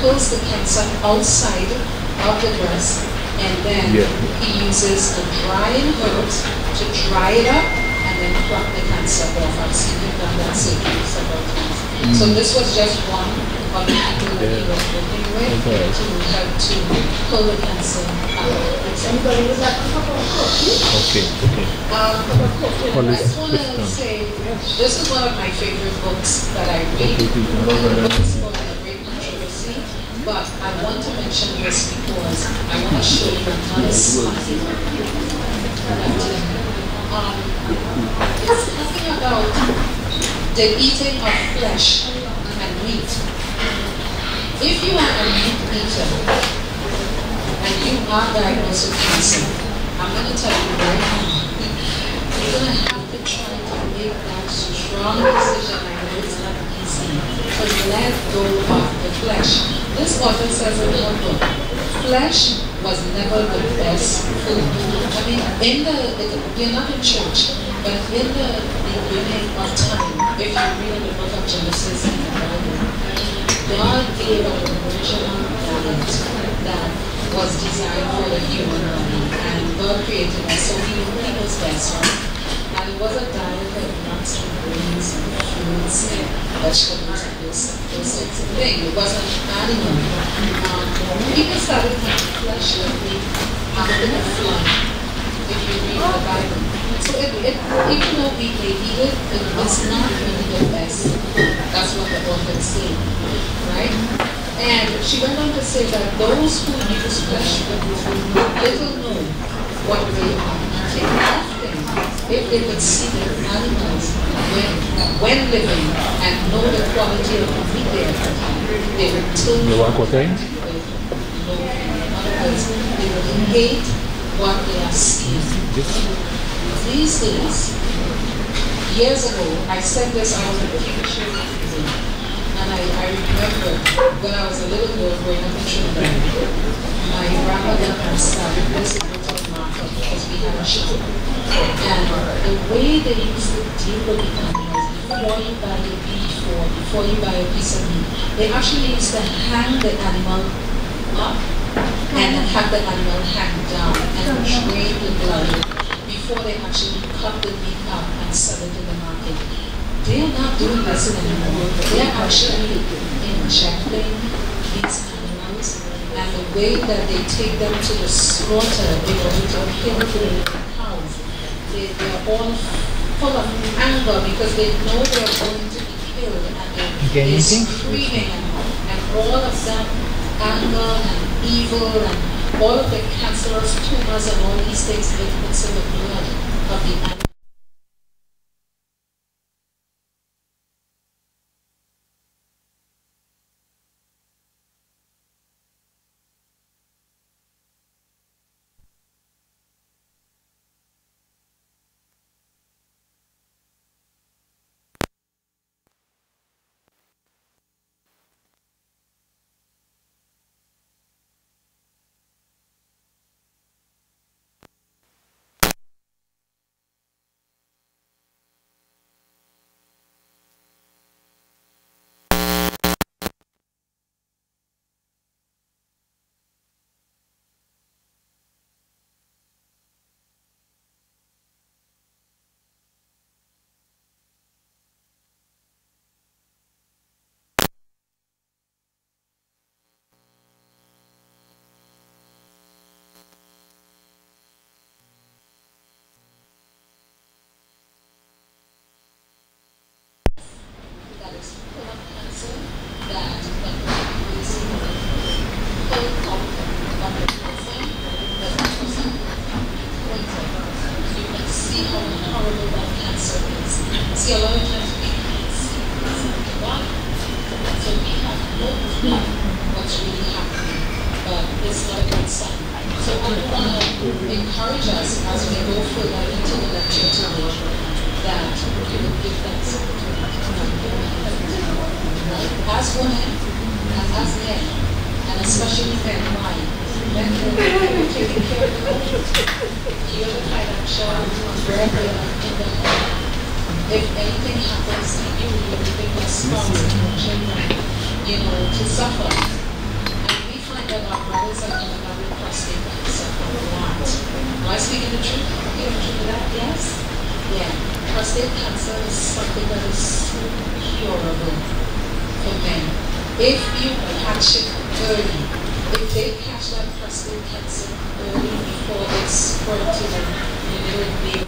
pulls the cancer outside of the breast, and then he uses the drying herbs to dry it up and then pluck the cancer off. I've seen him done that surgery several times. So this was just one of the people that he was working with to help to pull the cancer out. Anybody was like, okay. Hollis, I want to say, this is one of my favorite books that I read. The book is called A Great Controversy, but I want to mention this because I want to show you another side. It's talking about the eating of flesh and meat. If you are a meat eater and you are diagnosed with cancer, I'm going to tell you right now, you're going to have to try to make that strong decision. I know it's not easy, to let go of the flesh. This author says in her book, flesh was never the best food. I mean, you're not in church, but in the beginning of time, if you read the book of Genesis in the Bible, God gave an original diet that was designed for the human body, and God created us, so he was best, right? And it was a diet of nuts and grains and fruits and vegetables and those sorts of things. It wasn't animal. People started eating flesh like meat after the flood, if you read the Bible. So even though we may eat it, it's not really the best. That's what the author is saying, right? And she went on to say that those who use flesh little know what they are eating. Often, if they could see their animals when living and know the quality of the meat they are eating, they would turn no. In other words, they would hate what they are seeing. These days, years ago, I said this, I was at the show, and I remember when I was a little girl growing up in Trinidad, my grandmother and started this little market because we had a show. And the way they used to deal with the animals, before you buy the beef or before you buy a piece of meat, they actually used to hang the animal up and have the animal hang down and drain the blood before they actually cut the meat up and sell it in the market. They are not doing this anymore. They are actually injecting these animals, and the way that they take them to the slaughter in order to kill the cows, they are all full of anger because they know they are going to be killed, and they're screaming, and all of that anger and evil and all of the cancerous tumors and all these things that mix in the blood of the animal. See, a lot of times we can't see what's in the body, so we have no clue what's really happening, but it's not a good sign. So I want to encourage us as we go further into the lecture today that we will give that support. As women and as men, and especially men, why? Men are taking care of the home. You're the financial breadwinner in the home. If anything happens to you, you're leaving your spouse and your children, to suffer. that our brothers are coming up with prostate cancer a lot. Am I speaking the truth? You know the truth of that? Yes? Yeah. Prostate cancer is something that is so curable for men. If you catch it early, if they catch that prostate cancer early before it's spread to them, you will be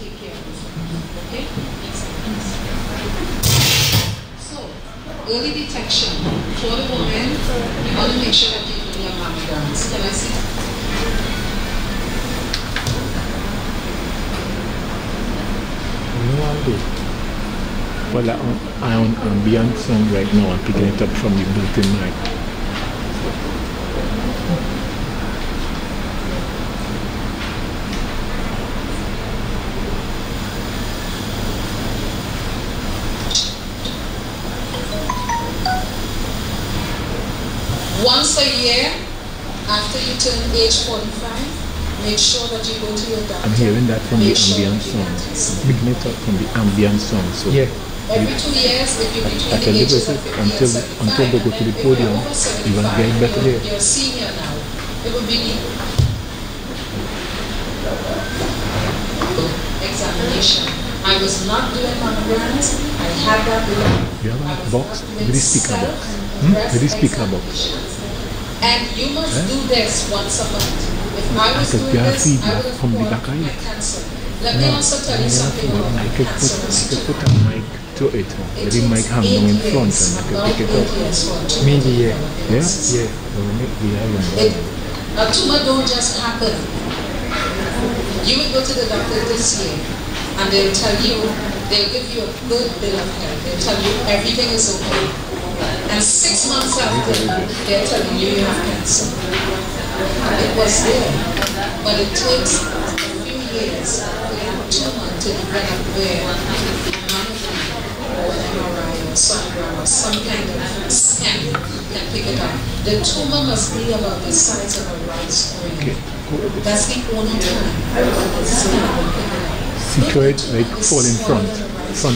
take care of it. Okay? So, early detection. For the woman, you want to make sure that you do your mammograms. Can I see? No, I'll do. Well, I'm on ambient sound right now. I'm picking it up from the built-in mic. Once a year, after you turn age 45, make sure that you go to your doctor. I'm hearing that from the ambient sound. I'm picking it up from the ambient sound. So yeah. Every 2 years, if you between I the can live ages with of it 50 and 75, until they go to the podium. You're going to get better there. You're a senior now. It will be the examination. I was not doing mammograms. I had that You have a box with the speaker box. With the speaker box. And you must do this once a month. If I was doing this, I would have from the caught back of my it. cancer. Let me also tell you something about I could cancer. put a mic to it. Let the mic hang down in front and I can pick it up. Maybe, yeah. Yeah? Yeah. We'll make the iron. A tumor don't just happen. You would go to the doctor this year and they'll tell you, they'll give you a good bill of health. They'll tell you everything is okay. And 6 months after, they're telling you you have cancer. It was there, but it takes a few years for that tumor to develop where a mammogram or an MRI or sonogram or some kind of scan can pick it up. The tumor must be about the size of a rice grain. That's the only time the scan will pick it up. Secure it like fall in front of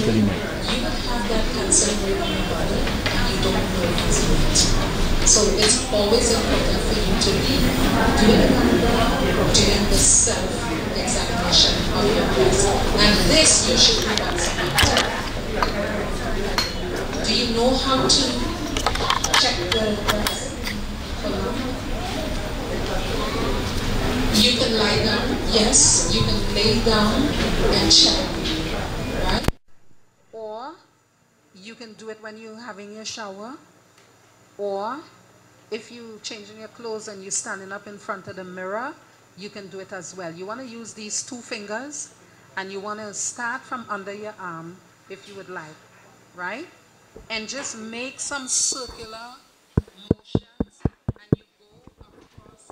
the mic. You would have that cancer growing on your body and you don't know it's it. So it's always important for you to be doing the self-examination of your breast. And this you should do once a month. Do you know how to check the breast for lung? You can lie down, yes, you can lay down and check, right? Or you can do it when you're having your shower, or if you're changing your clothes and you're standing up in front of the mirror, you can do it as well. You want to use these 2 fingers and you want to start from under your arm if you would like, right? And just make some circular motions and you go across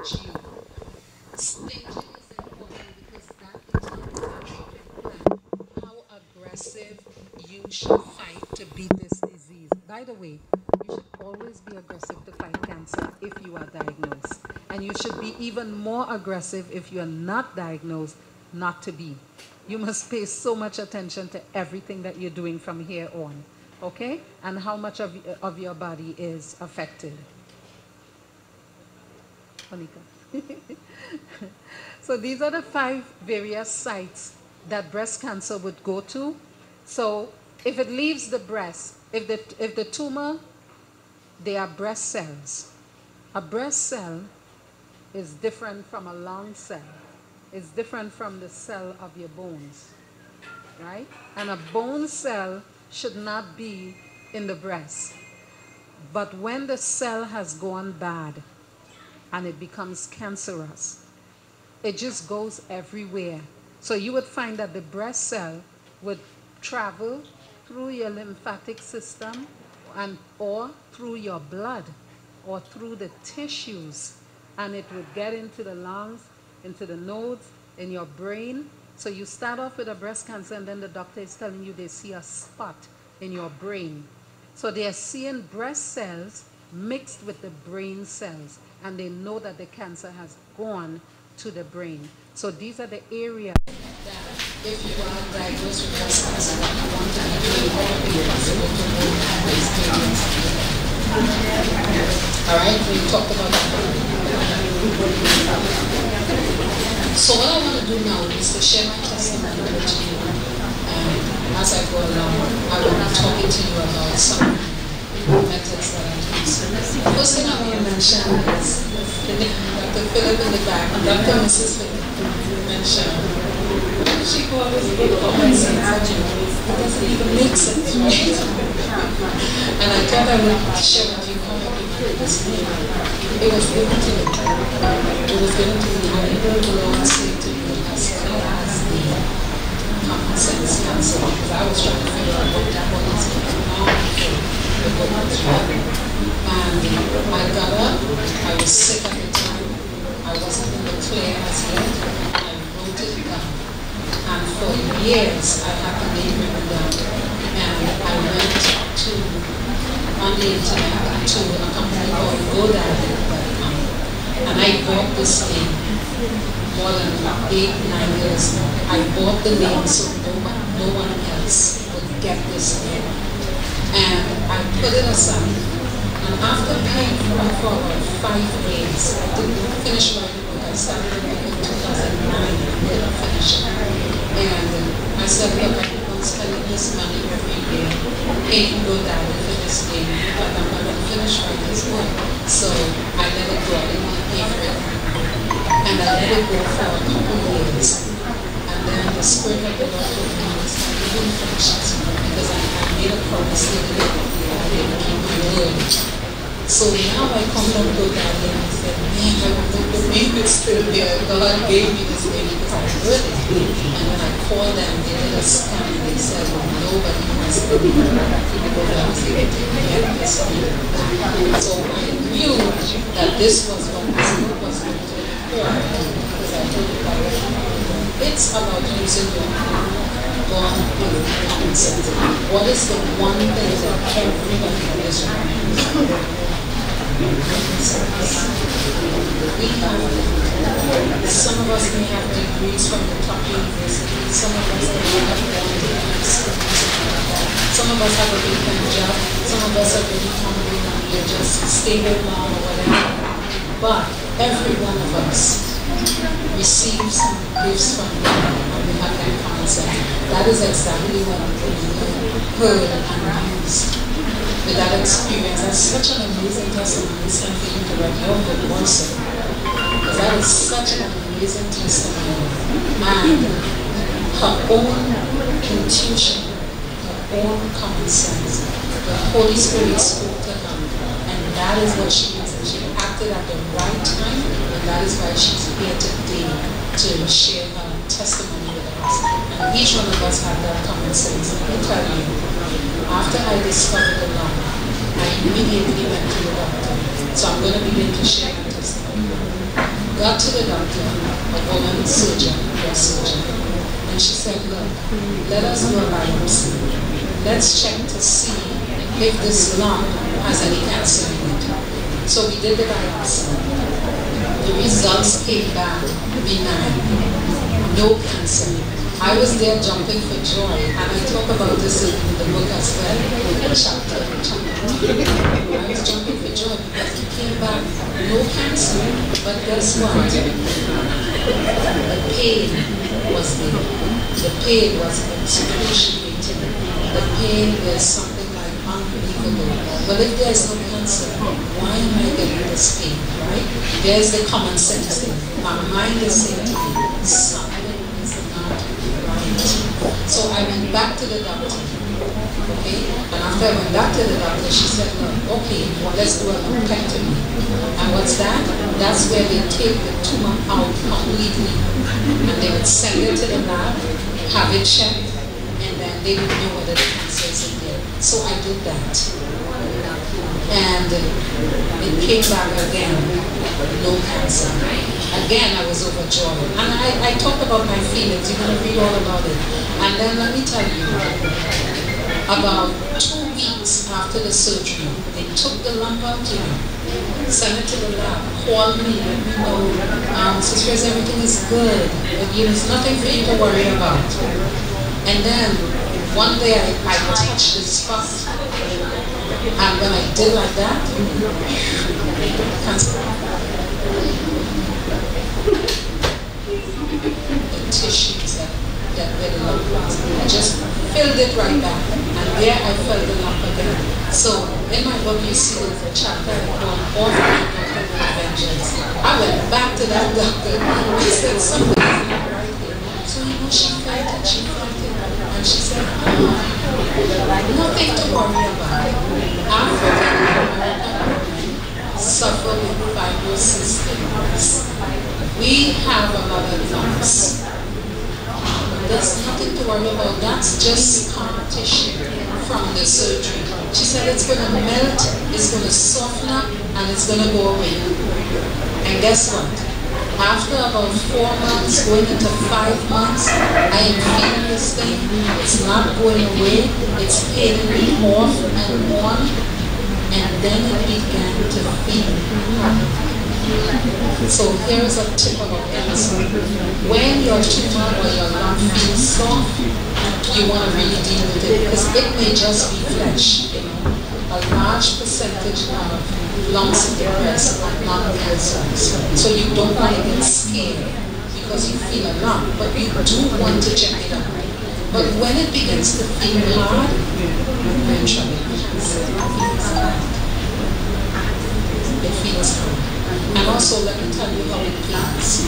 stage you. Staging is important because that determines your treatment plan, how aggressive you should fight to beat this disease. By the way, you should always be aggressive to fight cancer if you are diagnosed. And you should be even more aggressive if you are not diagnosed, not to be. You must pay so much attention to everything that you're doing from here on, okay? And how much of your body is affected. Monica. So these are the 5 various sites that breast cancer would go to. So if it leaves the breast, if the tumor, they are breast cells. A breast cell is different from a lung cell. It's different from the cell of your bones, right? And a bone cell should not be in the breast. But when the cell has gone bad and it becomes cancerous, it just goes everywhere. So you would find that the breast cell would travel through your lymphatic system or through your blood or through the tissues, and it would get into the lungs, into the nodes, in your brain. So you start off with a breast cancer and then the doctor is telling you they see a spot in your brain. So they are seeing breast cells mixed with the brain cells, and they know that the cancer has gone to the brain. So these are the areas that if you are diagnosed with breast cancer, you want to be doing everything possible to move these areas. All right, we talked about that. So what I want to do now is to share my testimony with you. As I go along, I will be talking to you about some methods that I use. The first thing I want to mention is Dr. Philip in the back, Dr. and Mrs. Philip mentioned, what did she call this? Common sense. It doesn't even make sense, right? And I thought I would share with you how I became this name. It was given to me. It was given to me. I heard the Lord say to me as clear as the common sense cancer, because I was trying to figure out what is going on with what was happening. And I got up, I was sick at the time, I wasn't in the clear as yet, I wrote it down. And for years I had the name written down. And I went on the internet to a company called GoDaddy.com. And I bought this name more than 8-9 years now. I bought the name so no one else would get this name. And I put it aside. And after paying for it for about 5 days, I didn't finish writing the book. I started it in 2009 and didn't finish it. And I said, look, I'm spending this money every year, paying GoDaddy for this game, but I'm not going to finish writing this book. So I let it go. I didn't want to pay for it. And I let it go for a couple of years. And then the Spirit of the Lord told me, I didn't finish it because I made a promise to the Lord. I didn't keep my word. So now I come to GoDaddy and I said, man, I wonder if the name is still there. God gave me this name because I heard it. And when I called them, they did a scan and they said, well, nobody has the name. Because I was able to get this name. So I knew that this was what this book was going to occur because I told you that it's about using your God with common sense. What is the one thing that everybody is wrong? We have, some of us may have degrees from the top universities, some of us may have some of us have a weekend job, some of us are really hungry and we're just stable now or whatever. But every one of us receives gifts from God and we have that common sense. That is exactly what we heard and used. With that experience, that's such an amazing testimony. It's time for you to write your book also. Because that is such an amazing testimony. And her own intuition, her own common sense, the Holy Spirit spoke to her. And that is what she is. And she acted at the right time. And that is why she's here today to share her testimony with us. And each one of us have that common sense. And I tell you, after I discovered the lung, I immediately went to the doctor. So I'm going to begin to share my testimony. the doctor, a woman surgeon, breast surgeon, and she said, look, let us do a biopsy. Let's check to see if this lump has any cancer in it. So we did the biopsy. The results came back benign, no cancer. I was there jumping for joy, and I talk about this in the book as well, a chapter. I was jumping for joy because it came back no cancer, but guess what? The pain was there. The pain was excruciating. The pain is something like unbelievable. But if there's no cancer, why am I getting this pain, right? There's the common sense thing. My mind is saying to me, something is not right. So I went back to the doctor, okay? And after I went back to the doctor, she said, no, okay, well, let's do a lumpectomy. And what's that? That's where they take the tumor out completely. And they would send it to the lab, have it checked, and then they would know whether the cancer is in there. So I did that. And it came back again, no cancer. Again, I was overjoyed. And I talked about my feelings. You're going to read all about it. And then let me tell you, about 2 weeks after the surgery, they took the lump out, sent it to the lab, called me, let me know, Sister Reys, everything is good. There's nothing for you to worry about. And then one day I touched the spot, and when I did like that, cancer. The tissues that where the lump was, I just filled it right back, and there I felt the lump again. So in my book you see there's a chapter called Orphan Vengeance. I went back to that doctor, I said something not right here. So she felt it, and she said, nothing to worry about. African suffer with fibrosis. We have a lot of lumps. There's nothing to worry about. That's just scar tissue from the surgery. She said it's going to melt, it's going to soften up, and it's going to go away. And guess what? After about 4 months, going into 5 months, I am feeling this thing. It's not going away. It's paining me off and on. And then it began to feel. So here's a tip about cancer. When your tumor or your lump feels soft, you want to really deal with it, because it may just be flesh. A large percentage of lumps in the breast are not cancerous. So you don't want to get scared because you feel a lump, but you do want to check it out. But when it begins to feel hard, you're in trouble. It feels hard. And also, let me tell you how it feels.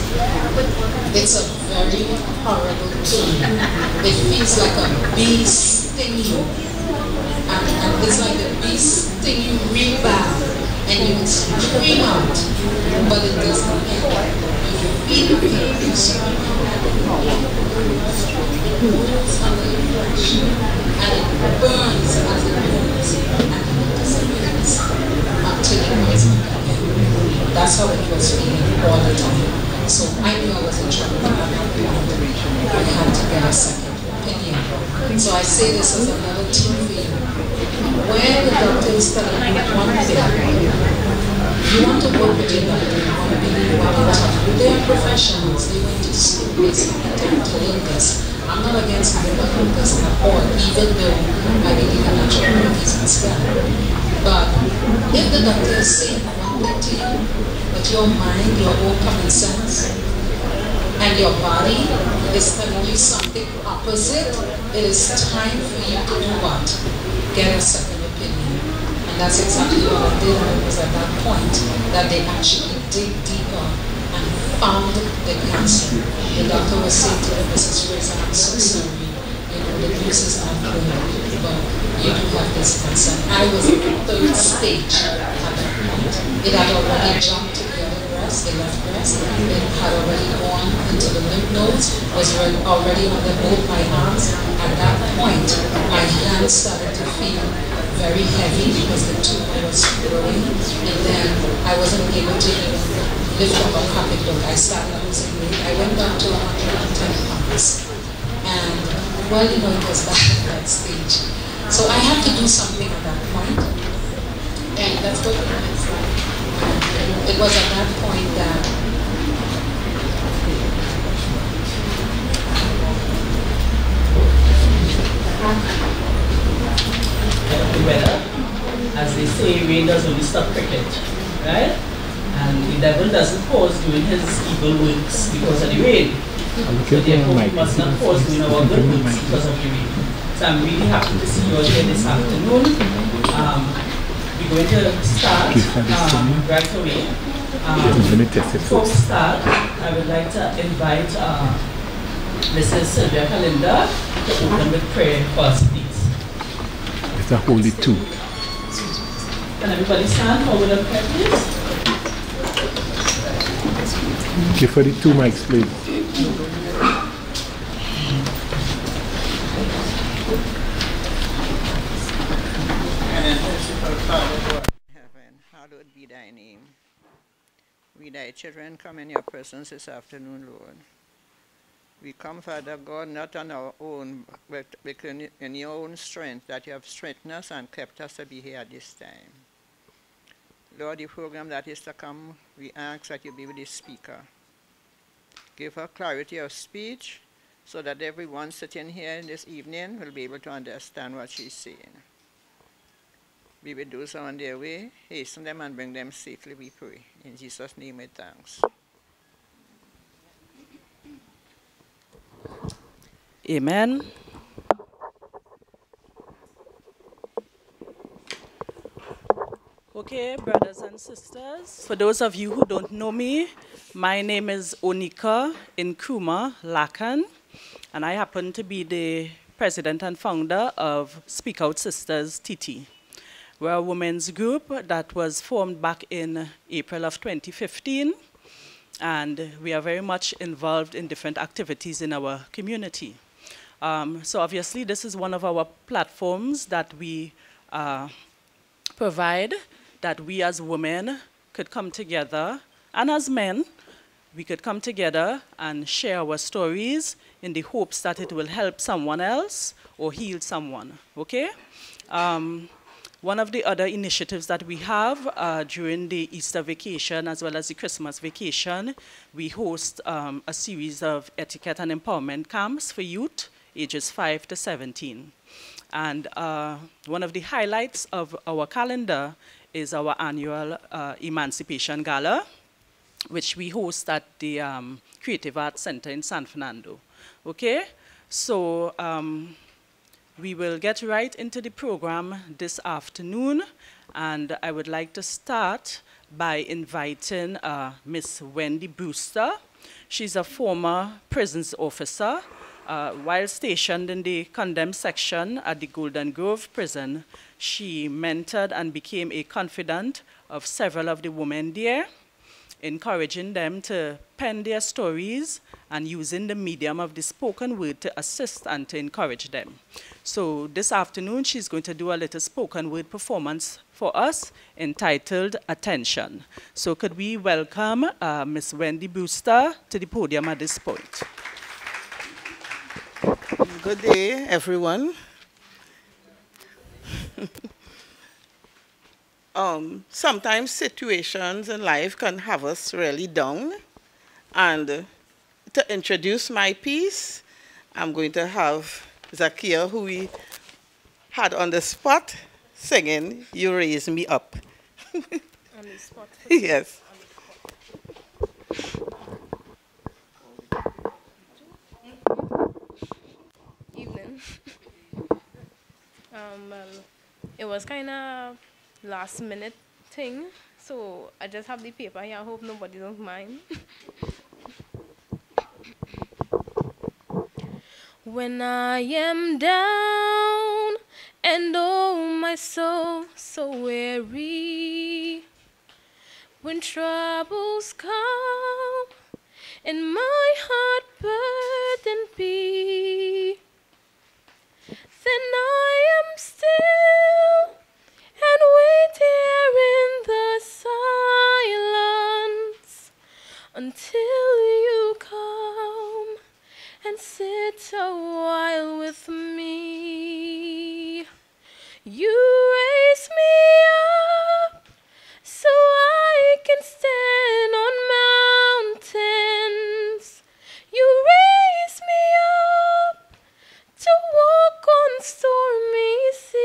It's a very horrible pain. It feels like a bee sting you. And it's like the bee sting you real bad. And you would scream out, but it doesn't end. You feel the pain, you scream out. It moves under your flesh. And it burns as it moves. And it disappears until it goes back again. That's how it was feeling all the time. So I knew I was in trouble. I had to get a second opinion. So I say this as another tip for you. When the doctor is telling you one thing, you want to work with your doctor, you want to believe what they tell you. They are professionals. They went to school basically to learn this. I'm not against medical doctors at all, even though I believe in natural remedies and stuff. But if the doctor is saying one thing to you, but your mind, your own common sense, and your body is telling you something opposite, it is time for you to do what? Get a second opinion. And that's exactly what I did. And it was at that point that they actually dig deeper and found the cancer. The doctor was saying to the Mrs. Reys, I'm so sorry, the news is not good, but you do have this cancer. I was in the 3rd stage at that point. It had already jumped to the other breast, the left breast. It had already gone into the lymph nodes, was already under both my arms. At that point, my hands started to feel very heavy because the tumor was growing, and then I wasn't able to even lift up a pocketbook. I started losing weight. I went down to 110 pounds. And, well, you know, it was back at that stage. So I had to do something at that point, and that's what it was. It was at that point that the weather, as they say, rain does only stop cricket, right? And the devil doesn't pause doing his evil works because of the rain. So therefore, we must not pause doing our good works because of the rain. So I'm really happy to see you all here this afternoon. We're going to start right away. Before we start, I would like to invite Mrs. Sylvia Kalinda to open with prayer for us, please. It's a holy two. Can everybody stand for word of prayer, please? Give her the two mics, please. Heaven, hallowed be thy name. We, thy children, come in your presence this afternoon, Lord. We come, Father God, not on our own, but in your own strength, that you have strengthened us and kept us to be here at this time. Lord, the program that is to come, we ask that you be with the speaker. Give her clarity of speech so that everyone sitting here this evening will be able to understand what she's saying. Be with those on their way, hasten them and bring them safely, we pray. In Jesus' name we thanks. Amen. Okay, brothers and sisters, for those of you who don't know me, my name is Onika Nkrumah Lakan, and I happen to be the president and founder of Speak Out Sisters TT. We're a women's group that was formed back in April of 2015, and we are very much involved in different activities in our community. So obviously this is one of our platforms that we provide, that we as women could come together, and as men, we could come together and share our stories in the hopes that it will help someone else or heal someone, okay? One of the other initiatives that we have during the Easter vacation as well as the Christmas vacation, we host a series of etiquette and empowerment camps for youth ages 5 to 17. And one of the highlights of our calendar is our annual Emancipation Gala, which we host at the Creative Arts Center in San Fernando. Okay, so we will get right into the program this afternoon, and I would like to start by inviting Miss Wendy Brewster. She's a former prisons officer. While stationed in the condemned section at the Golden Grove prison, she mentored and became a confidant of several of the women there, encouraging them to pen their stories and using the medium of the spoken word to assist and to encourage them. So this afternoon, she's going to do a little spoken word performance for us entitled Attention. So could we welcome Miss Wendy Brewster to the podium at this point. Good day, everyone. Sometimes situations in life can have us really down. And to introduce my piece, I'm going to have Zakia, who we had on the spot, singing You Raise Me Up. On the spot? Yes. Evening. Well, it was kind of last minute thing, so I just have the paper here. I hope nobody don't mind. When I am down and oh my soul so weary, when troubles come and my heart burden be, then I am still and sit a while with me. You raise me up so I can stand on mountains. You raise me up to walk on stormy seas.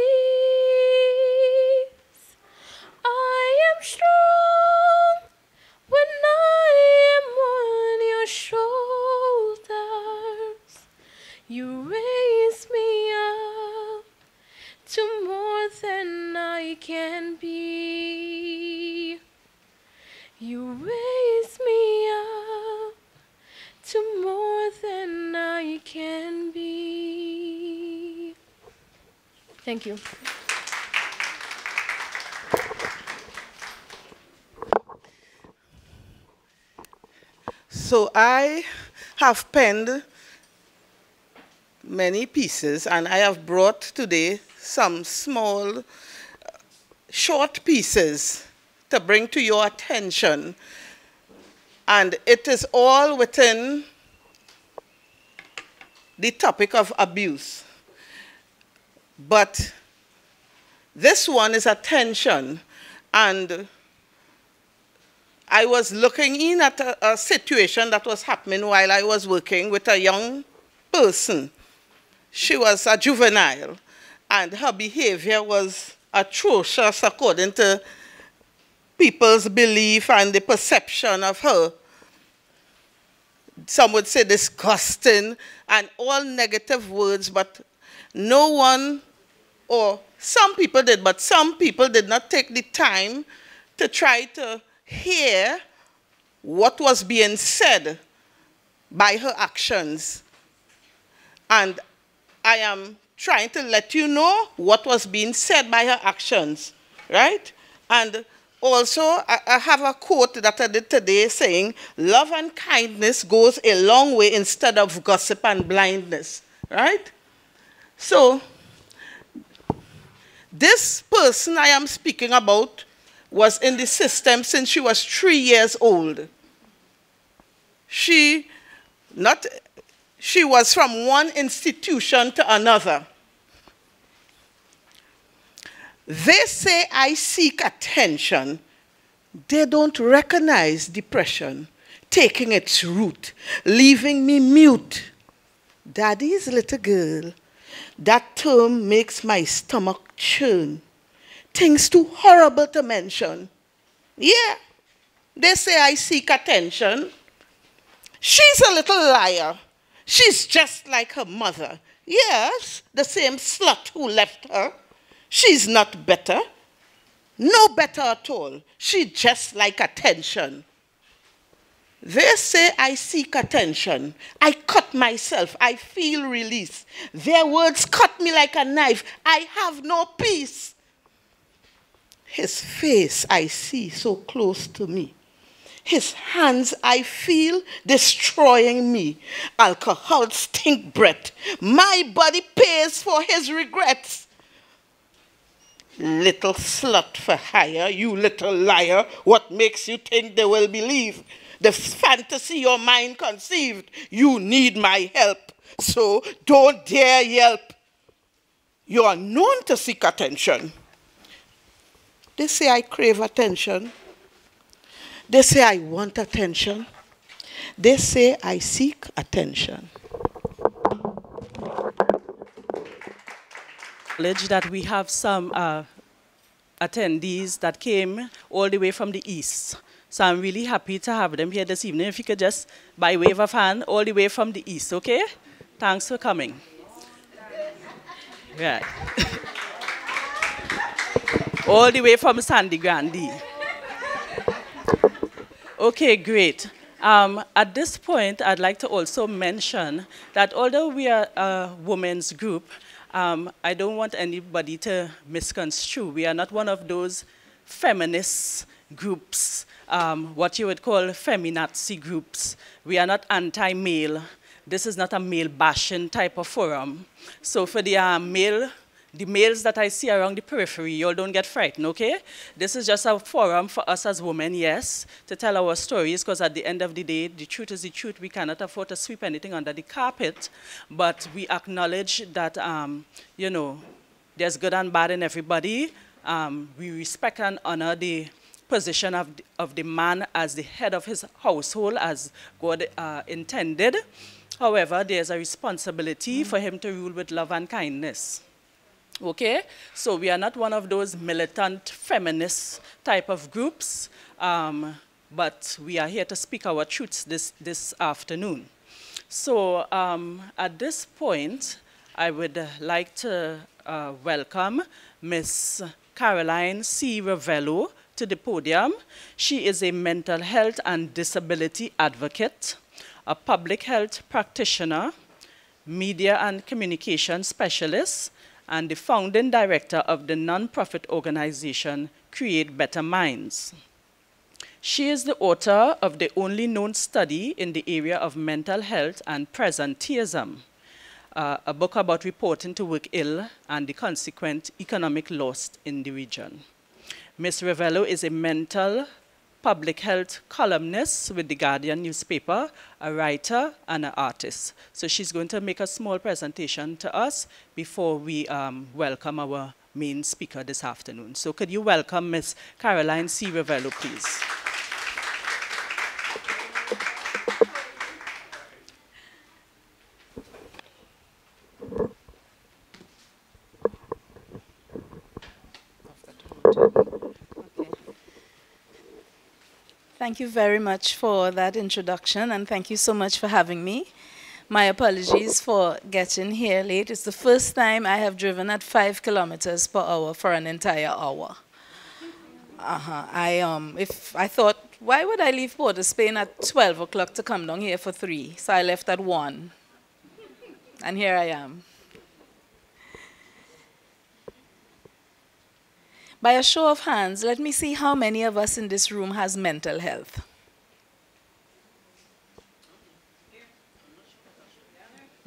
I am strong when I am on your shoulders. You raise me up to more than I can be. You raise me up to more than I can be. Thank you. So I have penned many pieces, and I have brought today some small, short pieces to bring to your attention. And it is all within the topic of abuse. But this one is attention, and I was looking in at a situation that was happening while I was working with a young person. She was a juvenile, and her behavior was atrocious according to people's belief and the perception of her. Some would say disgusting and all negative words, but no one, or some people did, but some people did not take the time to try to hear what was being said by her actions. And I am trying to let you know what was being said by her actions, right? And also, I have a quote that I did today saying, love and kindness goes a long way instead of gossip and blindness, right? So, this person I am speaking about was in the system since she was 3 years old. She was from one institution to another. They say I seek attention. They don't recognize depression taking its root, leaving me mute. Daddy's little girl, that term makes my stomach churn. Things too horrible to mention. Yeah, they say I seek attention. She's a little liar. She's just like her mother. Yes, the same slut who left her. She's not better. No better at all. She just like attention. They say I seek attention. I cut myself. I feel release. Their words cut me like a knife. I have no peace. His face I see so close to me. His hands I feel destroying me. Alcohol stink breath. My body pays for his regrets. Little slut for hire, you little liar. What makes you think they will believe? The fantasy your mind conceived. You need my help, so don't dare yelp. You are known to seek attention. They say I crave attention. They say I want attention. They say I seek attention. That we have some attendees that came all the way from the east. So I'm really happy to have them here this evening. If you could just, by wave of hand, all the way from the east, okay? Thanks for coming. Right. All the way from Sandy Grande. Okay, great. At this point, I'd like to also mention that although we are a women's group, I don't want anybody to misconstrue. We are not one of those feminist groups, what you would call feminazi groups. We are not anti-male. This is not a male bashing type of forum. So for the male the males that I see around the periphery, you all don't get frightened, okay? This is just a forum for us as women, yes, to tell our stories, because at the end of the day, the truth is the truth. We cannot afford to sweep anything under the carpet, but we acknowledge that, you know, there's good and bad in everybody. We respect and honor the position of the man as the head of his household, as God intended. However, there's a responsibility for him to rule with love and kindness. Okay? So we are not one of those militant feminist type of groups, but we are here to speak our truths this afternoon. So at this point, I would like to welcome Miss Caroline C. Ravello to the podium. She is a mental health and disability advocate, a public health practitioner, media and communication specialist, and the founding director of the nonprofit organization Create Better Minds. She is the author of the only known study in the area of mental health and presenteeism, a book about reporting to work ill and the consequent economic loss in the region. Ms. Ravello is a mental public health columnist with the Guardian newspaper, a writer, and an artist. So she's going to make a small presentation to us before we welcome our main speaker this afternoon. So could you welcome Ms. Caroline C. Ravello, please? Thank you very much for that introduction, and thank you so much for having me. My apologies for getting here late. It's the first time I have driven at 5 kilometers per hour for an entire hour. I thought, why would I leave Port of Spain at 12 o'clock to come down here for 3? So I left at 1. And here I am. By a show of hands, let me see how many of us in this room has mental health.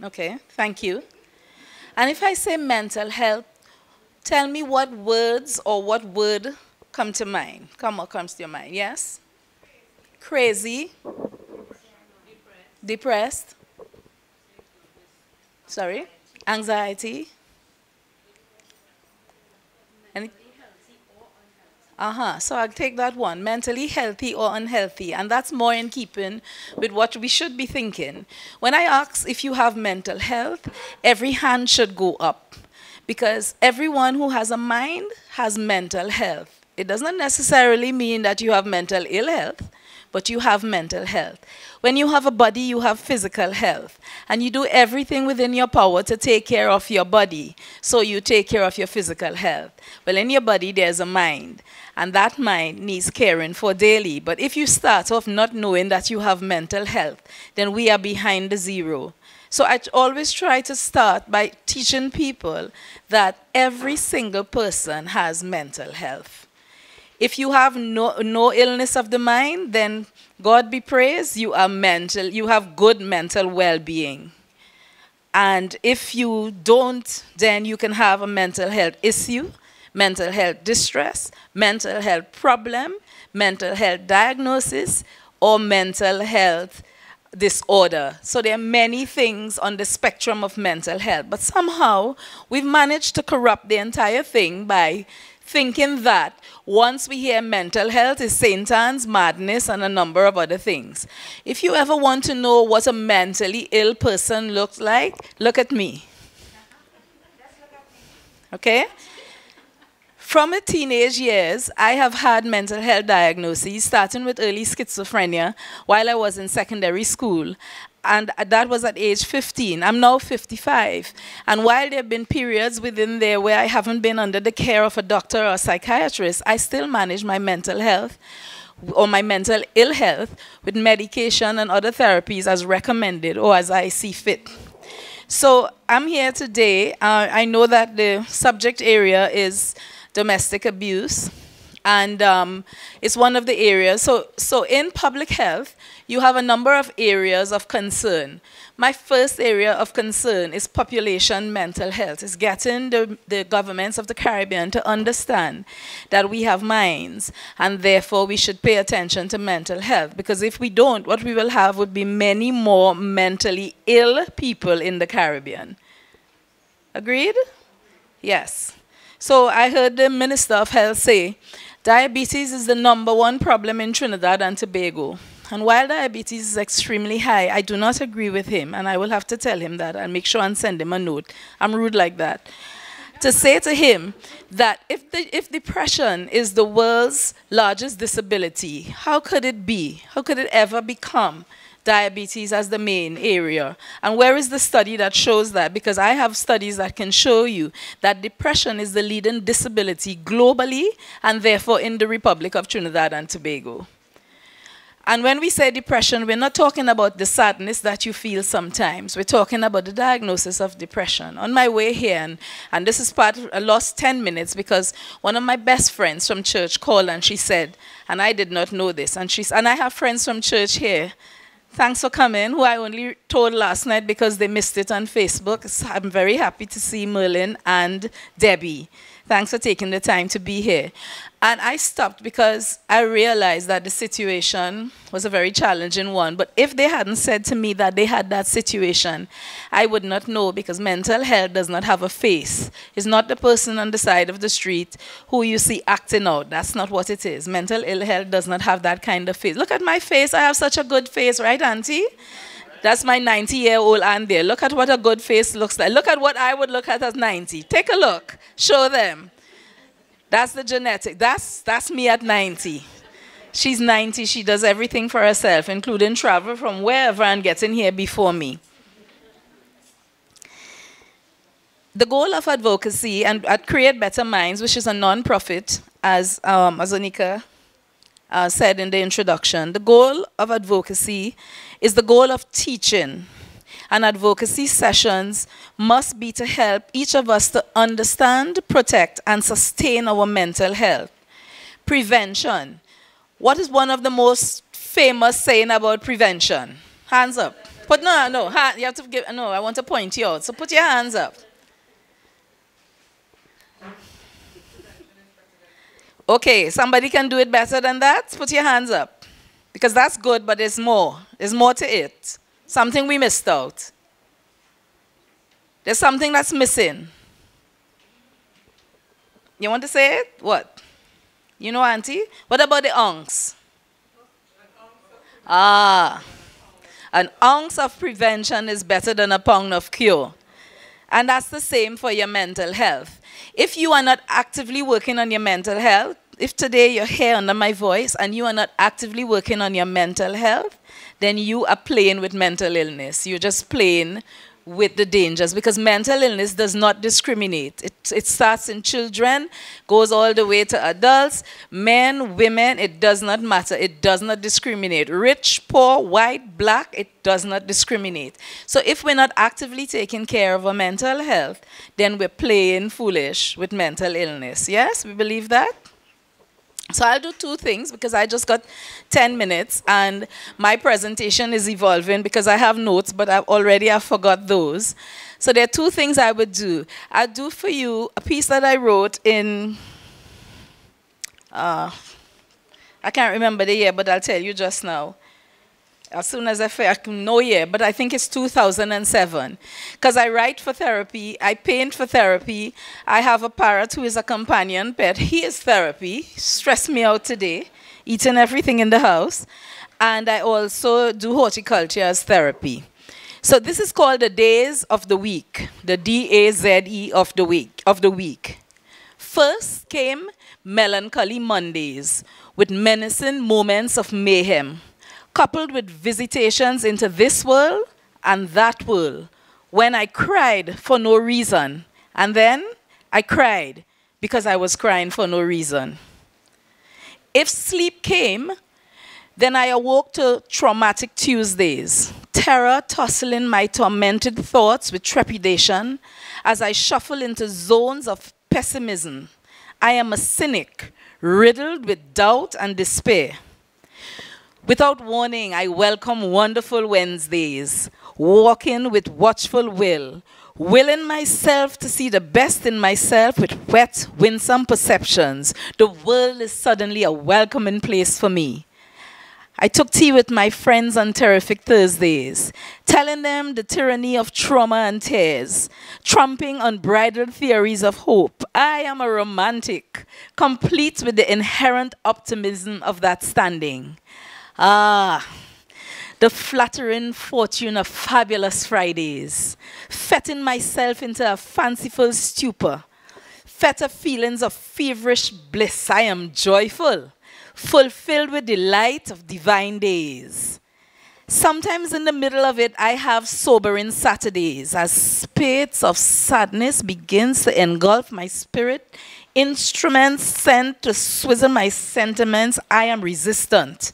Okay, thank you. And if I say mental health, tell me what words or what word come to mind. What comes to your mind? Yes? Crazy. Depressed. Sorry? Anxiety. So I'll take that one, mentally healthy or unhealthy, and that's more in keeping with what we should be thinking. When I ask if you have mental health, every hand should go up, because everyone who has a mind has mental health. It doesn't necessarily mean that you have mental ill health, but you have mental health. When you have a body, you have physical health, and you do everything within your power to take care of your body, so you take care of your physical health. Well, in your body, there's a mind, and that mind needs caring for daily. But if you start off not knowing that you have mental health, then we are behind the zero. So I always try to start by teaching people that every single person has mental health. If you have no illness of the mind, then God be praised, you are mental, you have good mental well-being. And if you don't, then you can have a mental health issue, mental health distress, mental health problem, mental health diagnosis, or mental health disorder. So there are many things on the spectrum of mental health, but somehow we've managed to corrupt the entire thing by thinking that once we hear mental health is St. Anne's, madness, and a number of other things. If you ever want to know what a mentally ill person looks like, look at me. Okay? From my teenage years, I have had mental health diagnoses, starting with early schizophrenia while I was in secondary school. And that was at age 15. I'm now 55. And while there have been periods within there where I haven't been under the care of a doctor or a psychiatrist, I still manage my mental health or my mental ill health with medication and other therapies as recommended or as I see fit. So I'm here today. I know that the subject area is domestic abuse. And it's one of the areas. So in public health, you have a number of areas of concern. My first area of concern is population mental health. It's getting the governments of the Caribbean to understand that we have minds, and therefore we should pay attention to mental health. Because if we don't, what we will have would be many more mentally ill people in the Caribbean. Agreed? Yes. So I heard the Minister of Health say, diabetes is the #1 problem in Trinidad and Tobago. And while diabetes is extremely high, I do not agree with him, and I will have to tell him that. I'll make sure and send him a note. I'm rude like that. To say to him that if depression is the world's largest disability, how could it be? How could it ever become diabetes as the main area? And where is the study that shows that? Because I have studies that can show you that depression is the leading disability globally, and therefore in the Republic of Trinidad and Tobago. And when we say depression, we're not talking about the sadness that you feel sometimes. We're talking about the diagnosis of depression. On my way here, and this is part, I lost 10 minutes because one of my best friends from church called and she said, and I did not know this, and I have friends from church here, thanks for coming, who I only told last night because they missed it on Facebook. I'm very happy to see Merlin and Debbie. Thanks for taking the time to be here. And I stopped because I realized that the situation was a very challenging one. But if they hadn't said to me that they had that situation, I would not know, because mental health does not have a face. It's not the person on the side of the street who you see acting out. That's not what it is. Mental ill health does not have that kind of face. Look at my face. I have such a good face, right, Auntie? That's my 90-year-old aunt there. Look at what a good face looks like. Look at what I would look at 90. Take a look. Show them. That's the genetic. That's me at 90. She's 90. She does everything for herself, including travel from wherever and getting here before me. The goal of advocacy and at Create Better Minds, which is a non-profit, as Anika said in the introduction, the goal of advocacy is the goal of teaching. And advocacy sessions must be to help each of us to understand, protect, and sustain our mental health. Prevention. What is one of the most famous saying about prevention? Hands up. But you have to give, I want to point you out. So put your hands up. Okay, somebody can do it better than that? Put your hands up. Because that's good, but there's more. There's more to it. Something we missed out. There's something that's missing. You want to say it? What? You know, Auntie? What about the ounce? An ounce of prevention is better than a pound of cure. And that's the same for your mental health. If you are not actively working on your mental health, if today you're here under my voice and you are not actively working on your mental health, then you are playing with mental illness. You're just playing with the dangers, because mental illness does not discriminate. It starts in children, goes all the way to adults, men, women, it does not matter. It does not discriminate. Rich, poor, white, black, it does not discriminate. So if we're not actively taking care of our mental health, then we're playing foolish with mental illness. Yes, we believe that? So I'll do two things because I just got 10 minutes and my presentation is evolving because I have notes, but I've forgot those. So there are two things I would do. I'll do for you a piece that I wrote in, I can't remember the year, but I'll tell you just now. As soon as I can know year, but I think it's 2007. Because I write for therapy, I paint for therapy, I have a parrot who is a companion pet. He is therapy, stressed me out today, eating everything in the house. And I also do horticulture as therapy. So this is called the days of the week, the D-A-Z-E of the week. First came melancholy Mondays with menacing moments of mayhem, coupled with visitations into this world and that world, when I cried for no reason. And then I cried because I was crying for no reason. If sleep came, then I awoke to traumatic Tuesdays, terror tussling my tormented thoughts with trepidation as I shuffle into zones of pessimism. I am a cynic, riddled with doubt and despair. Without warning, I welcome wonderful Wednesdays, walking with watchful will, willing myself to see the best in myself with wet, winsome perceptions. The world is suddenly a welcoming place for me. I took tea with my friends on terrific Thursdays, telling them the tyranny of trauma and tears, trumping unbridled theories of hope. I am a romantic, complete with the inherent optimism of that standing. Ah, the flattering fortune of fabulous Fridays, fetting myself into a fanciful stupor, fetter feelings of feverish bliss. I am joyful, fulfilled with delight of divine days. Sometimes in the middle of it, I have sobering Saturdays, as spirits of sadness begins to engulf my spirit, instruments sent to swizzle my sentiments. I am resistant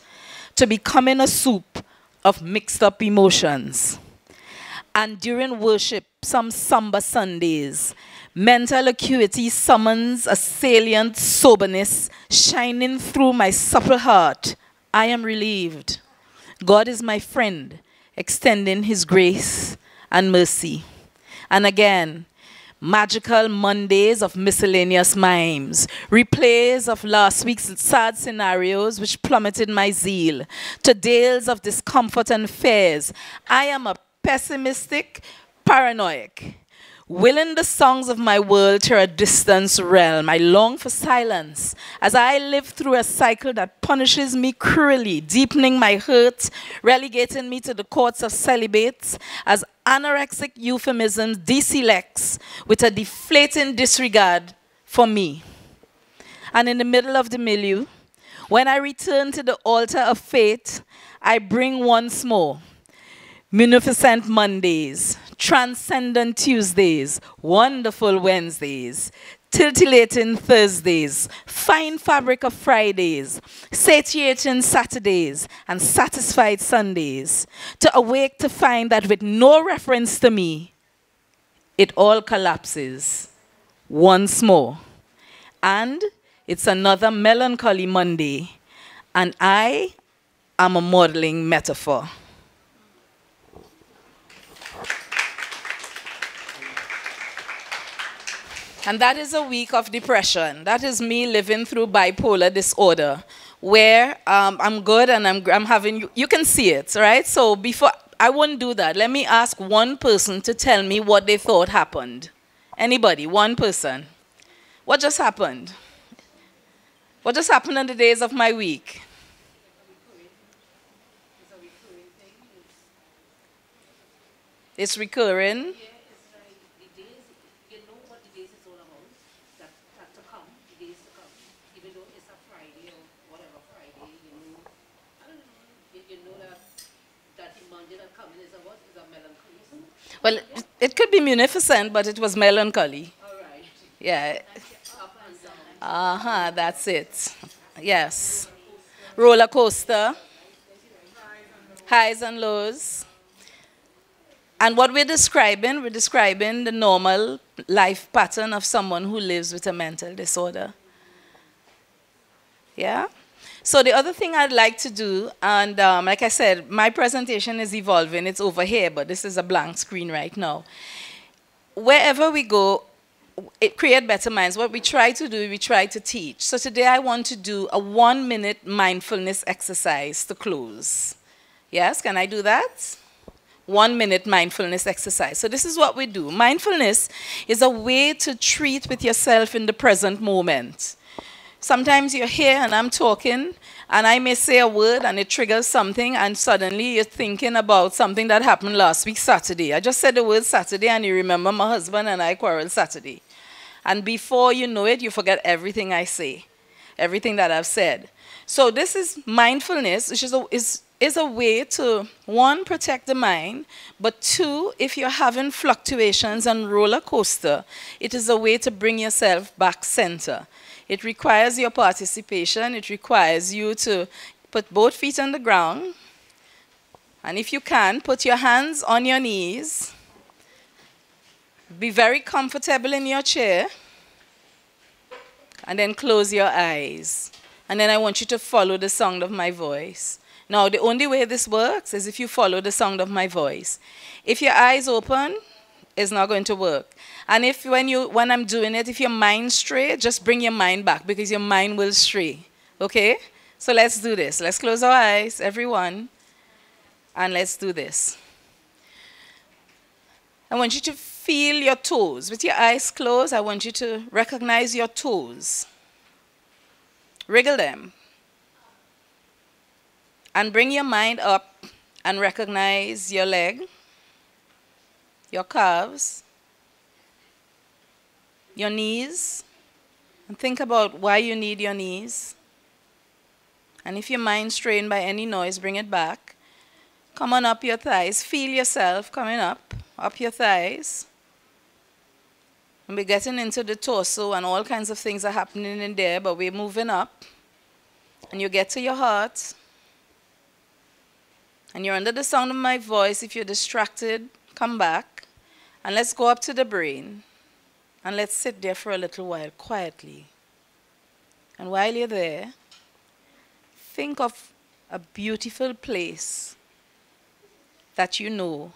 to becoming a soup of mixed up emotions. And during worship, some somber Sundays, mental acuity summons a salient soberness shining through my supple heart. I am relieved. God is my friend, extending his grace and mercy. And again, magical Mondays of miscellaneous mimes, replays of last week's sad scenarios which plummeted my zeal, to tales of discomfort and fears. I am a pessimistic paranoiac, willing the songs of my world to a distant realm. I long for silence as I live through a cycle that punishes me cruelly, deepening my hurt, relegating me to the courts of celibates, as anorexic euphemisms deselects with a deflating disregard for me. And in the middle of the milieu, when I return to the altar of faith, I bring once more munificent Mondays, transcendent Tuesdays, wonderful Wednesdays, titillating Thursdays, fine fabric of Fridays, satiating Saturdays, and satisfied Sundays, to awake to find that with no reference to me, it all collapses once more. And it's another melancholy Monday, and I am a modeling metaphor. And that is a week of depression. That is me living through bipolar disorder, where I'm good and I'm having, you can see it, right? So before, I wouldn't do that. Let me ask one person to tell me what they thought happened. Anybody, one person. What just happened? What just happened in the days of my week? It's recurring. Well, it could be munificent, but it was melancholy. All right. Yeah. Uh-huh, that's it. Yes. Roller coaster. Highs and lows. And what we're describing the normal life pattern of someone who lives with a mental disorder. Yeah? So the other thing I'd like to do, and like I said, my presentation is evolving. It's over here, but this is a blank screen right now. Wherever we go, it create better minds. What we try to do, we try to teach. So today I want to do a 1-minute mindfulness exercise to close. Yes, can I do that? 1-minute mindfulness exercise. So this is what we do. Mindfulness is a way to treat with yourself in the present moment. Sometimes you're here and I'm talking, and I may say a word and it triggers something, and suddenly you're thinking about something that happened last week, Saturday. I just said the word Saturday, and you remember my husband and I quarreled Saturday. And before you know it, you forget everything I say, everything that I've said. So this is mindfulness, which is a way to, 1, protect the mind, but 2, if you're having fluctuations and roller coaster, it is a way to bring yourself back center. It requires your participation. It requires you to put both feet on the ground. And if you can, put your hands on your knees. Be very comfortable in your chair. and then close your eyes. And then I want you to follow the sound of my voice. Now, the only way this works is if you follow the sound of my voice. If your eyes open, it's not going to work. And if when I'm doing it, if your mind's stray, just bring your mind back because your mind will stray. Okay? So let's do this. Let's close our eyes, everyone, and let's do this. I want you to feel your toes. With your eyes closed, I want you to recognize your toes. Wriggle them. And bring your mind up and recognize your leg, your calves, your knees. And think about why you need your knees. And if your mind's strained by any noise, bring it back. Come on up your thighs. Feel yourself coming up your thighs. And we're getting into the torso and all kinds of things are happening in there, but we're moving up. And you get to your heart. And you're under the sound of my voice. If you're distracted, come back. And let's go up to the brain. And let's sit there for a little while, quietly. And while you're there, think of a beautiful place that you know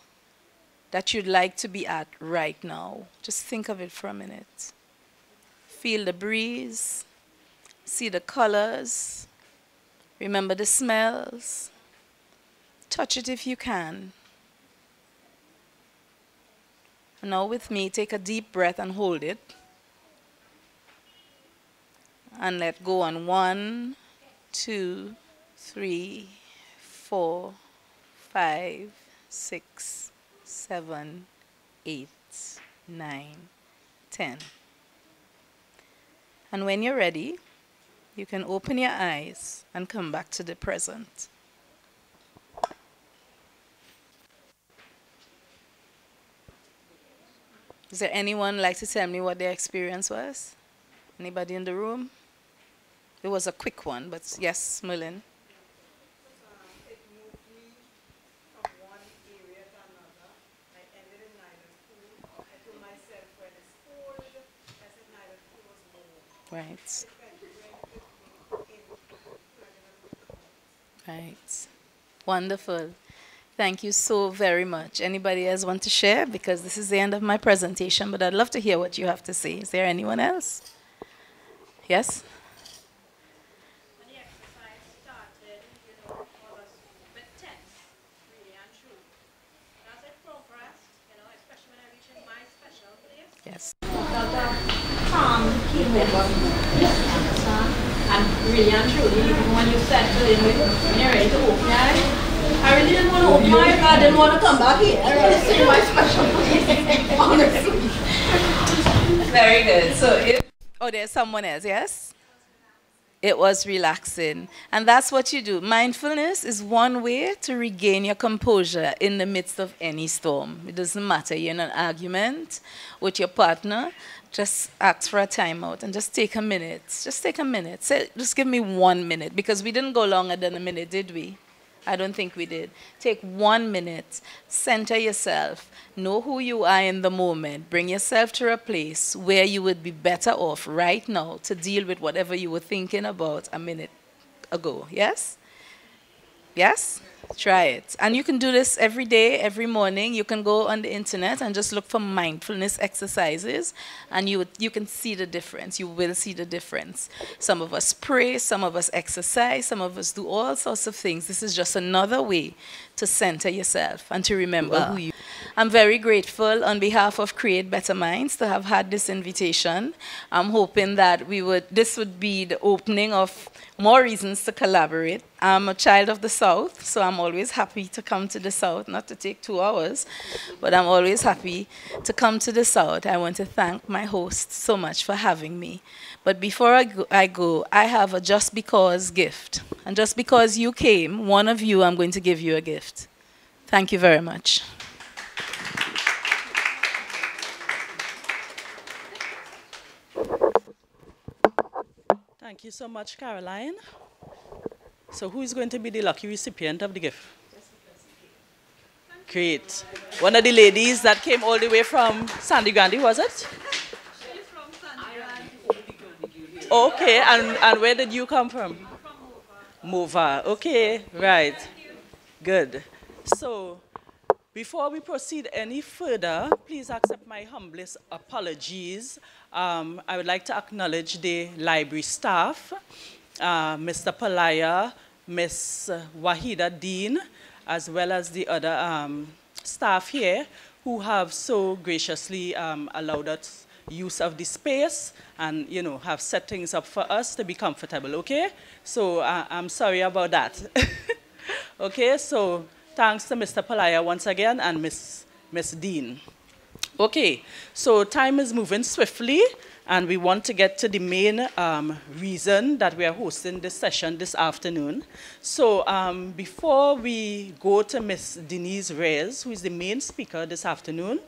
that you'd like to be at right now. Just think of it for a minute. Feel the breeze. See the colors. Remember the smells. Touch it if you can. And now with me, take a deep breath and hold it. And let go on 1, 2, 3, 4, 5, 6, 7, 8, 9, 10. And when you're ready, you can open your eyes and come back to the present. Is there anyone like to tell me what their experience was? Anybody in the room? It was a quick one, but yes, Merlin. It moved me from one area to another. I ended in Nyland Pool. I told myself when it's cold, I said Nyland Pool was warm. Right. Right. Wonderful. Thank you so very much. Anybody else want to share? Because this is the end of my presentation, but I'd love to hear what you have to say. Is there anyone else? Yes? When the exercise started, I was a bit tense, really and truly. As it progressed, especially when I reached my special place, Yes. calm came over. And really and truly, even when you settle in with, when you're ready to open your eyes, I really didn't want to open my eyes. I didn't want to come back here. I really see my special place, honestly. Very good. So oh, there's someone else, yes? It was relaxing. And that's what you do. Mindfulness is one way to regain your composure in the midst of any storm. It doesn't matter. You're in an argument with your partner. Just ask for a timeout and just take a minute. Just take a minute. Say, just give me 1 minute, because we didn't go longer than a minute, did we? I don't think we did. Take 1 minute, center yourself, know who you are in the moment, bring yourself to a place where you would be better off right now to deal with whatever you were thinking about a minute ago. Yes? Yes? Try it. And you can do this every day, every morning. You can go on the internet and just look for mindfulness exercises, and you can see the difference. You will see the difference. Some of us pray, some of us exercise, some of us do all sorts of things. This is just another way to center yourself and to remember who you are. I'm very grateful on behalf of Create Better Minds to have had this invitation. I'm hoping that this would be the opening of more reasons to collaborate. I'm a child of the South, so I'm always happy to come to the South, not to take 2 hours, but I'm always happy to come to the South. I want to thank my host so much for having me. But before I go, I have a just because gift. And just because you came, one of you, I'm going to give you a gift. Thank you very much. Thank you so much, Caroline. So who is going to be the lucky recipient of the gift? Great. One of the ladies that came all the way from Sandy Grande, was it? she's from Sandy. Okay, and where did you come from? Mova. Okay, right. Good. So, before we proceed any further, please accept my humblest apologies. I would like to acknowledge the library staff, Mr. Palaya, Ms. Wahida Dean, as well as the other staff here who have so graciously allowed us use of the space and, you know, have set things up for us to be comfortable, okay? So I'm sorry about that. Okay, so thanks to Mr. Palaya once again and Miss Dean. Okay, so time is moving swiftly and we want to get to the main reason that we are hosting this session this afternoon. So before we go to Miss Denyse Reys, who is the main speaker this afternoon,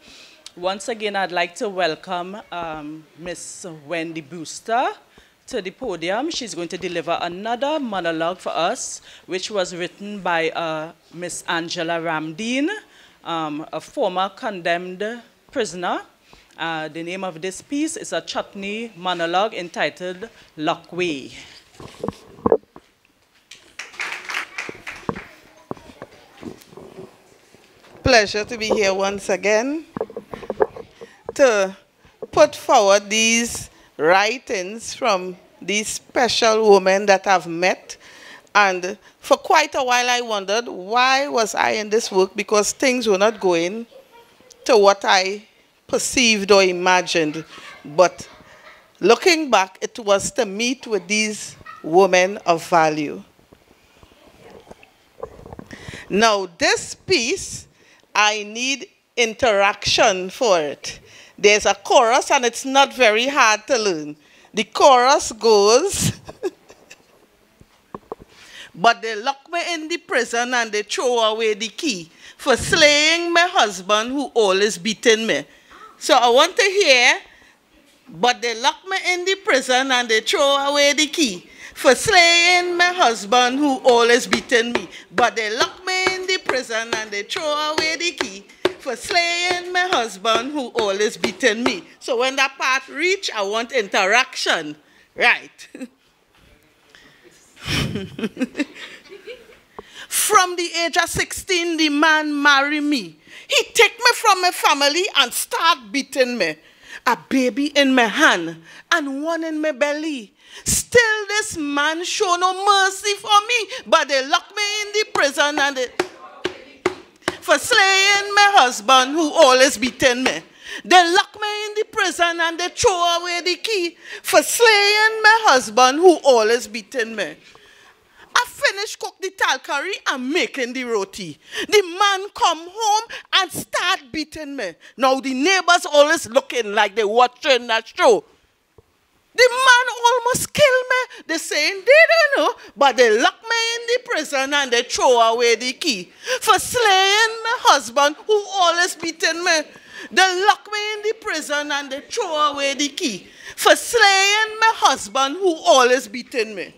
once again I'd like to welcome Miss Wendy Brewster to the podium. She's going to deliver another monologue for us, which was written by Miss Angela Ramdeen, a former condemned prisoner. The name of this piece is a Chutney monologue entitled Lockway. Pleasure to be here once again to put forward these writings from these special women that I've met. And for quite a while I wondered, why was I in this work? Because things were not going to what I perceived or imagined. But looking back, it was to meet with these women of value. Now, this piece, I need interaction for it. There's a chorus, and it's not very hard to learn. The chorus goes, but they lock me in the prison and they throw away the key for slaying my husband who always beaten me. So I want to hear, but they lock me in the prison and they throw away the key for slaying my husband who always beaten me. But they lock me in the prison and they throw away the key for slaying my husband who always beaten me. So when that part reach, I want interaction. Right. From the age of 16, the man married me. He take me from my family and start beating me. A baby in my hand and one in my belly. Still this man show no mercy for me, but they lock me in the prison and they for slaying my husband who always beaten me. They lock me in the prison and they throw away the key for slaying my husband who always beaten me. I finished cook the tal curry and making the roti. The man come home and start beating me. Now the neighbors always looking like they watching that show. The man almost killed me. They saying they don't know, but they lock me in the prison and they throw away the key for slaying my husband who always beaten me. They lock me in the prison and they throw away the key for slaying my husband who always beaten me.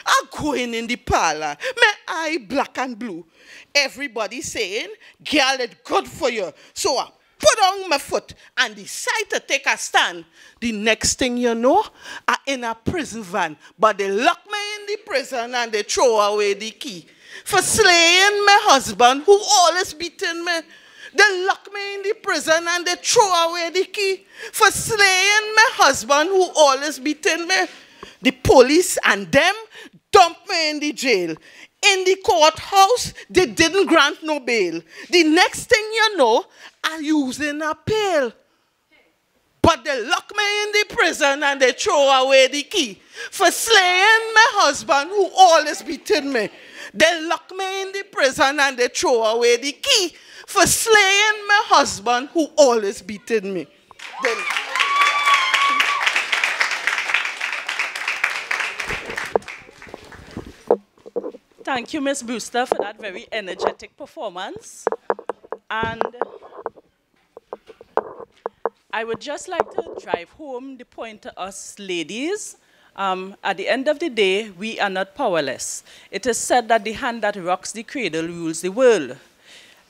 I go in the parlor, my eye black and blue. Everybody saying, girl, it's good for you. So I put on my foot and decide to take a stand. The next thing you know, I'm in a prison van. But they lock me in the prison and they throw away the key for slaying my husband who always beaten me. They lock me in the prison and they throw away the key for slaying my husband who always beaten me. The police and them dumped me in the jail. In the courthouse, they didn't grant no bail. The next thing you know, I'm using a pail. But they lock me in the prison and they throw away the key for slaying my husband who always beaten me. They lock me in the prison and they throw away the key for slaying my husband who always beaten me. Thank you, Ms. Brewster, for that very energetic performance. And I would just like to drive home the point to us ladies. At the end of the day, we are not powerless. It is said that the hand that rocks the cradle rules the world.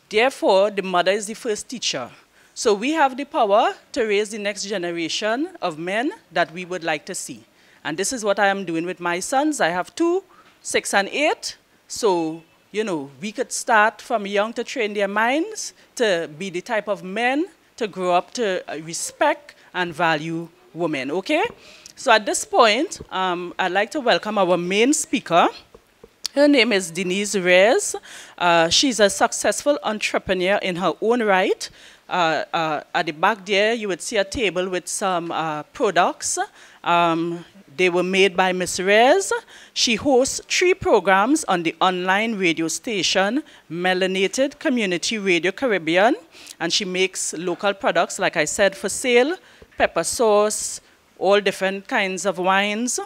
Therefore, the mother is the first teacher. So we have the power to raise the next generation of men that we would like to see. And this is what I am doing with my sons. I have 2, 6 and 8. So, you know, we could start from young to train their minds to be the type of men to grow up to respect and value women, okay? So at this point, I'd like to welcome our main speaker. Her name is Denyse Reys. She's a successful entrepreneur in her own right. At the back there, you would see a table with some products. They were made by Ms. Reys. She hosts 3 programs on the online radio station, Melanated Community Radio Caribbean, and she makes local products, like I said, for sale, pepper sauce, all different kinds of wines,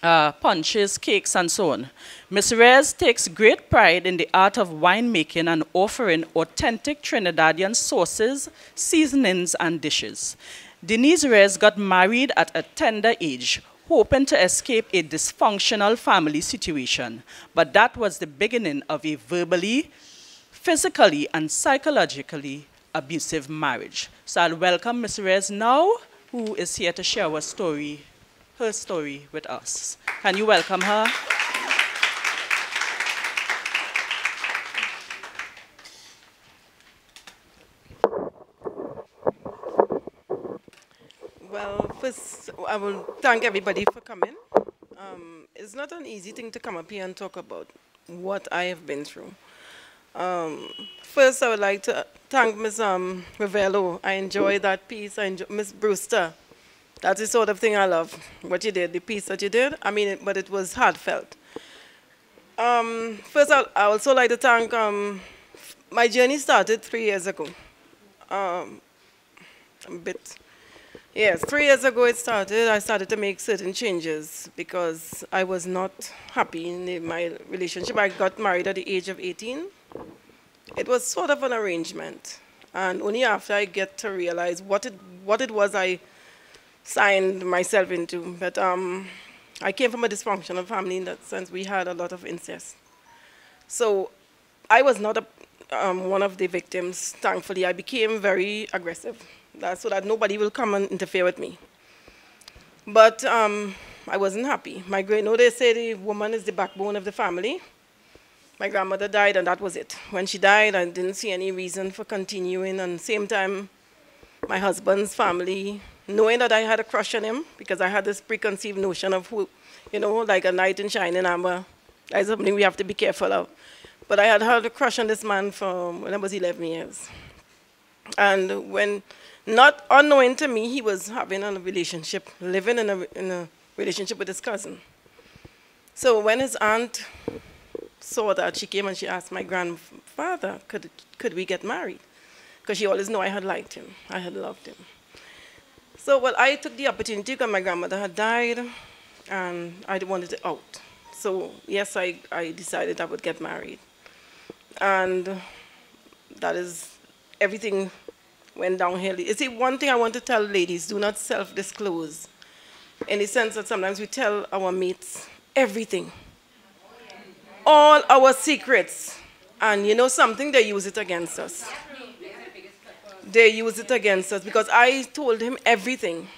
punches, cakes, and so on. Ms. Reys takes great pride in the art of winemaking and offering authentic Trinidadian sauces, seasonings, and dishes. Denyse Reys got married at a tender age, hoping to escape a dysfunctional family situation. But that was the beginning of a verbally, physically, and psychologically abusive marriage. So I'll welcome Ms. Reys now, who is here to share her story with us. Can you welcome her? Well, first, I will thank everybody for coming. It's not an easy thing to come up here and talk about what I have been through. First, I would like to thank Ms. Ravello. I enjoyed that piece. I enjoy Ms. Brewster. That's the sort of thing I love, what you did, the piece that you did. I mean, but it was heartfelt. First, I also like to thank, my journey started 3 years ago. Yes, 3 years ago it started. I started to make certain changes because I was not happy in my relationship. I got married at the age of 18. It was sort of an arrangement. And only after I get to realize what it was I signed myself into. But I came from a dysfunctional family in that sense. We had a lot of incest. So I was not one of the victims, thankfully. I became very aggressive. That's so that nobody will come and interfere with me. But I wasn't happy. They say the woman is the backbone of the family. My grandmother died, and that was it. When she died, I didn't see any reason for continuing. And at the same time, my husband's family, knowing that I had a crush on him, because I had this preconceived notion of who, you know, like a knight in shining armor. That's something we have to be careful of. But I had a crush on this man from when I was 11 years. And when, not unknowing to me, he was having a relationship, living in a relationship with his cousin. So when his aunt saw that, she came and she asked my grandfather, could we get married? Because she always knew I had liked him, I had loved him. So, well, I took the opportunity because my grandmother had died, and I wanted it out. So, yes, I decided I would get married. And that is, everything went downhill. You see, one thing I want to tell ladies, do not self-disclose. In the sense that sometimes we tell our mates everything. All our secrets. And you know something, they use it against us. They use it against us because I told him everything.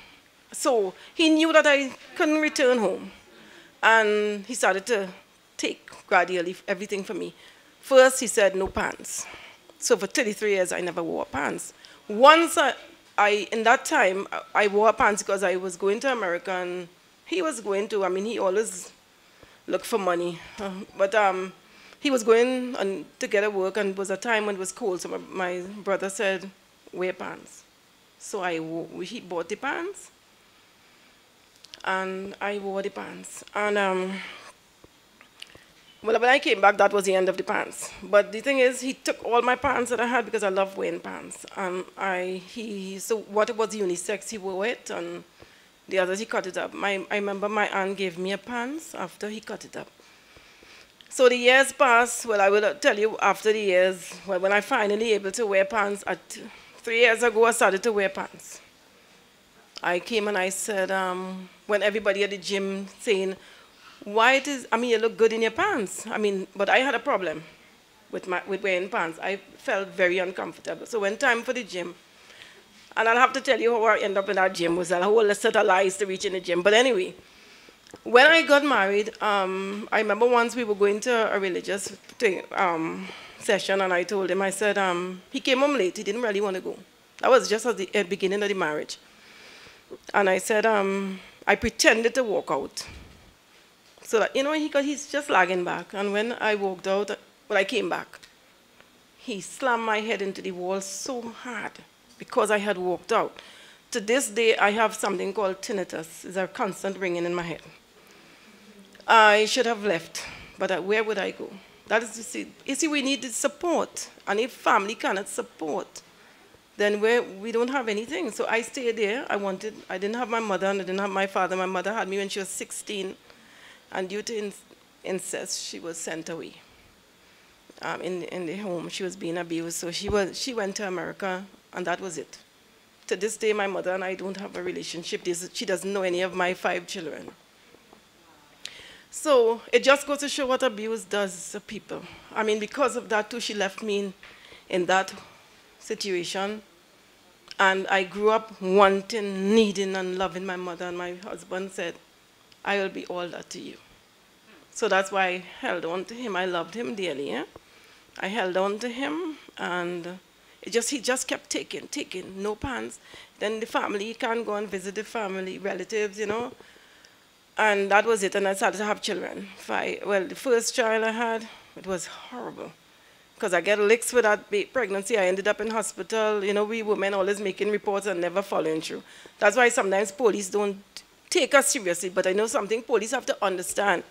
So he knew that I couldn't return home. And he started to take gradually everything from me. First, he said no pants. So for 33 years, I never wore pants. Once in that time, I wore pants because I was going to America and he was going to, I mean, he always looked for money. But he was going to get a work and it was a time when it was cold. So my brother said, wear pants. So he bought the pants and I wore the pants. And well, when I came back, that was the end of the pants. But the thing is, he took all my pants that I had because I love wearing pants. And so what was unisex, he wore it, and the others, he cut it up. I remember my aunt gave me a pants after he cut it up. So the years passed. Well, I will tell you after the years, well, when I finally able to wear pants, 3 years ago, I started to wear pants. I came and I said, when everybody at the gym saying, you look good in your pants. But I had a problem with wearing pants. I felt very uncomfortable. So when time for the gym, and I'll have to tell you how I ended up in that gym, was a whole set of lies to reach in the gym. But anyway, When I got married, I remember once we were going to a religious thing, session, and I told him, I said, he came home late, he didn't really want to go. That was just at the beginning of the marriage. And I said, I pretended to walk out. So that, he's just lagging back. And when I walked out, when I came back, he slammed my head into the wall so hard because I had walked out. To this day, I have something called tinnitus. It's a constant ringing in my head. I should have left, but where would I go? That is to see. You see, we need support. And if family cannot support, then we don't have anything. So I stayed there. I didn't have my mother and I didn't have my father. My mother had me when she was 16. And due to incest, she was sent away in the home. She was being abused. So she went to America, and that was it. To this day, my mother and I don't have a relationship. She doesn't know any of my 5 children. So it just goes to show what abuse does to people. I mean, because of that, too, she left me in that situation. And I grew up wanting, needing, and loving my mother. And my husband said, I will be all that to you. So that's why I held on to him. I loved him dearly. Yeah? I held on to him, and he just kept taking, no pants. Then the family, he can't go and visit the family, relatives, And that was it, and I started to have children. The first child I had, it was horrible. Because I get licks with that pregnancy. I ended up in hospital. We women always making reports and never following through. That's why sometimes police don't take us seriously. But I know something, police have to understand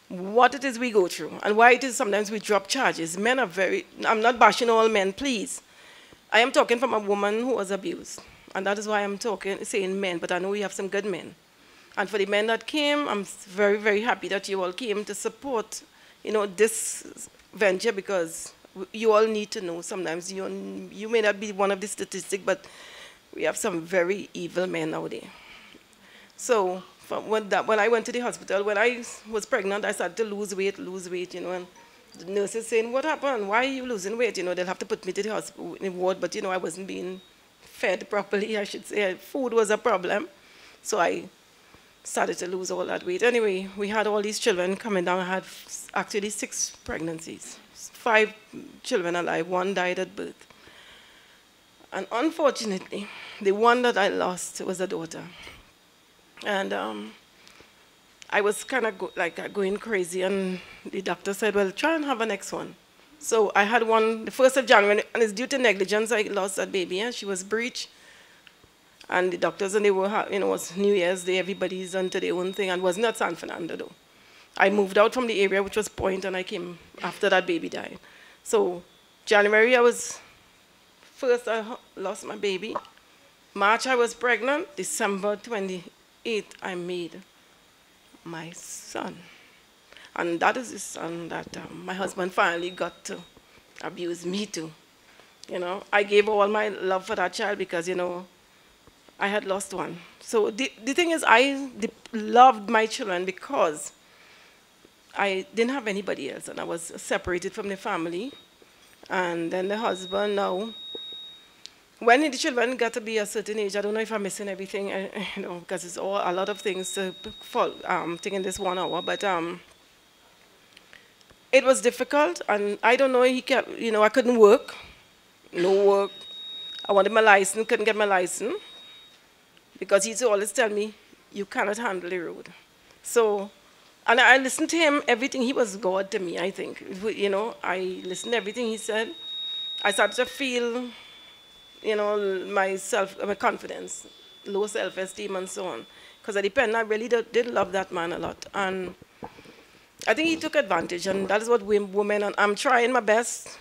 what it is we go through and why it is sometimes we drop charges. Men are I'm not bashing all men, please. I am talking from a woman who was abused. And that is why I'm saying men, but I know we have some good men. And for the men that came, I'm very, very happy that you all came to support, this venture, because you all need to know sometimes. You may not be one of the statistics, but we have some very evil men out there. So when I went to the hospital, when I was pregnant, I started to lose weight, and the nurses saying, what happened? Why are you losing weight? They'll have to put me to the hospital in the ward, but I wasn't being fed properly, I should say. Food was a problem. So I started to lose all that weight. Anyway, we had all these children coming down. I had actually 6 pregnancies, 5 children alive, 1 died at birth. And unfortunately, the one that I lost was a daughter. And I was kind of going crazy, and the doctor said, well, try and have a next one. So I had one the 1st of January, and it's due to negligence. I lost that baby, and she was breech. And the doctors, and they were, it was New Year's Day, everybody's onto their own thing, and was not San Fernando, though. I moved out from the area, which was Point, and I came after that baby died. So January, 1st, I lost my baby. March, I was pregnant. December 28th, I made my son. And that is the son that my husband finally got to abuse me too. I gave all my love for that child because, I had lost one. So the thing is, I loved my children because I didn't have anybody else, and I was separated from the family. And then the husband now, when the children got to be a certain age, I don't know if I'm missing everything, because it's a lot of things to taking this 1 hour, but it was difficult, and I don't know, he kept, I couldn't work, no work. I wanted my license, couldn't get my license, because he used to always tell me, you cannot handle the road. So, and I listened to him, everything. He was God to me, I think. I listened to everything he said. I started to feel, my confidence, low self-esteem and so on. Because at the pen, I really did love that man a lot. And I think he took advantage, and that is what women, and I'm trying my best,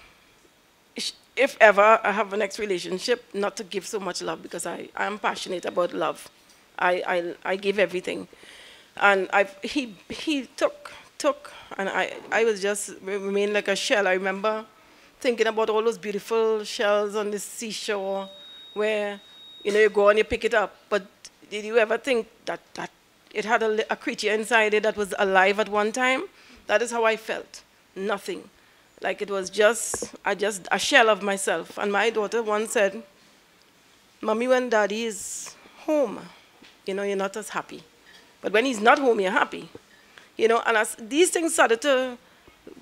if ever I have a next relationship, not to give so much love, because I am passionate about love. I give everything. And he took, and I was just remained like a shell. I remember thinking about all those beautiful shells on the seashore where, you go and you pick it up. But did you ever think that it had a creature inside it that was alive at one time? That is how I felt. Nothing. Like it was just a shell of myself. And my daughter once said, Mommy, when Daddy is home, you're not as happy. But when he's not home, you're happy. You know, and as these things started to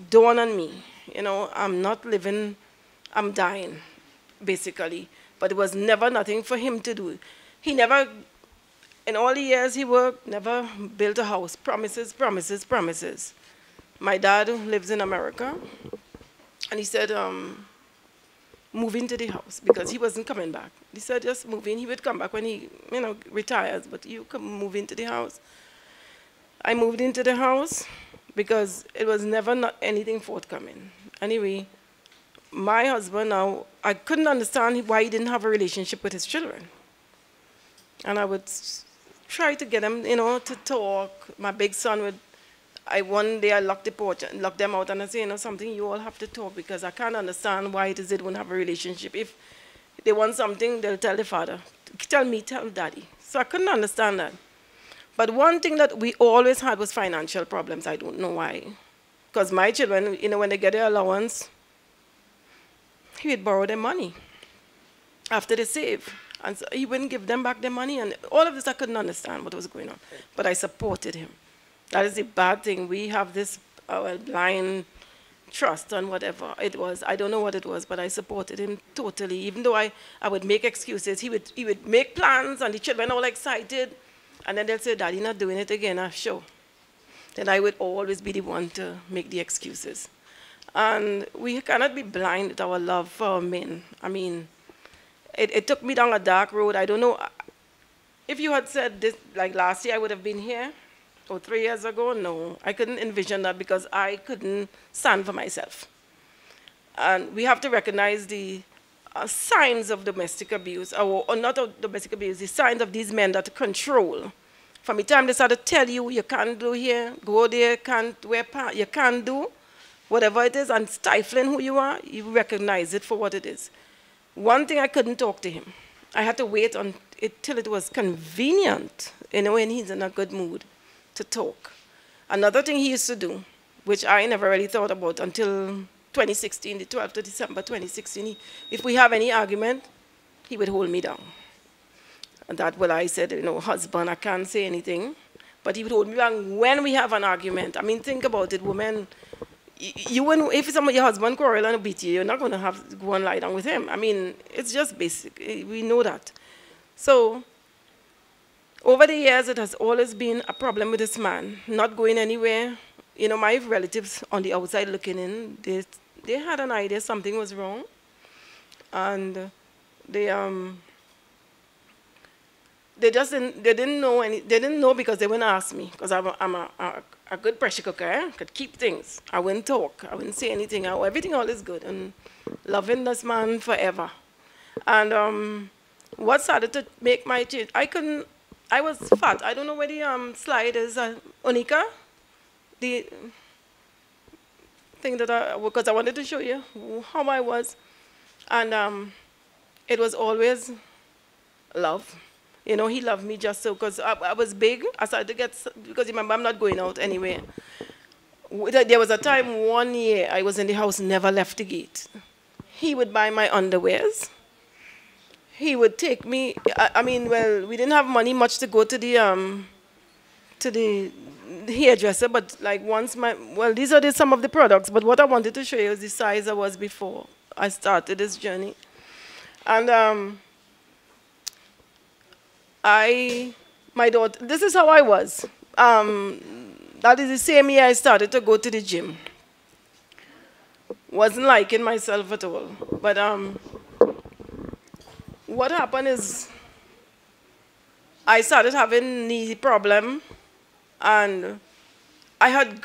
dawn on me, you know, I'm not living, I'm dying, basically. But it was never nothing for him to do. He never, in all the years he worked, never built a house. Promises, promises, promises. My dad lives in America, and he said, move into the house, because he wasn't coming back. He said, just move in. He would come back when he, you know, retires, but you can move into the house. I moved into the house because it was never not anything forthcoming. Anyway, my husband now, I couldn't understand why he didn't have a relationship with his children. And I would try to get him, you know, to talk. My big son would, one day I locked the porch and locked them out, and I said, you know, something, you all have to talk, because I can't understand why it is they don't have a relationship. If they want something, they'll tell the father. Tell me, tell daddy. So I couldn't understand that. But one thing that we always had was financial problems. I don't know why. Because my children, you know, when they get their allowance, he would borrow their money after they save. And so he wouldn't give them back their money. And all of this, I couldn't understand what was going on. But I supported him. That is the bad thing. We have this blind trust on whatever it was. I don't know what it was, but I supported him totally. Even though I would make excuses, he would make plans, and the children all excited. And then they'll say, Daddy, not doing it again, sure. Then I would always be the one to make the excuses. And we cannot be blind with our love for men. I mean, it took me down a dark road. I don't know. If you had said this, like last year I would have been here, or 3 years ago, no. I couldn't envision that, because I couldn't stand for myself. And we have to recognize the signs of domestic abuse, or not of domestic abuse, the signs of these men that control. From the time they start to tell you, you can't do here, go there, can't wear pants, you can't do whatever it is, and stifling who you are, you recognize it for what it is. One thing, I couldn't talk to him. I had to wait till it was convenient, you know, when he's in a good mood to talk. Another thing he used to do, which I never really thought about until 2016, the 12th of December 2016, if we have any argument, he would hold me down. And that's what I said, you know, husband, I can't say anything, but he would hold me down when we have an argument. I mean, think about it, women, if your husband quarrel and beat you, you're not going to have to go and lie down with him. I mean, it's just basic, we know that. So, over the years, it has always been a problem with this man, not going anywhere. You know, my relatives on the outside looking in, they had an idea something was wrong, and they didn't know they didn't know because they wouldn't ask me, because I'm a good pressure cooker. I could keep things. I wouldn't talk. I wouldn't say anything. Everything all is good, and loving this man forever. And what started to make my change? I was fat. I don't know where the slide is. Onika, the thing that because I wanted to show you how I was. And it was always love. You know, he loved me just so, because I was big. I started to get, because remember, I'm not going out anywhere. There was a time, 1 year, I was in the house, never left the gate. He would buy my underwears. He would take me, I mean, well, we didn't have money much to go to the hairdresser, but like once well, these are some of the products, but what I wanted to show you is the size I was before I started this journey. And my daughter, this is how I was. That is the same year I started to go to the gym. Wasn't liking myself at all. But what happened is I started having knee problem, and I had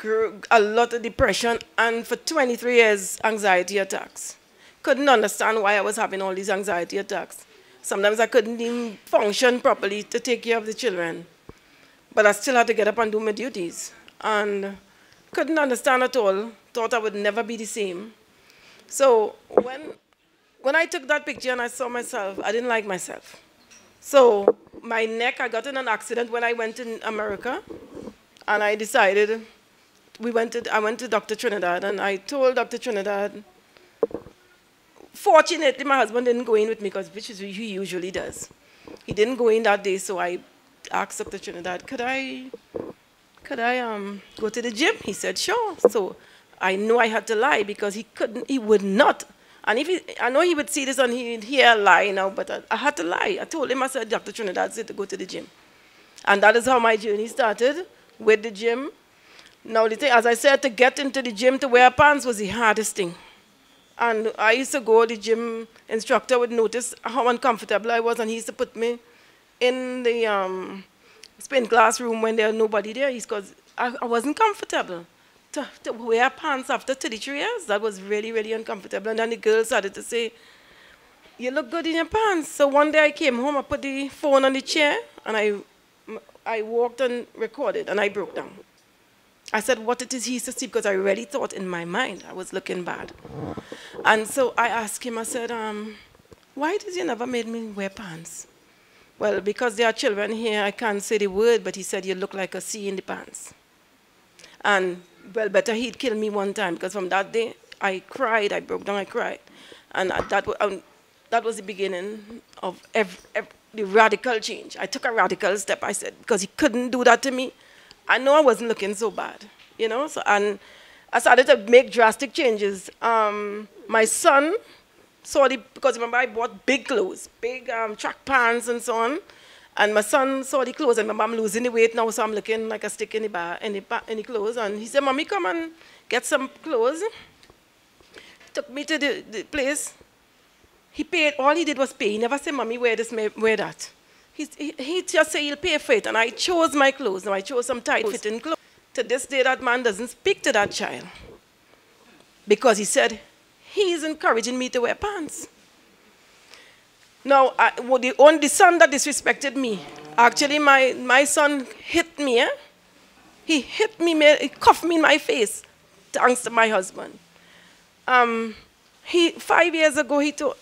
a lot of depression, and for 23 years, anxiety attacks. Couldn't understand why I was having all these anxiety attacks. Sometimes I couldn't even function properly to take care of the children. But I still had to get up and do my duties. And couldn't understand at all. Thought I would never be the same. So when I took that picture and I saw myself, I didn't like myself. So my neck, I got in an accident when I went to America. And I decided, I went to Dr. Trinidad, and I told Dr. Trinidad, fortunately, my husband didn't go in with me, which is what he usually does. He didn't go in that day, so I asked Dr. Trinidad, could I go to the gym? He said, sure. So I knew I had to lie because he would not. And I know he would see this and he'd hear a lie now, but I had to lie. I told him, I said, Dr. Trinidad said to go to the gym. And that is how my journey started, with the gym. Now, the thing, as I said, to get into the gym to wear pants was the hardest thing. And I used to go, the gym instructor would notice how uncomfortable I was, and he used to put me in the spin class room when there was nobody there, because I wasn't comfortable. To wear pants after 33 years, that was really, really uncomfortable. And then the girls started to say, you look good in your pants. So one day I came home, I put the phone on the chair, and I walked and recorded, and I broke down. I said what it is he used to see, because I really thought in my mind I was looking bad. And so I asked him, I said, why did you never make me wear pants? Well, because there are children here, I can't say the word, but he said, you look like a C in the pants. And, well, better he'd kill me one time, because from that day, I cried, I broke down, I cried. And that was the beginning of the radical change. I took a radical step, I said, because he couldn't do that to me. I know I wasn't looking so bad, you know? So, and I started to make drastic changes. My son saw because remember I bought big clothes, big track pants and so on. And my son saw the clothes, and remember I'm losing the weight now, so I'm looking like a stick in the clothes. And he said, Mommy, come and get some clothes. He took me to the place. He paid, all he did was pay. He never said, Mommy, wear this, wear that. He just said he'll pay for it, and I chose my clothes. Now I chose some tight-fitting clothes. To this day, that man doesn't speak to that child, because he said he's encouraging me to wear pants. Now, the son that disrespected me, actually my son hit me. Eh? He hit me, he cuffed me in my face, thanks to my husband. 5 years ago, he told,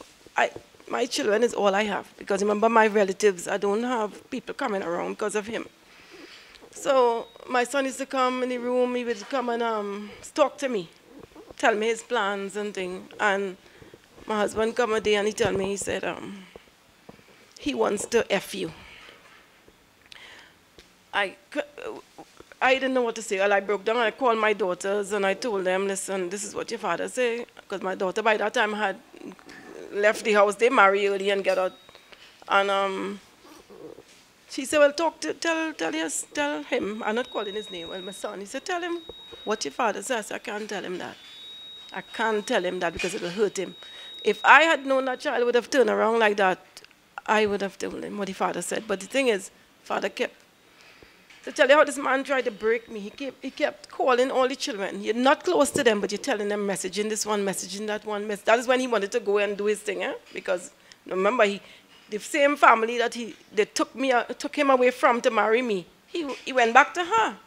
my children is all I have, because remember my relatives, I don't have people coming around because of him. So my son used to come in the room, he would come and talk to me, tell me his plans and things. And my husband come a day and he told me, he said, he wants to F you. I didn't know what to say. Well, I broke down, I called my daughters and I told them, listen, this is what your father said, because my daughter by that time had left the house. They marry early and get out. And she said, well, tell him. I'm not calling his name. Well, my son, he said, tell him what your father says. I can't tell him that. I can't tell him that because it will hurt him. If I had known that child would have turned around like that, I would have told him what the father said. But the thing is, father kept. To tell you how this man tried to break me, he kept calling all the children. You're not close to them, but you're telling them, messaging this one, messaging that one. That is when he wanted to go and do his thing, eh? Because remember, the same family that they took him away from to marry me, he went back to her.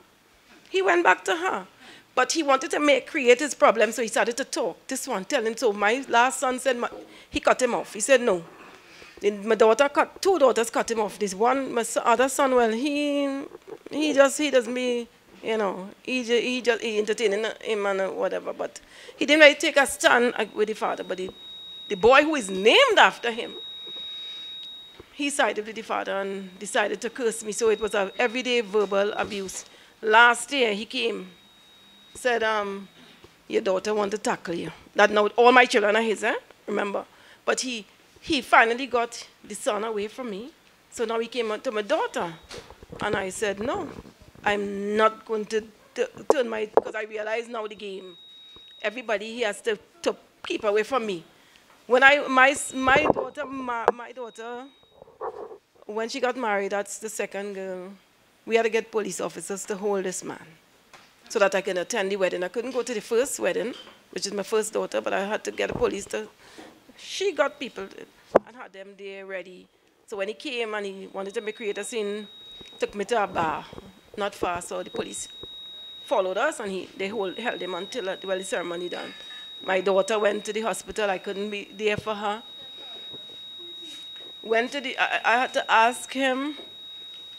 He went back to her. But he wanted to create his problem, so he started to talk. This one, tell him so. My last son said, he cut him off. He said, no. My daughter two daughters cut him off. This one, my other son, well, he doesn't be, you know, he entertaining him and whatever. But he didn't really take a stand with the father. But the boy who is named after him, he sided with the father and decided to curse me. So it was an everyday verbal abuse. Last year he came, said, your daughter wants to tackle you. That now all my children are his, remember. But he finally got the son away from me. So now he came to my daughter. And I said, no, I'm not going to turn because I realize now the game. Everybody he has to keep away from me. When my daughter, when she got married, that's the second girl, we had to get police officers to hold this man so that I can attend the wedding. I couldn't go to the first wedding, which is my first daughter, but I had to get the police to. She got people and had them there ready. So when he came and he wanted to create a scene, took me to a bar, not far, so the police followed us and they held him until the ceremony done. My daughter went to the hospital. I couldn't be there for her. I had to ask him,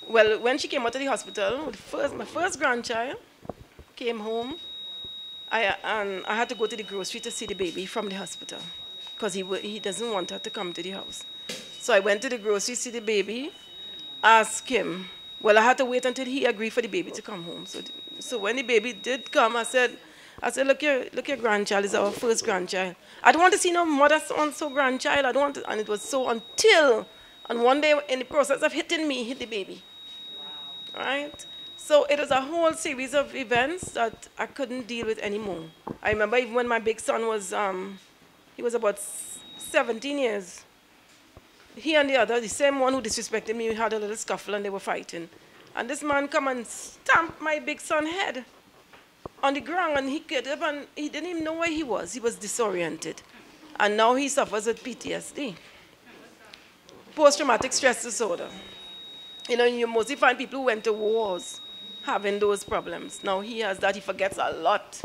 well, when she came out of the hospital, my first grandchild came home, and I had to go to the grocery to see the baby from the hospital because he doesn't want her to come to the house. So I went to the grocery, see the baby, ask him Well, I had to wait until he agreed for the baby to come home. So when the baby did come, I said, look, your grandchild is our first grandchild. I don't want to see no mother so grandchild. I don't want to, and it was so until, and one day in the process of hitting me, hit the baby. Wow. Right? So it was a whole series of events that I couldn't deal with anymore. I remember even when my big son was, he was about 17 years. He and the other, the same one who disrespected me, had a little scuffle and they were fighting. And this man come and stamped my big son's head on the ground, and he get up and he didn't even know where he was. He was disoriented. And now he suffers with PTSD, post-traumatic stress disorder. You know, you mostly find people who went to wars having those problems. Now he has that, he forgets a lot,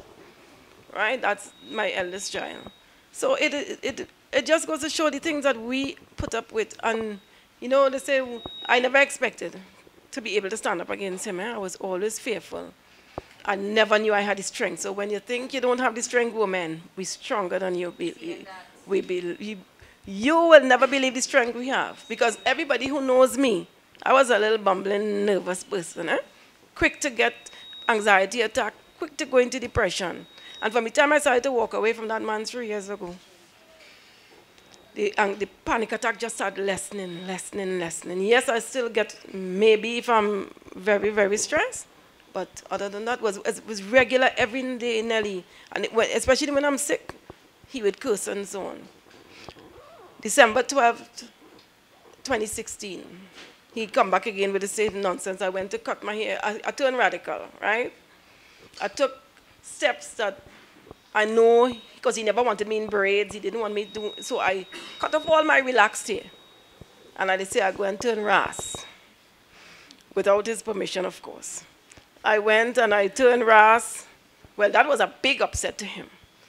right? That's my eldest child. So it just goes to show the things that we put up with. And, you know, they say, I never expected to be able to stand up against him. I was always fearful. I never knew I had the strength. So when you think you don't have the strength, woman, we're stronger than you. You will never believe the strength we have. Because everybody who knows me, I was a little bumbling, nervous person. Quick to get anxiety attack, quick to go into depression. And from the time I started to walk away from that man 3 years ago, the panic attack just started lessening. Yes, I still get, maybe if I'm very, very stressed, but other than that, it was regular every day, Nelly. And especially when I'm sick, he would curse and so on. December 12th, 2016, he come back again with the same nonsense. I went to cut my hair. I turned radical, right? I took steps that I know, because he never wanted me in braids. He didn't want me to do, so I cut off all my relaxed hair. And I say I go and turn ras, without his permission, of course. I went and I turned ras. Well, that was a big upset to him.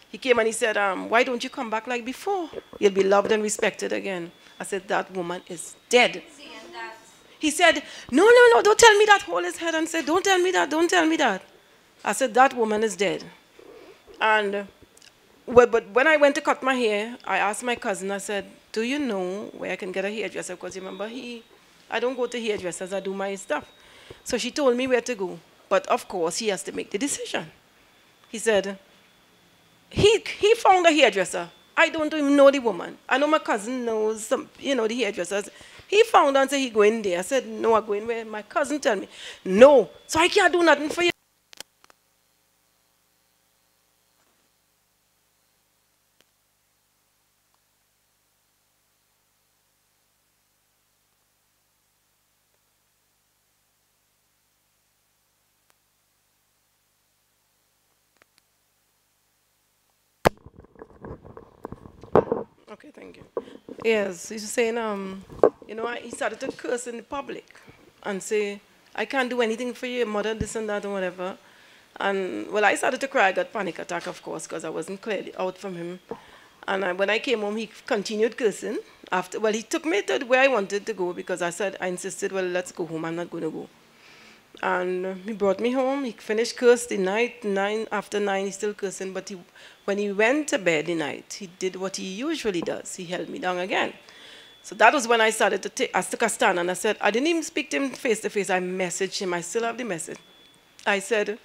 He came and he said, why don't you come back like before? You'll be loved and respected again. I said, that woman is dead. He said, no, don't tell me that. Hold his head and said, don't tell me that. I said, that woman is dead. And, well, but when I went to cut my hair, I asked my cousin, I said, do you know where I can get a hairdresser? Because remember, I don't go to hairdressers, I do my stuff. So she told me where to go. But of course, he has to make the decision. He said, he found a hairdresser. I don't even know the woman. I know my cousin knows some, the hairdressers. He found her and said he going there. I said, no, I'm going where my cousin tell me. No, so I can't do nothing for you. Okay, thank you. Yes, he's saying, he started to curse in the public and say, I can't do anything for your mother, this and that and whatever. And, well, I started to cry. I got panic attack, of course, because I wasn't clearly out from him. And when I came home, he continued cursing. Well, he took me to where I wanted to go because I insisted, well, let's go home. I'm not going to go. And he brought me home. He finished curse the night. After 9, he's still cursing. But when he went to bed the night, he did what he usually does. He held me down again. So that was when I started to take, I took a stand and I said, I didn't even speak to him face to face. I messaged him. I still have the message. I said,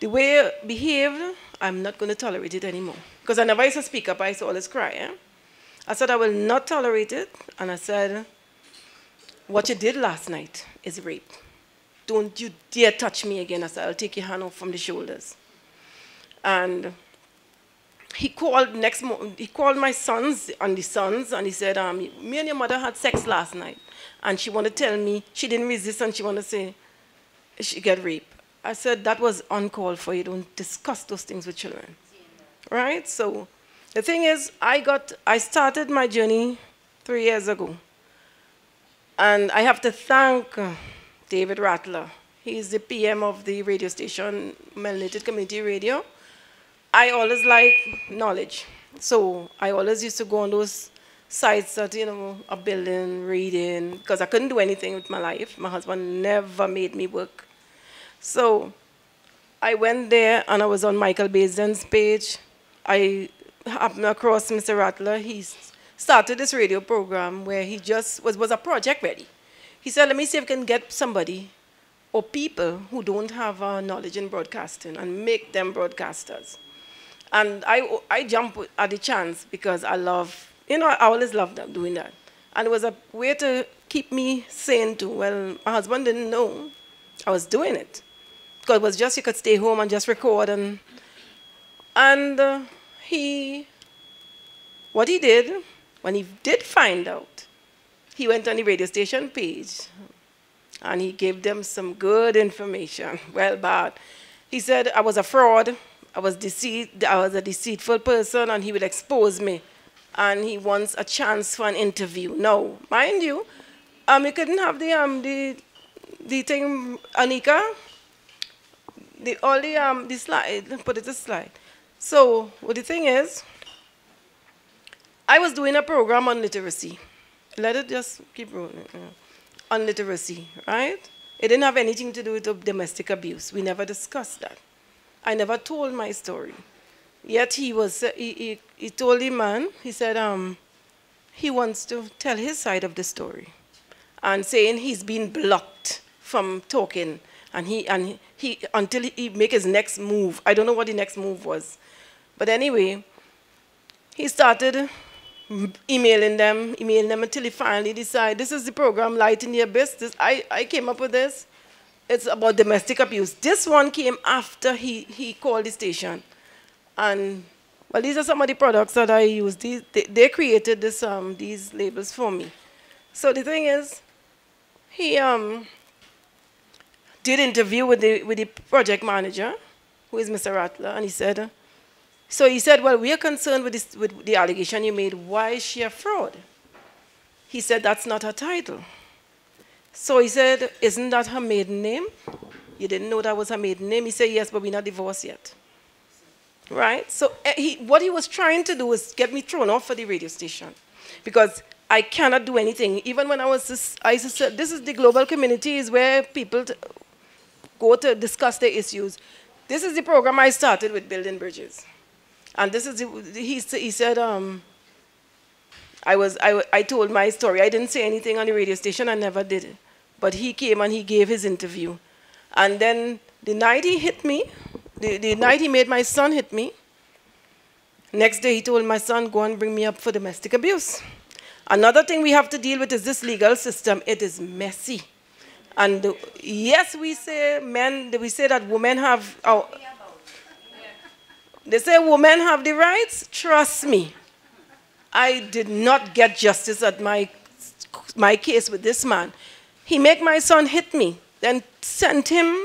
the way you behaved, I'm not going to tolerate it anymore. Because I never used to speak up. I used to always cry. I said, I will not tolerate it. And I said, what you did last night is rape. Don't you dare touch me again. I said, I'll take your hand off from the shoulders. And he called he called my sons, and he said, me and your mother had sex last night. And she wanted to tell me, she didn't resist, and she wanted to say, she get raped. I said, that was uncalled for. You don't discuss those things with children. Right? So the thing is, I started my journey 3 years ago. And I have to thank David Rattler. He's the PM of the radio station, Melanated Community Radio. I always like knowledge. So I always used to go on those sites that, are building, reading, because I couldn't do anything with my life. My husband never made me work. So I went there and I was on Michael Bazin's page. I happened across Mr. Rattler. He started this radio program where he just was a project ready. He said, let me see if I can get somebody or people who don't have knowledge in broadcasting and make them broadcasters. And I jumped at the chance because I love, I always loved doing that. And it was a way to keep me sane too. Well, my husband didn't know I was doing it. Because it was just, you could stay home and just record. And what he did, when he did find out, he went on the radio station page and he gave them some good information, well, bad. He said I was a fraud, I was a deceitful person, and he would expose me. And he wants a chance for an interview. Now, mind you, you couldn't have the thing, Anika, the slide, put it a slide. So, what the thing is, I was doing a program on literacy. Let it just keep rolling. On literacy, right? It didn't have anything to do with domestic abuse. We never discussed that. I never told my story. Yet he told the man, he said he wants to tell his side of the story. And saying he's been blocked from talking. And until he make his next move. I don't know what the next move was. But anyway, he started emailing them until he finally decided, this is the program, Light in the Abyss. I came up with this. It's about domestic abuse. This one came after he called the station. And, well, these are some of the products that I use. They created these labels for me. So the thing is, he did interview with the project manager, who is Mr. Rattler, and he said, well, we are concerned with the allegation you made. Why is she a fraud? He said, that's not her title. So he said, isn't that her maiden name? You didn't know that was her maiden name? He said, yes, but we're not divorced yet. Right? So what he was trying to do was get me thrown off for the radio station. Because I cannot do anything. Even when I used to say, this is the global community, is where people go to discuss their issues. This is the program I started with, Building Bridges. And this is, he said, I told my story. I didn't say anything on the radio station. I never did it. But he came and he gave his interview. And then the night he hit me, the night he made my son hit me, next day he told my son, go and bring me up for domestic abuse. Another thing we have to deal with is this legal system. It is messy. And yes, we say that women have, they say women have the rights. Trust me, I did not get justice at my case with this man. He made my son hit me, then sent him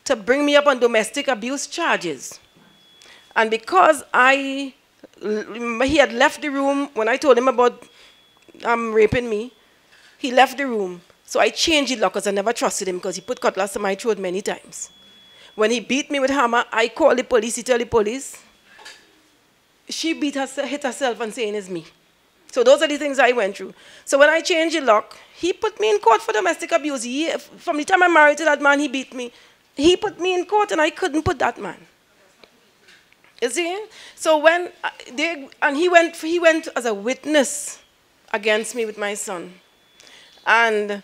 to bring me up on domestic abuse charges. And because he had left the room, when I told him about raping me, he left the room. So I changed the lock because I never trusted him because he put cutlass to my throat many times. When he beat me with hammer, I called the police, he told the police. She hit herself and saying it's me. So those are the things I went through. So when I changed the lock, he put me in court for domestic abuse. From the time I married to that man, he beat me. He put me in court and I couldn't put that man. You see? So when he went as a witness against me with my son. And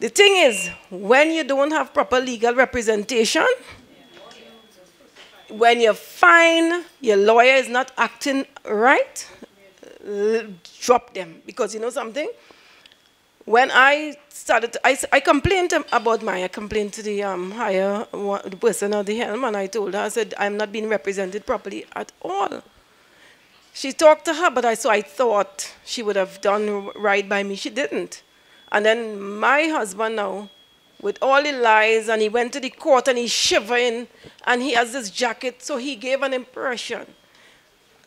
the thing is, when you don't have proper legal representation, when you find your lawyer is not acting right, drop them. Because you know something? When I started, I complained about I complained to the the person at the helm, and I told her, I said, I'm not being represented properly at all. She talked to her, but so I thought she would have done right by me. She didn't. And then my husband now, with all the lies, and he went to the court and he's shivering, and he has this jacket, so he gave an impression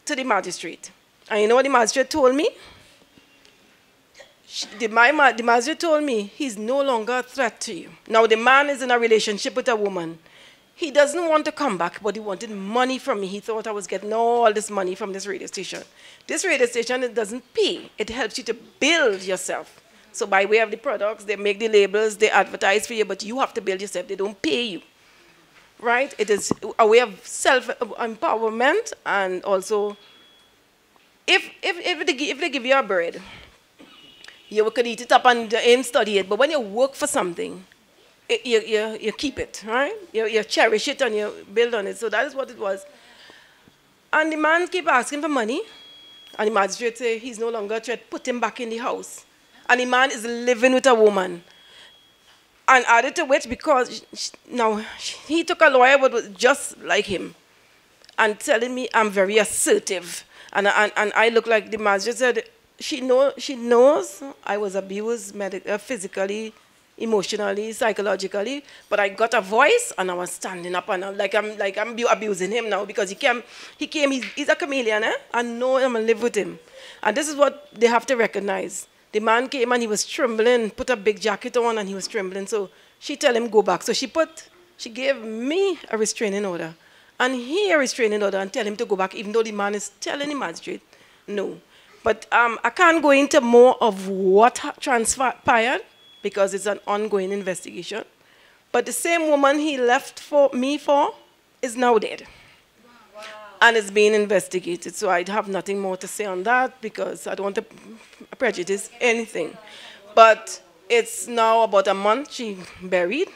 to the magistrate. And you know what the magistrate told me? The magistrate told me, he's no longer a threat to you. Now the man is in a relationship with a woman. He doesn't want to come back, but he wanted money from me. He thought I was getting all this money from this radio station. This radio station, it doesn't pay. It helps you to build yourself. So by way of the products, they make the labels, they advertise for you, but you have to build yourself. They don't pay you. Right? It is a way of self-empowerment, and also, if they give you a bird, You could eat it up and aim study it. But when you work for something, you keep it, right? You cherish it and you build on it. So that is what it was. And the man keep asking for money. And the magistrate say he's no longer trying to put him back in the house. And the man is living with a woman. And added to which, because now he took a lawyer but was just like him. And telling me I'm very assertive. And I look like the magistrate said, she knows I was abused physically, emotionally, psychologically, but I got a voice and I was standing up and I'm abusing him now because he's a chameleon, and know I'm gonna live with him. And this is what they have to recognize. The man came and he was trembling, put a big jacket on and he was trembling. So she tell him go back. So she gave me a restraining order and he a restraining order and tell him to go back, even though the man is telling the magistrate no. But I can't go into more of what transpired because it's an ongoing investigation. But the same woman he left me for is now dead. Wow. And it's being investigated. So I have nothing more to say on that because I don't want to prejudice anything. But it's now about a month she buried.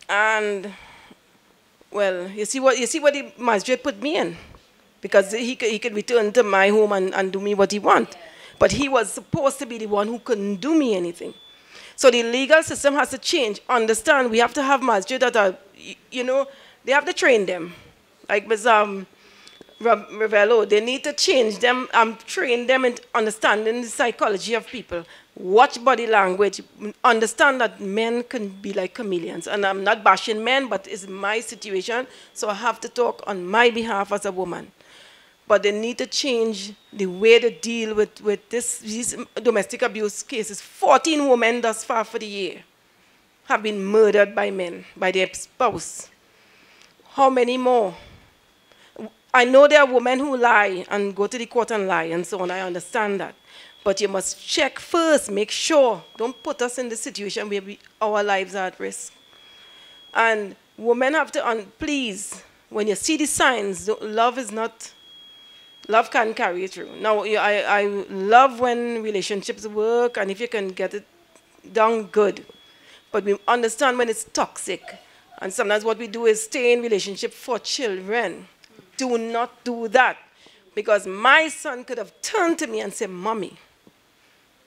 And, well, you see what the magistrate put me in? Because he could return to my home and do me what he want. But he was supposed to be the one who couldn't do me anything. So the legal system has to change. Understand, we have to have magistrates that are, they have to train them. Like Ms. Ravello, they need to change them and train them in understanding the psychology of people. Watch body language. Understand that men can be like chameleons. And I'm not bashing men, but it's my situation, so I have to talk on my behalf as a woman. But they need to change the way they deal with these domestic abuse cases. 14 women thus far for the year have been murdered by men, by their spouse. How many more? I know there are women who lie and go to the court and lie and so on. I understand that. But you must check first, make sure. Don't put us in the situation where our lives are at risk. And women have to, please, when you see the signs, love can carry you through. Now, I love when relationships work, and if you can get it done, good. But we understand when it's toxic. And sometimes what we do is stay in relationship for children. Do not do that. Because my son could have turned to me and said, Mommy,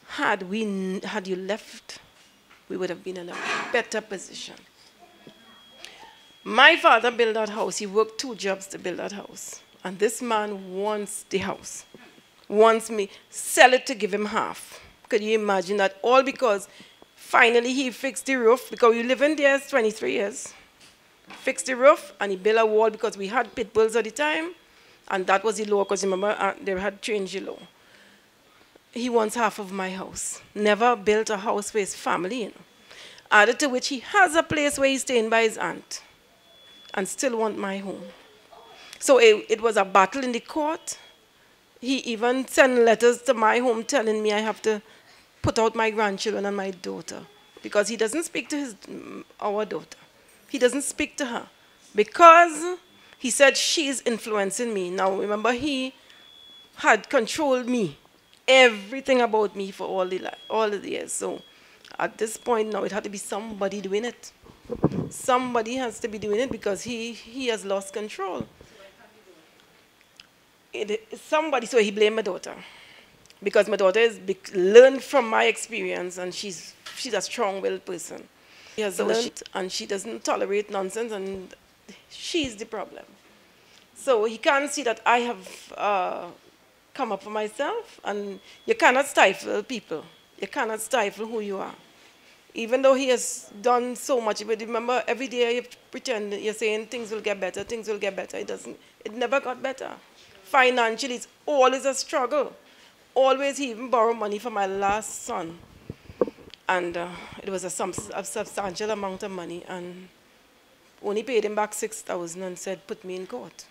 had you left, we would have been in a better position. My father built that house. He worked 2 jobs to build that house. And this man wants the house, wants me, sell it to give him half. Could you imagine that? All because finally he fixed the roof, because we live in there 23 years. Fixed the roof, and he built a wall because we had pit bulls at the time, and that was the law, because remember, they had changed the law. He wants half of my house. Never built a house for his family, Added to which he has a place where he's staying by his aunt, and still want my home. So it was a battle in the court. He even sent letters to my home telling me I have to put out my grandchildren and my daughter, because he doesn't speak to our daughter. He doesn't speak to her because he said she's influencing me. Now, remember, he had controlled me, everything about me for all the years. So at this point now, it had to be somebody doing it. Somebody has to be doing it because he has lost control. So he blamed my daughter, because my daughter has learned from my experience, and she's a strong-willed person. She has learned, and she doesn't tolerate nonsense, and she's the problem. So he can't see that I have come up for myself, and you cannot stifle people. You cannot stifle who you are. Even though he has done so much, but remember, every day you pretend you're saying things will get better, things will get better. It never got better. Financially, it's always a struggle. Always, he even borrowed money from my last son. And it was a substantial amount of money. And only paid him back $6,000 and said, put me in court.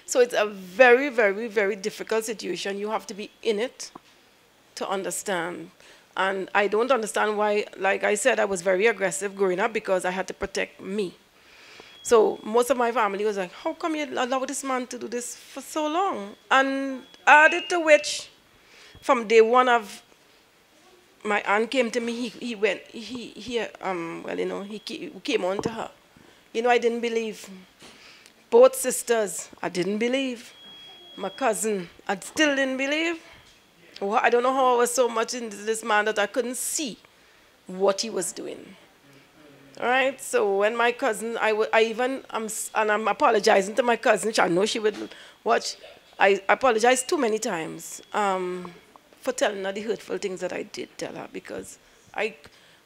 So it's a very, very, very difficult situation. You have to be in it to understand. And I don't understand why, like I said, I was very aggressive growing up because I had to protect me. So most of my family was like, how come you allow this man to do this for so long? And added to which, from day one of my aunt came to me, well, you know, he came on to her. You know, I didn't believe. Both sisters, I didn't believe. My cousin, I still didn't believe. Well, I don't know how I was so much into this man that I couldn't see what he was doing. All right, so when my cousin, I'm apologizing to my cousin, which I know she would watch. I apologized too many times for telling her the hurtful things that I did tell her, because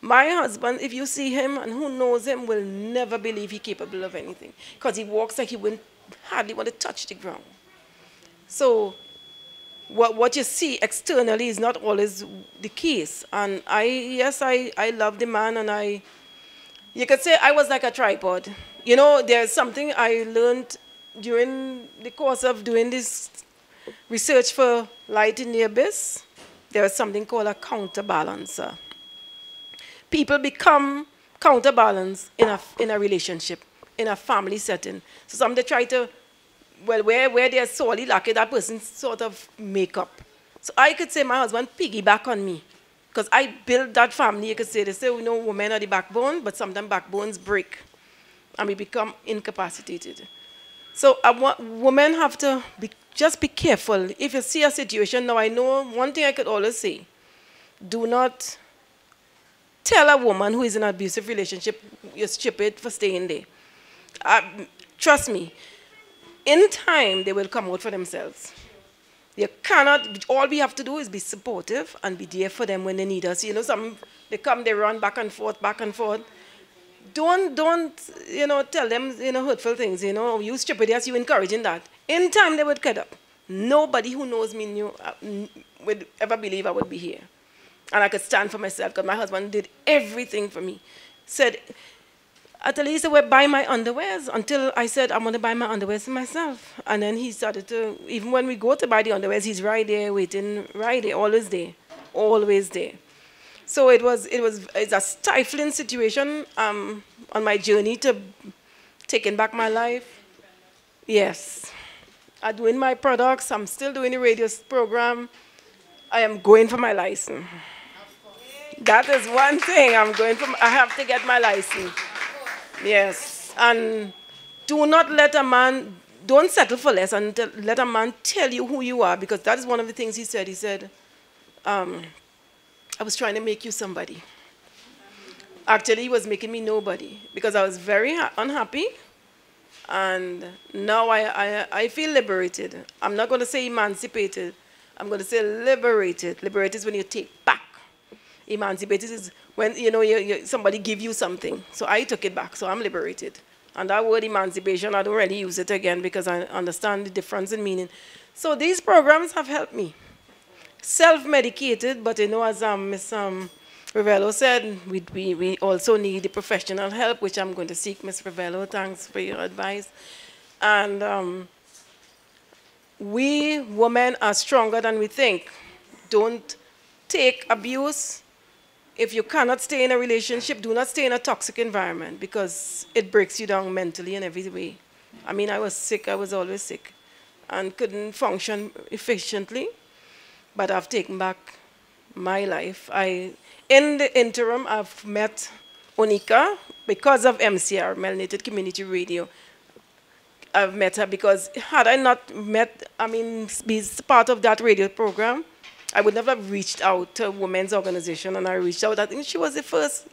my husband, if you see him and who knows him, will never believe he's capable of anything, because he walks like he wouldn't hardly want to touch the ground. So what you see externally is not always the case. And I love the man, and you could say I was like a tripod. You know, there's something I learned during the course of doing this research for Light in the Abyss. There is something called a counterbalancer. People become counterbalanced in a relationship, in a family setting. So some they try to, well, where they're sorely lacking, that person sort of make up. So I could say my husband piggyback on me, because I built that family. You could say, they say, you know, women are the backbone, but sometimes backbones break, and we become incapacitated. So women have to just be careful. If you see a situation, now I know one thing I could always say, do not tell a woman who is in an abusive relationship, you're stupid for staying there. Trust me, in time, they will come out for themselves. You cannot, all we have to do is be supportive and be there for them when they need us. You know, they come, they run back and forth, back and forth. Don't, you know, tell them, you know, hurtful things, you know, you stupid, yes, you encouraging that. In time, they would cut up. Nobody who knows me would ever believe I would be here. And I could stand for myself, because my husband did everything for me. Said, at least I would buy my underwears, until I said, I'm going to buy my underwears for myself. And then he started to, even when we go to buy the underwears, he's right there waiting, right there, always there, always there. So it's a stifling situation on my journey to taking back my life. Yes. I'm doing my products. I'm still doing the radio program. I am going for my license. That is one thing I have to get my license. Yes. And do not let a man, don't settle for less, and let a man tell you who you are, because that is one of the things he said. He said, I was trying to make you somebody. Actually, he was making me nobody, because I was very unhappy. And now I feel liberated. I'm not going to say emancipated. I'm going to say liberated. Liberated is when you take back. Emancipated is when, you know, somebody give you something. So I took it back, so I'm liberated. And that word emancipation, I don't really use it again, because I understand the difference in meaning. So these programs have helped me. Self-medicated, but you know, as Ms. Ravello said, we also need the professional help, which I'm going to seek. Ms. Ravello, thanks for your advice. And we women are stronger than we think. Don't take abuse. If you cannot stay in a relationship, do not stay in a toxic environment, because it breaks you down mentally in every way. I mean, I was sick. I was always sick and couldn't function efficiently. But I've taken back my life. In the interim, I've met Onika because of MCR, Melanated Community Radio. I've met her because had I not met, be part of that radio program, I would never have reached out to a women's organization, and I reached out. I think she was the first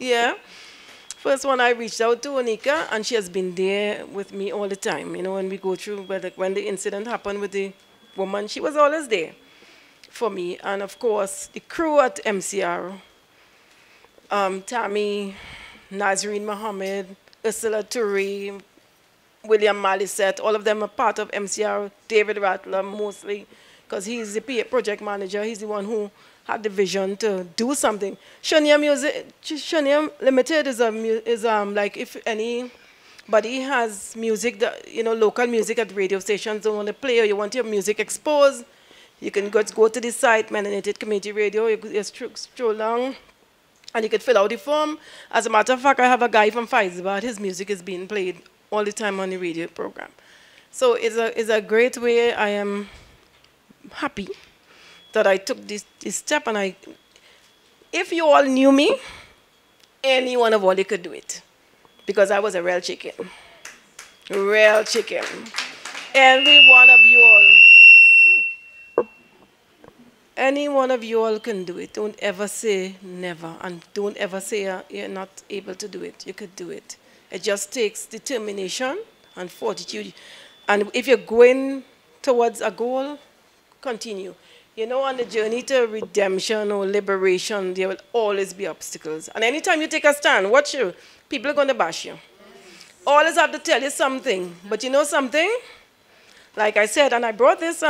one I reached out to, Onika, and she has been there with me all the time. You know, when we go through, when the incident happened with the woman, she was always there for me. And of course, the crew at MCR, Tammy, Nazreen Mohammed, Ursula Touré, William Malisette, all of them are part of MCR. David Rattler, mostly, because he's the PA project manager. He's the one who had the vision to do something. Shania Limited is like, if anybody has music, local music at radio stations, don't want to play, or you want your music exposed, you can go to the site, Melanated Community Radio. You stroll along, and you can fill out the form. As a matter of fact, I have a guy from Faizabad. His music is being played all the time on the radio program. So it's a great way. I am happy that I took this step, and if you all knew me, any one of all you could do it. Because I was a real chicken. Real chicken. Every one of you all. Any one of you all can do it. Don't ever say never. And don't ever say you're not able to do it. You could do it. It just takes determination and fortitude. And if you're going towards a goal, continue. You know, on the journey to redemption or liberation, there will always be obstacles. And anytime you take a stand, watch you, people are going to bash you. Always have to tell you something. But you know something? Like I said, and I brought this,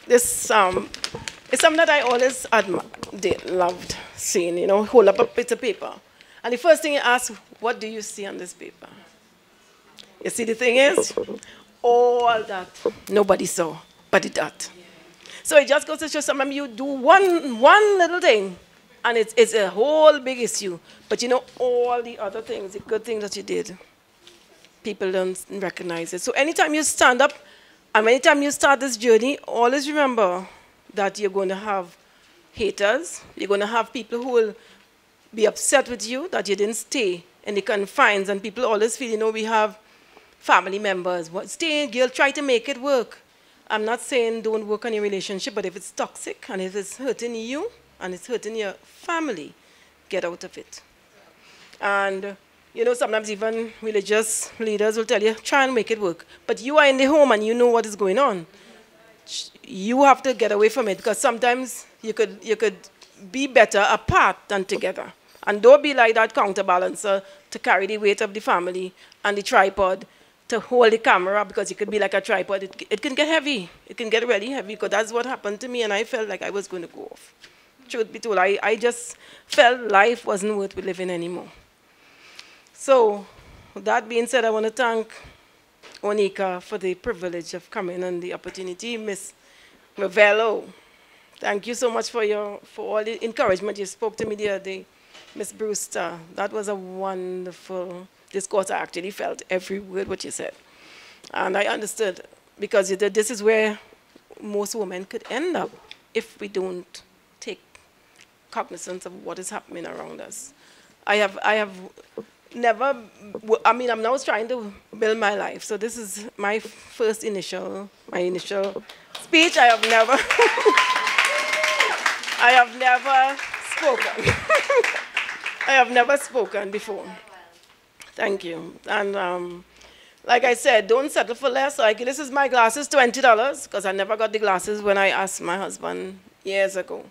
it's something that I always loved seeing, you know, hold up a bit of paper. And the first thing you ask, what do you see on this paper? You see, the thing is, all that nobody saw, but it did. So it just goes to show sometimes you do one little thing, and it's a whole big issue. But you know, all the other things, the good things that you did, people don't recognize it. So anytime you stand up, and anytime you start this journey, always remember that you're going to have haters. You're going to have people who will be upset with you that you didn't stay in the confines. And people always feel, you know, we have family members. Stay, girl, try to make it work. I'm not saying don't work on your relationship, but if it's toxic and if it's hurting you and it's hurting your family, get out of it. And, you know, sometimes even religious leaders will tell you, try and make it work. But you are in the home and you know what is going on. You have to get away from it because sometimes you could be better apart than together. And don't be like that counterbalancer to carry the weight of the family and the tripod to hold the camera, because it could be like a tripod. It can get heavy. It can get really heavy, because that's what happened to me, and I felt like I was going to go off. Truth be told, I just felt life wasn't worth living anymore. So, with that being said, I want to thank Onika for the privilege of coming and the opportunity. Miss Ravello, thank you so much for all the encouragement you spoke to me the other day. Miss Brewster, that was a wonderful discourse. I actually felt every word what you said. And I understood, because this is where most women could end up if we don't take cognizance of what is happening around us. I have never, I mean, I'm now trying to build my life. So this is my initial speech. I have never spoken. I have never spoken before. Thank you. And like I said, don't settle for less. Like, this is my glasses, $20, because I never got the glasses when I asked my husband years ago.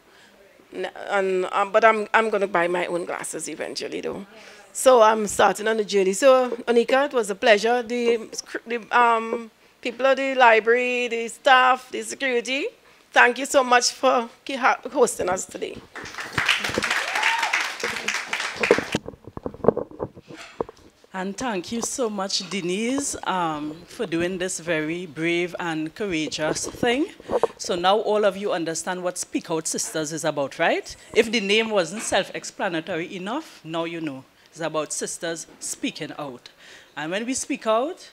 And, but I'm going to buy my own glasses eventually, though. So I'm starting on the journey. So, Onika, it was a pleasure. The people of the library, the staff, the security, thank you so much for hosting us today. And thank you so much, Denyse, for doing this very brave and courageous thing. So now all of you understand what Speak Out Sisters is about, right? If the name wasn't self-explanatory enough, now you know. It's about sisters speaking out. And when we speak out,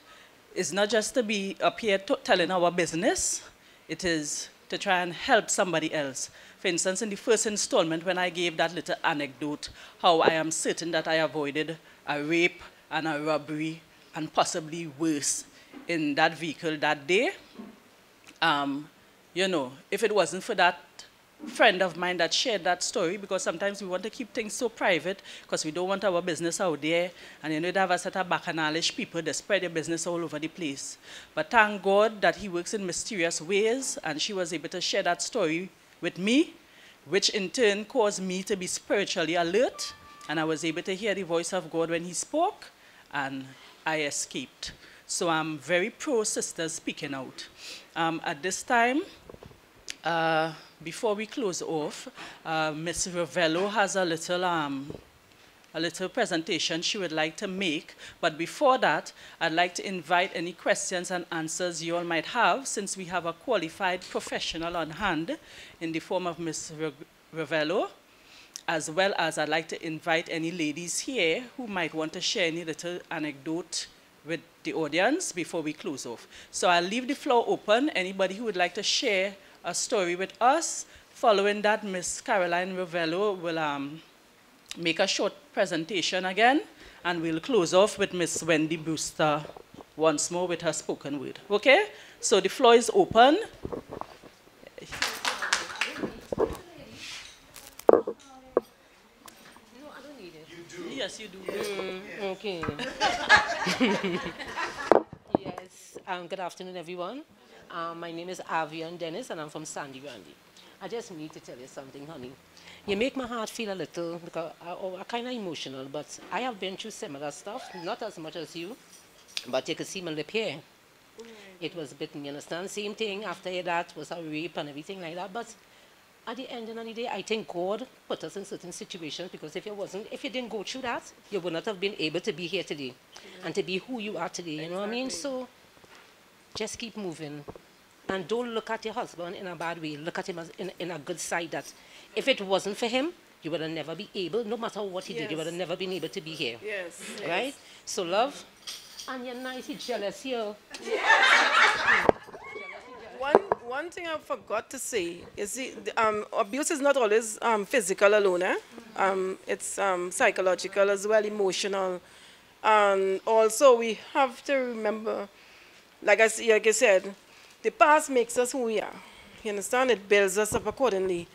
it's not just to be up here telling our business. It is to try and help somebody else. For instance, in the first installment, when I gave that little anecdote, how I am certain that I avoided a rape and a robbery, and possibly worse, in that vehicle that day. You know, if it wasn't for that friend of mine that shared that story, because sometimes we want to keep things so private, because we don't want our business out there, and you know, they have a set of bacchanalish people that spread their business all over the place. But thank God that he works in mysterious ways, and she was able to share that story with me, which in turn caused me to be spiritually alert, and I was able to hear the voice of God when he spoke, and I escaped. So I'm very pro sisters speaking out. At this time, before we close off, Ms. Ravello has a little presentation she would like to make. But before that, I'd like to invite any questions and answers you all might have, since we have a qualified professional on hand in the form of Ms. Ravello. As well as I'd like to invite any ladies here who might want to share any little anecdote with the audience before we close off. So I'll leave the floor open. Anybody who would like to share a story with us Following that, Miss Caroline Ravello will make a short presentation again, and we'll close off with Miss Wendy Brewster once more with her spoken word. Okay? So the floor is open. Yes, you do. Okay. Yes. Good afternoon, everyone. My name is Avian Dennis, and I'm from Sandy Randy. I just need to tell you something, honey. You make my heart feel a little, because I'm kind of emotional, but I have been through similar stuff, not as much as you, but you can see my lip here. It was bitten, you understand? Same thing after that was a rape and everything like that, but at the end of the day, I think God put us in certain situations, because if you didn't go through that, you would not have been able to be here today and to be who you are today, you know what I mean? So just keep moving. And don't look at your husband in a bad way. Look at him as in a good side, that if it wasn't for him, you would have never been able, no matter what he did, you would have never been able to be here. Yes. Right? So love, and you're nice, you're jealous here. One thing I forgot to say is abuse is not always physical alone. It's psychological as well, emotional. And also we have to remember, like I said, the past makes us who we are. You understand? It builds us up accordingly.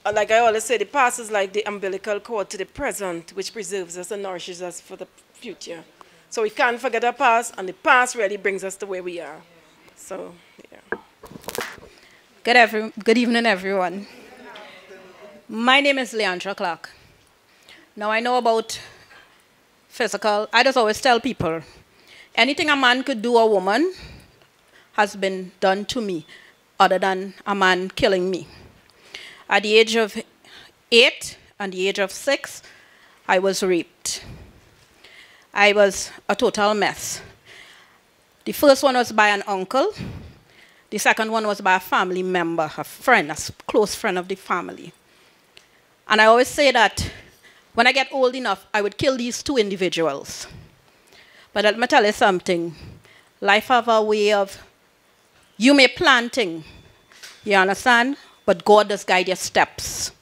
Like I always say, the past is like the umbilical cord to the present, which preserves us and nourishes us for the future. So we can't forget our past, and the past really brings us to where we are. So, yeah. Good evening, everyone. My name is Leandra Clark. Now, I know about physical. I just always tell people, anything a man could do a woman has been done to me, other than a man killing me. At the age of 8 and the age of 6, I was raped. I was a total mess. The first one was by an uncle. The second one was by a family member, a friend, a close friend of the family. And I always say that when I get old enough, I would kill these two individuals. But let me tell you something. Life have a way of, you may plan things, you understand? But God does guide your steps.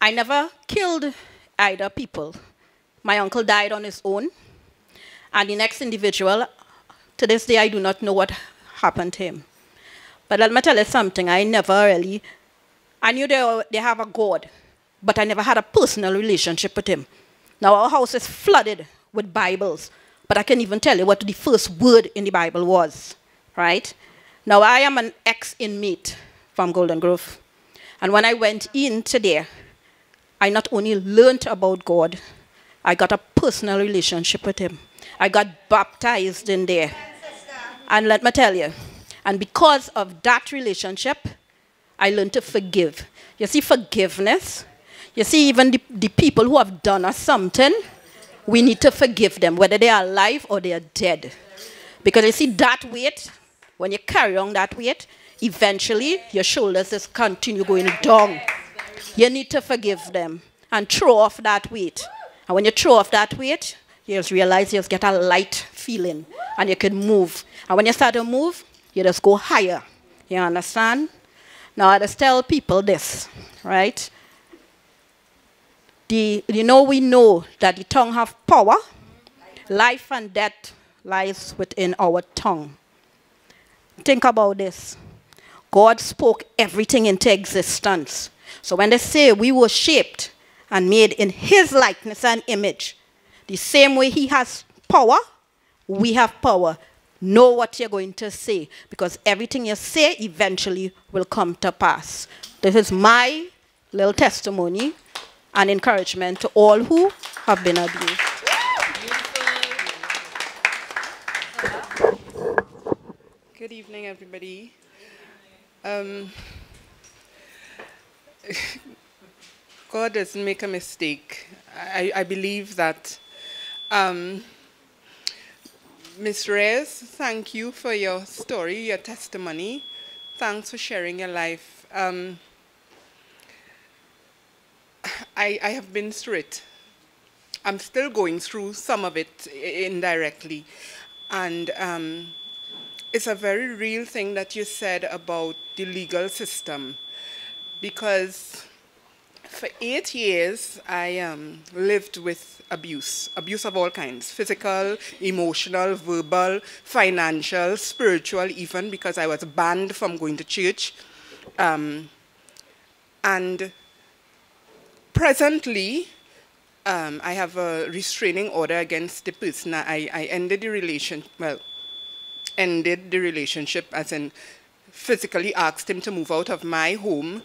I never killed either people. My uncle died on his own. And the next individual, to this day, I do not know what happened to him. But let me tell you something. I knew they have a God, but I never had a personal relationship with him. Now, our house is flooded with Bibles, but I can't even tell you what the first word in the Bible was, right? Now, I am an ex-inmate from Golden Grove. And when I went into there, I not only learned about God, I got a personal relationship with him. I got baptized in there. And let me tell you, and because of that relationship, I learned to forgive. You see, forgiveness, you see, even the people who have done us something, we need to forgive them, whether they are alive or they are dead. Because you see, that weight, when you carry on that weight, eventually your shoulders just continue going down. You need to forgive them and throw off that weight. And when you throw off that weight, you just realize you just get a light feeling and you can move. And when you start to move, you just go higher. You understand? Now, I just tell people this, right? We know that the tongue have power. Life and death lies within our tongue. Think about this. God spoke everything into existence. So when they say we were shaped and made in his likeness and image, the same way he has power, we have power. Know what you're going to say, because everything you say eventually will come to pass. This is my little testimony and encouragement to all who have been abused. Good evening, everybody. God doesn't make a mistake. I believe that Ms. Reys, thank you for your story, your testimony. Thanks for sharing your life. I have been through it. I'm still going through some of it indirectly. And it's a very real thing that you said about the legal system. because for 8 years, I lived with abuse of all kinds, physical, emotional, verbal, financial, spiritual even, because I was banned from going to church. And presently, I have a restraining order against the person. I ended the relationship, as in physically asked him to move out of my home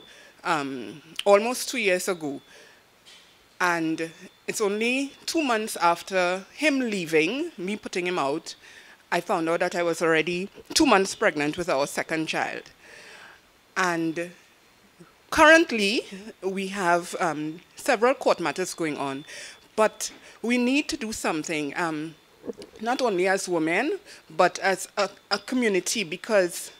almost 2 years ago. And it's only 2 months after him leaving, me putting him out, I found out that I was already 2 months pregnant with our second child. And currently, we have several court matters going on, but we need to do something, not only as women, but as a community, because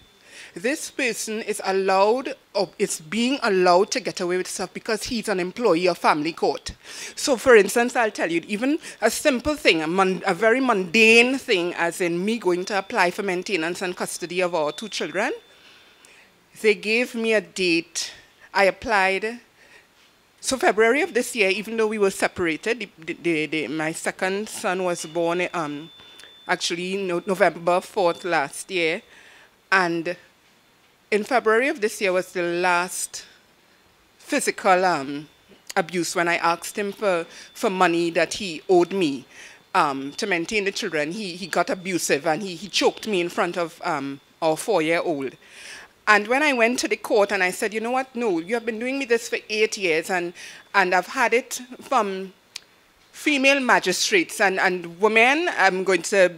this person is allowed, or is being allowed to get away with stuff because he's an employee of family court. So for instance, I'll tell you, even a simple thing, a very mundane thing, as in me going to apply for maintenance and custody of our 2 children, they gave me a date. I applied. So February of this year, even though we were separated, my second son was born actually November 4th last year. And in February of this year was the last physical abuse when I asked him for money that he owed me to maintain the children. He got abusive and he choked me in front of our 4-year-old. And when I went to the court and I said, you know what, no, you have been doing me this for 8 years and I've had it from female magistrates and women, I'm going to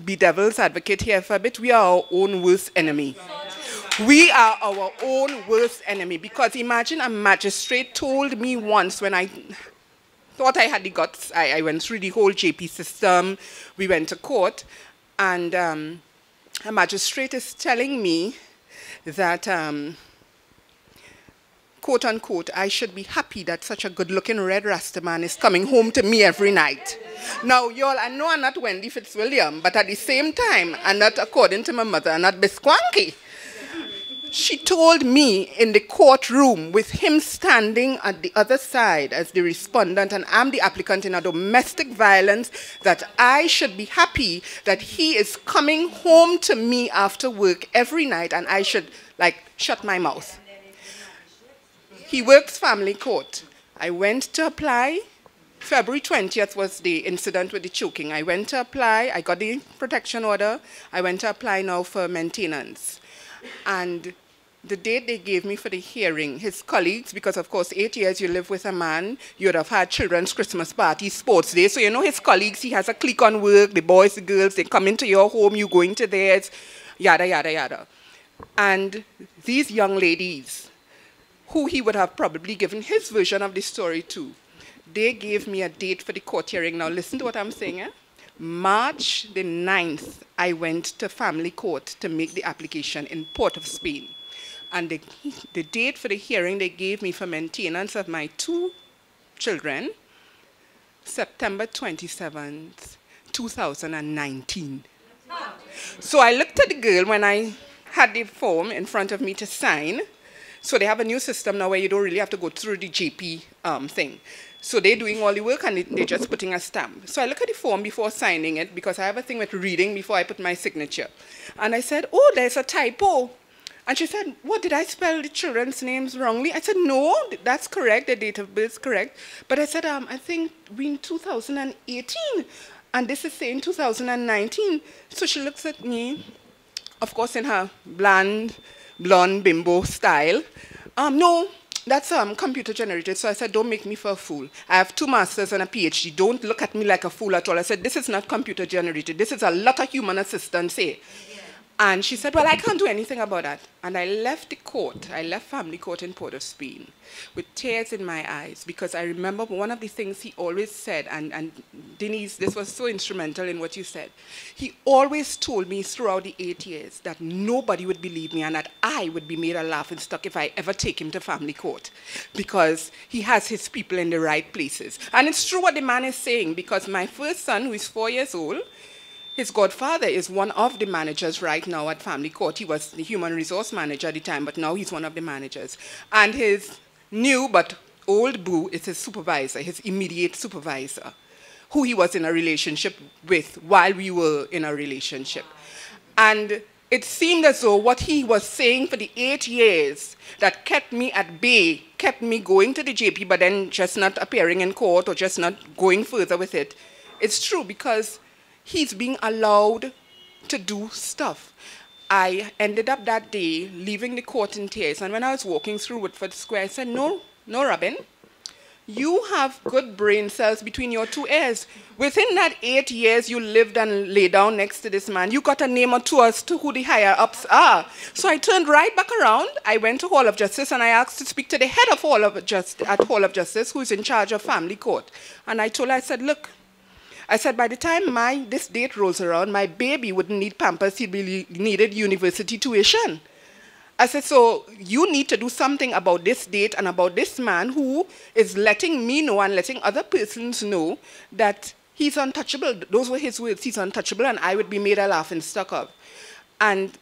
be devil's advocate here for a bit, we are our own worst enemy. We are our own worst enemy, because imagine a magistrate told me once when I thought I had the guts, I went through the whole JP system, we went to court, and a magistrate is telling me that, quote unquote, I should be happy that such a good-looking red Rasta man is coming home to me every night. Now, y'all, I know I'm not Wendy Fitzwilliam, but at the same time, I'm not, according to my mother, I'm not Bisquanky. She told me in the courtroom with him standing at the other side as the respondent and I'm the applicant in a domestic violence, that I should be happy that he is coming home to me after work every night and I should, like, shut my mouth. He works family court. I went to apply. February 20th was the incident with the choking. I went to apply. I got the protection order. I went to apply now for maintenance. And the date they gave me for the hearing, his colleagues, because of course 8 years you live with a man, you would have had children's Christmas parties, sports day, so you know his colleagues, he has a clique on work, the boys, the girls, they come into your home, you go into theirs, yada, yada, yada. And these young ladies, who he would have probably given his version of the story to, they gave me a date for the court hearing. Now listen to what I'm saying, March the 9th, I went to family court to make the application in Port of Spain. And the date for the hearing they gave me for maintenance of my 2 children, September 27th, 2019. So I looked at the girl when I had the form in front of me to sign. So they have a new system now where you don't really have to go through the JP thing. So they're doing all the work and they're just putting a stamp. So I look at the form before signing it, because I have a thing with reading before I put my signature. And I said, oh, there's a typo. And she said, what, did I spell the children's names wrongly? I said, no, that's correct, the date of birth is correct. But I said, I think we're in 2018, and this is saying 2019. So she looks at me, of course in her bland, blonde bimbo style. No, that's computer generated. So I said, don't make me for a fool. I have 2 masters and a PhD. Don't look at me like a fool at all. I said, this is not computer generated. This is a lot of human assistance here. And she said, well, I can't do anything about that. And I left the court. I left family court in Port of Spain with tears in my eyes, because I remember one of the things he always said, and Denyse, this was so instrumental in what you said. He always told me throughout the 8 years that nobody would believe me and that I would be made a laughingstock if I ever take him to family court, because he has his people in the right places. And it's true what the man is saying, because my first son, who is 4 years old, his godfather is one of the managers right now at Family Court. He was the human resource manager at the time, but now he's one of the managers. And his new but old boo is his supervisor, his immediate supervisor, who he was in a relationship with while we were in a relationship. And it seemed as though what he was saying for the 8 years that kept me at bay, kept me going to the JP, but then just not appearing in court or just not going further with it, it's true because he's being allowed to do stuff. I ended up that day leaving the court in tears, and when I was walking through Woodford Square, I said, no, Robin, you have good brain cells between your two ears. Within that 8 years you lived and lay down next to this man, you got a name or two as to who the higher-ups are. So I turned right back around, I went to Hall of Justice, and I asked to speak to the head of Hall of Justice, who's in charge of family court. And I told her, I said, look, I said, by the time this date rolls around, my baby wouldn't need Pampers, he'd be needed university tuition. I said, so you need to do something about this date and about this man who is letting me know and letting other persons know that he's untouchable. Those were his words, he's untouchable, and I would be made a laughingstock of. And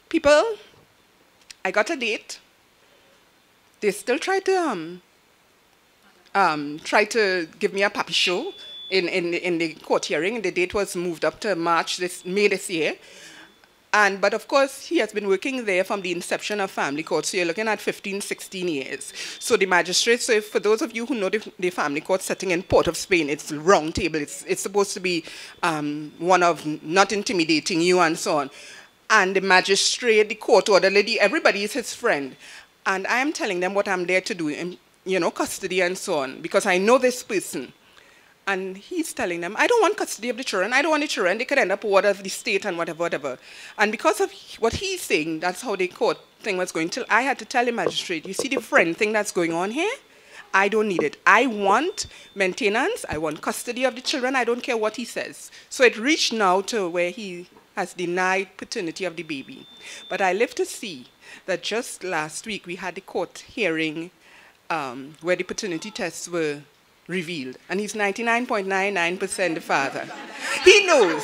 people, I got a date. They still try to give me a puppy show in the court hearing. The date was moved up to May this year. But of course, he has been working there from the inception of family court. So you're looking at 15, 16 years. So the magistrate, so for those of you who know the family court setting in Port of Spain, it's round table. It's supposed to be one of not intimidating you and so on. And the magistrate, the court order lady, everybody is his friend. And I am telling them what I'm there to do, in, custody and so on, because I know this person. And he's telling them, I don't want custody of the children. I don't want the children. They could end up ward of the state and whatever. And because of what he's saying, that's how the court thing was going. Till I had to tell the magistrate, you see the friend thing that's going on here? I don't need it. I want maintenance. I want custody of the children. I don't care what he says. So it reached now to where he has denied paternity of the baby. But I live to see that just last week we had the court hearing where the paternity tests were revealed, and he's 99.99% the father. He knows.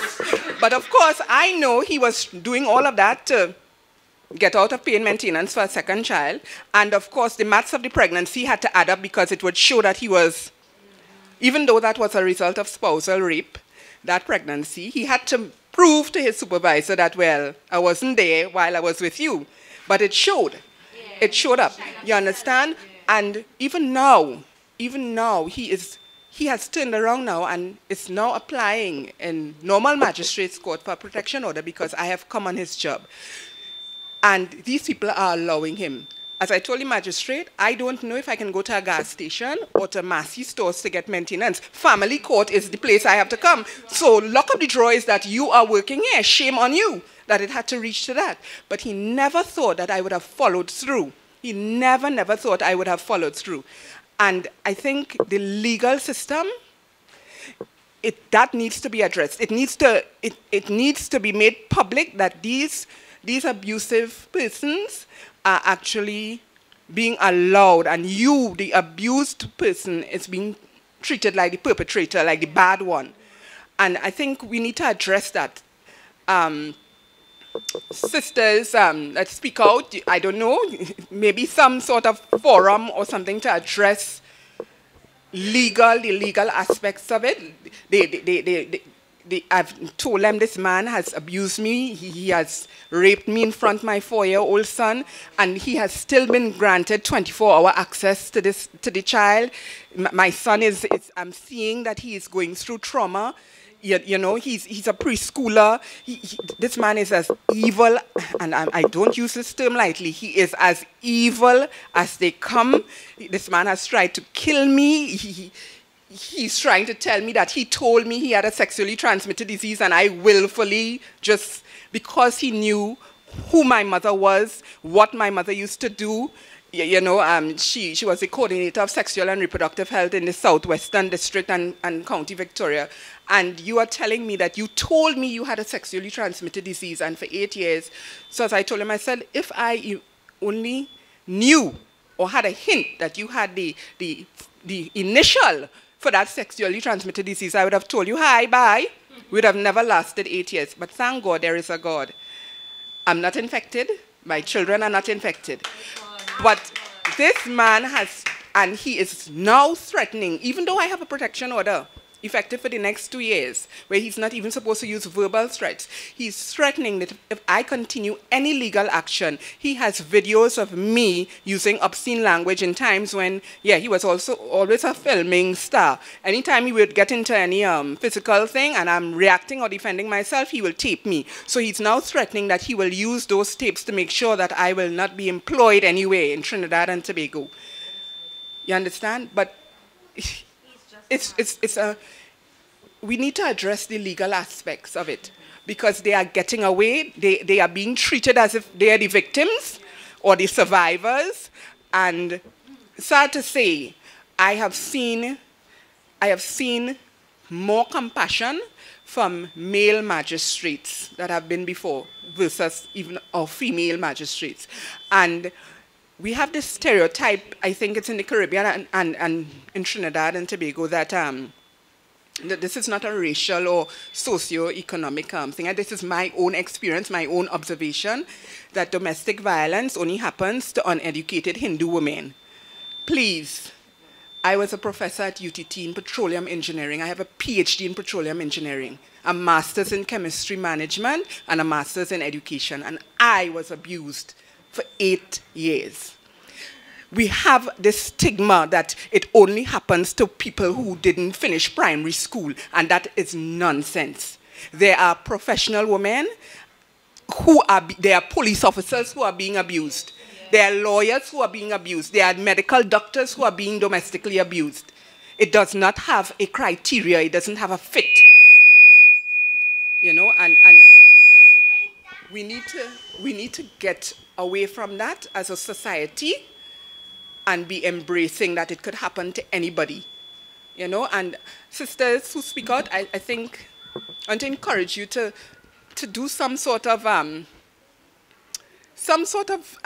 But of course, I know he was doing all of that to get out of pain maintenance for a second child. And of course, the maths of the pregnancy had to add up because it would show that he was, even though that was a result of spousal rape, that pregnancy, he had to prove to his supervisor that, well, I wasn't there while I was with you. But it showed. It showed up. You understand? And even now, he has turned around now and is now applying in normal magistrate's court for a protection order because I have come on his job. And these people are allowing him. As I told the magistrate, I don't know if I can go to a gas station or to Massey stores to get maintenance. Family court is the place I have to come. So luck of the draw is that you are working here. Shame on you that it had to reach to that. But he never thought that I would have followed through. He never thought I would have followed through. And I think the legal system, that needs to be addressed. It needs to be made public that these abusive persons are actually being allowed, and you, the abused person, is being treated like the perpetrator, like the bad one. And I think we need to address that. Sisters that speak out, I don't know, maybe some sort of forum or something to address the legal aspects of it. I've told them this man has abused me, he has raped me in front of my 4-year-old son, and he has still been granted 24-hour access to the child. My son I'm seeing that he is going through trauma. You know, he's a preschooler. This man is as evil, and I don't use this term lightly, he is as evil as they come. This man has tried to kill me. He's trying to tell me that he told me he had a sexually transmitted disease, and I willfully, just because he knew who my mother was, what my mother used to do. You know, she was the coordinator of sexual and reproductive health in the Southwestern District and County Victoria. And you are telling me that you told me you had a sexually transmitted disease, and for 8 years. So as I told him, I said, if I only knew or had a hint that you had the initial for that sexually transmitted disease, I would have told you, hi, bye. We would have never lasted 8 years. But thank God there is a God. I'm not infected. My children are not infected. But this man has, and he is now threatening, even though I have a protection order, effective for the next 2 years, where he's not even supposed to use verbal threats. He's threatening that if I continue any legal action, he has videos of me using obscene language in times when, yeah, he was also always a filming star. Anytime he would get into any physical thing and I'm reacting or defending myself, he will tape me. So he's now threatening that he will use those tapes to make sure that I will not be employed anyway in Trinidad and Tobago. You understand? But we need to address the legal aspects of it because they are getting away. They are being treated as if they are the victims or the survivors. And sad to say, I have seen more compassion from male magistrates that have been before versus even our female magistrates. And we have this stereotype, I think it's in the Caribbean and in Trinidad and Tobago, that this is not a racial or socio-economic thing. And this is my own experience, my own observation, that domestic violence only happens to uneducated Hindu women. Please, I was a professor at UTT in petroleum engineering. I have a PhD in petroleum engineering, a master's in chemistry management, and a master's in education. And I was abused for 8 years. We have this stigma that it only happens to people who didn't finish primary school, and that is nonsense. There are professional women there are police officers who are being abused. There are lawyers who are being abused. There are medical doctors who are being domestically abused. It does not have a criteria. It doesn't have a fit. You know, and we need to get away from that as a society and be embracing that it could happen to anybody, you know. And sisters who speak out, I think, I want to encourage you to do some sort of, I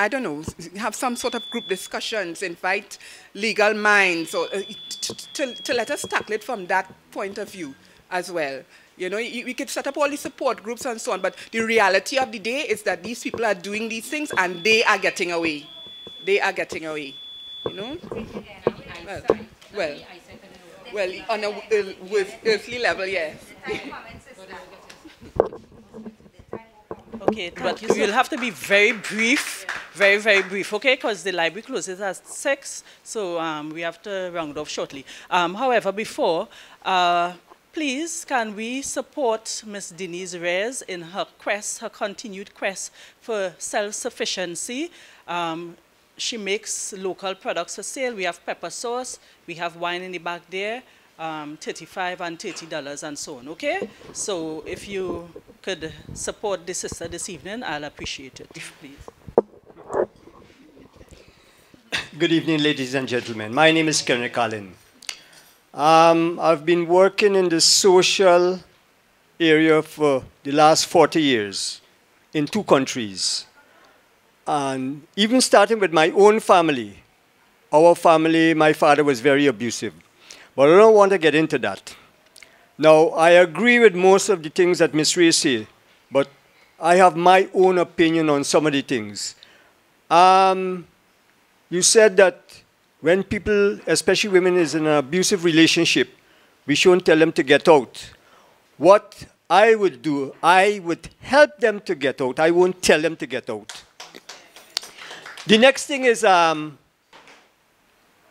don't know, have some sort of group discussions, invite legal minds, or to let us tackle it from that point of view as well. You know, we could set up all these support groups and so on, but the reality of the day is that these people are doing these things and they are getting away. They are getting away, you know? Well, on a earthly level, yes. Okay, but we'll have to be very brief, very, very brief, okay? Because the library closes at 6, so we have to round off shortly. However, before, please, can we support Ms. Denyse Reys in her quest, her continued quest for self-sufficiency? She makes local products for sale. We have pepper sauce. We have wine in the back there, $35 and $30 and so on, okay? So if you could support the sister this evening, I'll appreciate it, please. Good evening, ladies and gentlemen. My name is Kenrick Collin. I've been working in the social area for the last 40 years in 2 countries. And even starting with my own family, our family, my father was very abusive. But I don't want to get into that. Now, I agree with most of the things that Ms. Reys said, but I have my own opinion on some of the things. You said that when people, especially women, is in an abusive relationship, we shouldn't tell them to get out. What I would do, I would help them to get out. I won't tell them to get out. The next thing is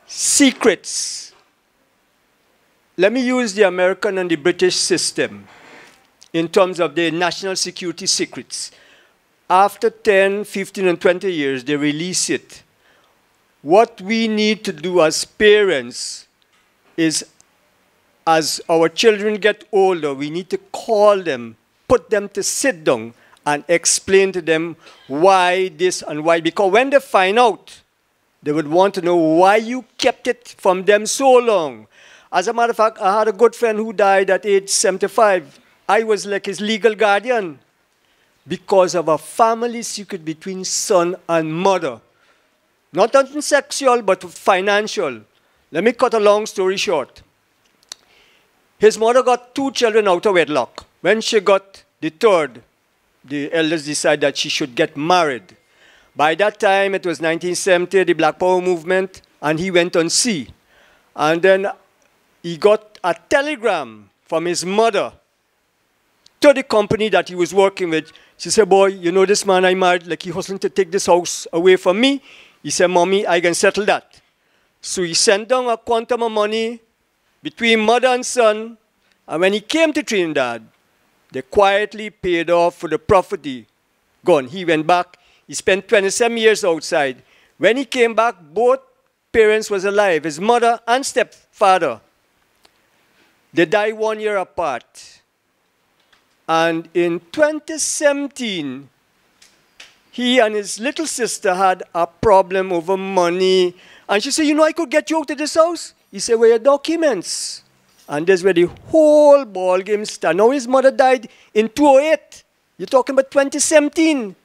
secrets. Let me use the American and the British system in terms of their national security secrets. After 10, 15, and 20 years, they release it. What we need to do as parents is, as our children get older, we need to call them, put them to sit down, and explain to them why this and why. Because when they find out, they would want to know why you kept it from them so long. As a matter of fact, I had a good friend who died at age 75. I was like his legal guardian because of a family secret between son and mother. Not something sexual, but financial. Let me cut a long story short. His mother got 2 children out of wedlock. When she got the third, the elders decided that she should get married. By that time, it was 1970, the Black Power movement, and he went on sea. And then he got a telegram from his mother to the company that he was working with. She said, boy, you know this man I married, like he hustling to take this house away from me. He said, Mommy, I can settle that. So he sent down a quantum of money between mother and son. And when he came to Trinidad, they quietly paid off for the property. Gone. He went back. He spent 27 years outside. When he came back, both parents was alive, his mother and stepfather. They died 1 year apart. And in 2017, he and his little sister had a problem over money. And she said, you know, I could get you out of this house. He said, where are your documents? And that's where the whole ball game started. Now his mother died in 2008. You're talking about 2017.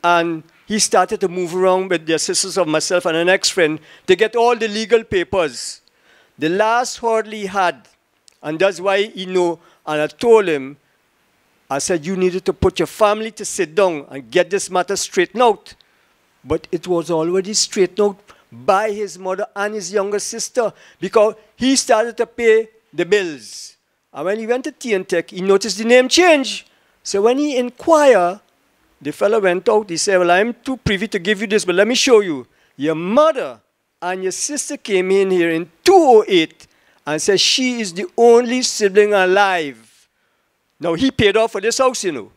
And he started to move around with the assistance of myself and an ex-friend to get all the legal papers. The last hurdle he had, and that's why he knew, and I told him, I said, you needed to put your family to sit down and get this matter straightened out. But it was already straightened out by his mother and his younger sister because he started to pay the bills. And when he went to Tech, he noticed the name change. So when he inquired, the fellow went out. He said, well, I'm too privy to give you this, but let me show you. Your mother and your sister came in here in 2008 and said she is the only sibling alive. Now, he paid off for this house, you know.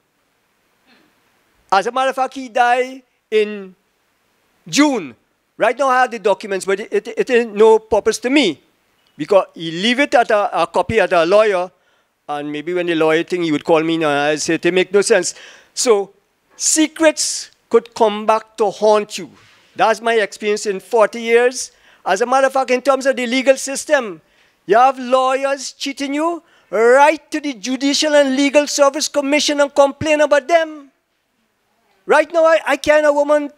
As a matter of fact, he died in June. Right now, I have the documents, but it ain't no purpose to me. Because he leave it at a copy at a lawyer, and maybe when the lawyer thing, he would call me, and I say, it make no sense. So, secrets could come back to haunt you. That's my experience in 40 years. As a matter of fact, in terms of the legal system, you have lawyers cheating you, write to the Judicial and Legal Service Commission and complain about them. Right now, I carry a woman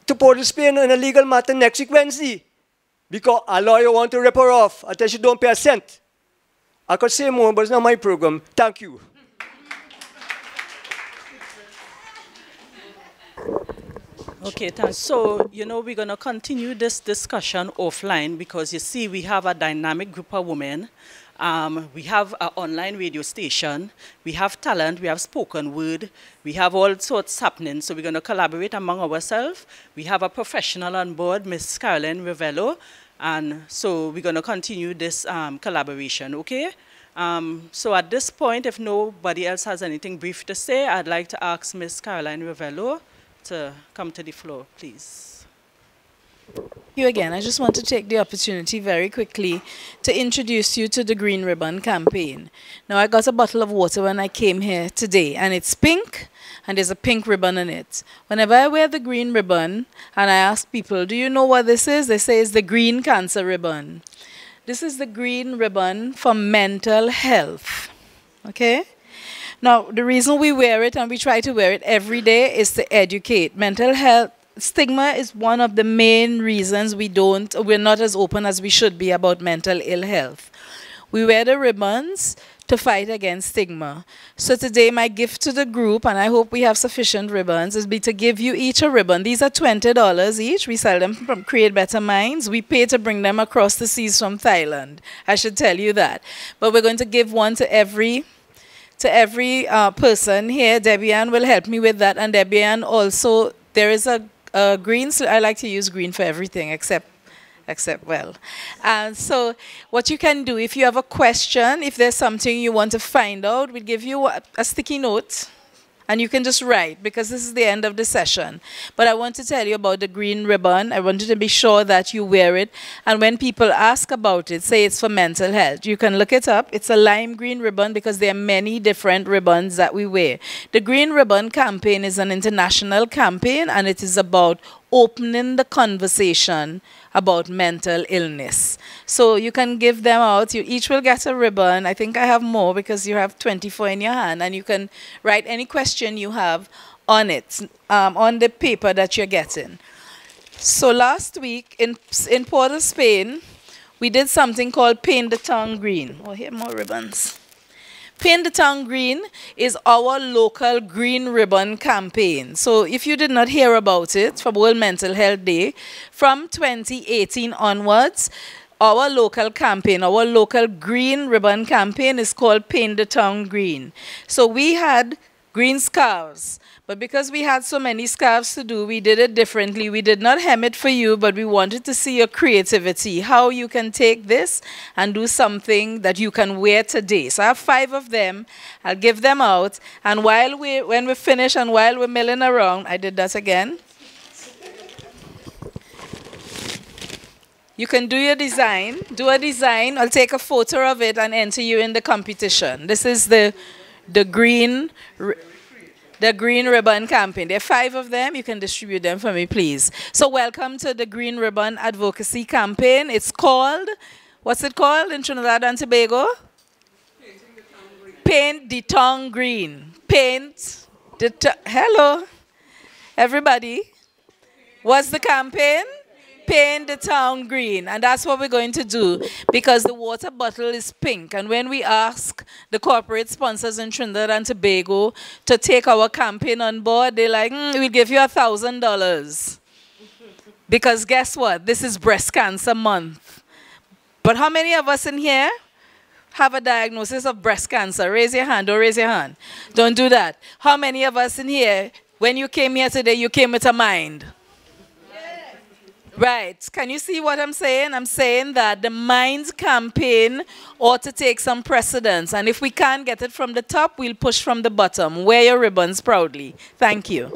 to Port of Spain in a legal matter next week Wednesday because a lawyer wants to rip her off until she don't pay a cent. I could say more, but it's not my program. Thank you. Okay, thanks. So, you know, we're going to continue this discussion offline because, you see, we have a dynamic group of women. We have an online radio station. We have talent. We have spoken word. We have all sorts happening. So we're going to collaborate among ourselves. We have a professional on board, Miss Caroline Ravello. And so we're going to continue this collaboration, okay? So at this point, if nobody else has anything brief to say, I'd like to ask Miss Caroline Ravello to come to the floor, please. You again. I just want to take the opportunity very quickly to introduce you to the Green Ribbon campaign. Now, I got a bottle of water when I came here today, and it's pink, and there's a pink ribbon in it. Whenever I wear the green ribbon, and I ask people, do you know what this is? They say it's the green cancer ribbon. This is the green ribbon for mental health, okay? Now, the reason we wear it, and we try to wear it every day, is to educate. Mental health stigma is one of the main reasons we're not as open as we should be about mental ill health. We wear the ribbons to fight against stigma. So today my gift to the group, and I hope we have sufficient ribbons, is to give you each a ribbon. These are $20 each. We sell them from Create Better Minds. We pay to bring them across the seas from Thailand. I should tell you that. But we're going to give one to every person here. Debbie Ann will help me with that. And Debbie Ann also, there is a green, so I like to use green for everything except well. So what you can do, if you have a question, if there's something you want to find out, we'll give you a sticky note, and you can just write, because this is the end of the session. But I want to tell you about the green ribbon. I want you to be sure that you wear it. And when people ask about it, say it's for mental health. You can look it up. It's a lime green ribbon because there are many different ribbons that we wear. The Green Ribbon campaign is an international campaign, and it is about opening the conversation about mental illness. So you can give them out. You each will get a ribbon. I think I have more because you have 24 in your hand, and you can write any question you have on it, on the paper that you're getting. So last week in Port of Spain, we did something called Paint the Town Green. Oh, here are more ribbons. Paint the Town Green is our local green ribbon campaign. So if you did not hear about it from World Mental Health Day, from 2018 onwards, our local campaign, our local green ribbon campaign is called Paint the Town Green. So we had green scarves. But because we had so many scarves to do, we did it differently. We did not hem it for you, but we wanted to see your creativity, how you can take this and do something that you can wear today. So I have 5 of them. I'll give them out. And when we finish and while we're milling around, I did that again. You can do your design. Do a design. I'll take a photo of it and enter you in the competition. This is the green ribbon campaign. There are 5 of them. You can distribute them for me, please. So welcome to the Green Ribbon Advocacy Campaign. It's called, what's it called in Trinidad and Tobago? Paint the Town Green. Paint the hello, everybody. What's the campaign? Paint the town green. And that's what we're going to do, because the water bottle is pink. And when we ask the corporate sponsors in Trinidad and Tobago to take our campaign on board, they're like, we'll give you $1,000. Because guess what? This is Breast Cancer Month. But how many of us in here have a diagnosis of breast cancer? Raise your hand. Don't raise your hand. Don't do that. How many of us in here, when you came here today, you came with a mind? Right. Can you see what I'm saying? I'm saying that the Minds campaign ought to take some precedence. And if we can't get it from the top, we'll push from the bottom. Wear your ribbons proudly. Thank you.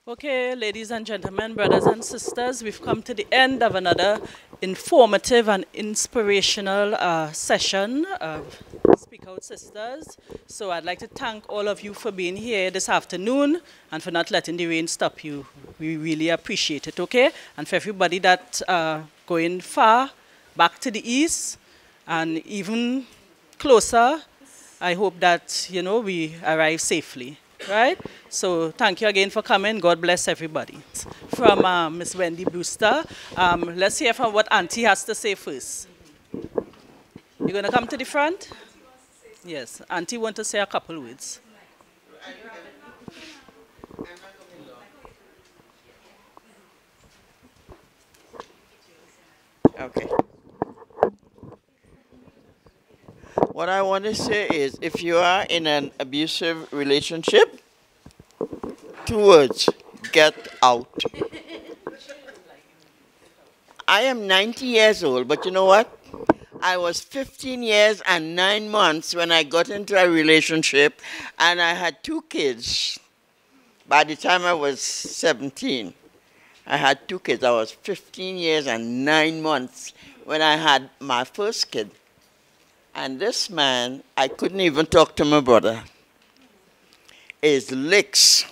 Okay, ladies and gentlemen, brothers and sisters, we've come to the end of another informative and inspirational session of Speak Out Sisters. So I'd like to thank all of you for being here this afternoon and for not letting the rain stop you. We really appreciate it, okay? And for everybody that's going far back to the east and even closer, I hope that, you know, we arrive safely. Right? So thank you again for coming. God bless everybody. From Miss Wendy Brewster, let's hear from what Auntie has to say first. You're going to come to the front? Yes. Auntie wants to say a couple words. Okay. What I want to say is, if you are in an abusive relationship, 2 words: get out. I am 90 years old, but you know what? I was 15 years and 9 months when I got into a relationship, and I had 2 kids. By the time I was 17, I had 2 kids. I was 15 years and 9 months when I had my first kid. And this man, I couldn't even talk to my brother, is licks.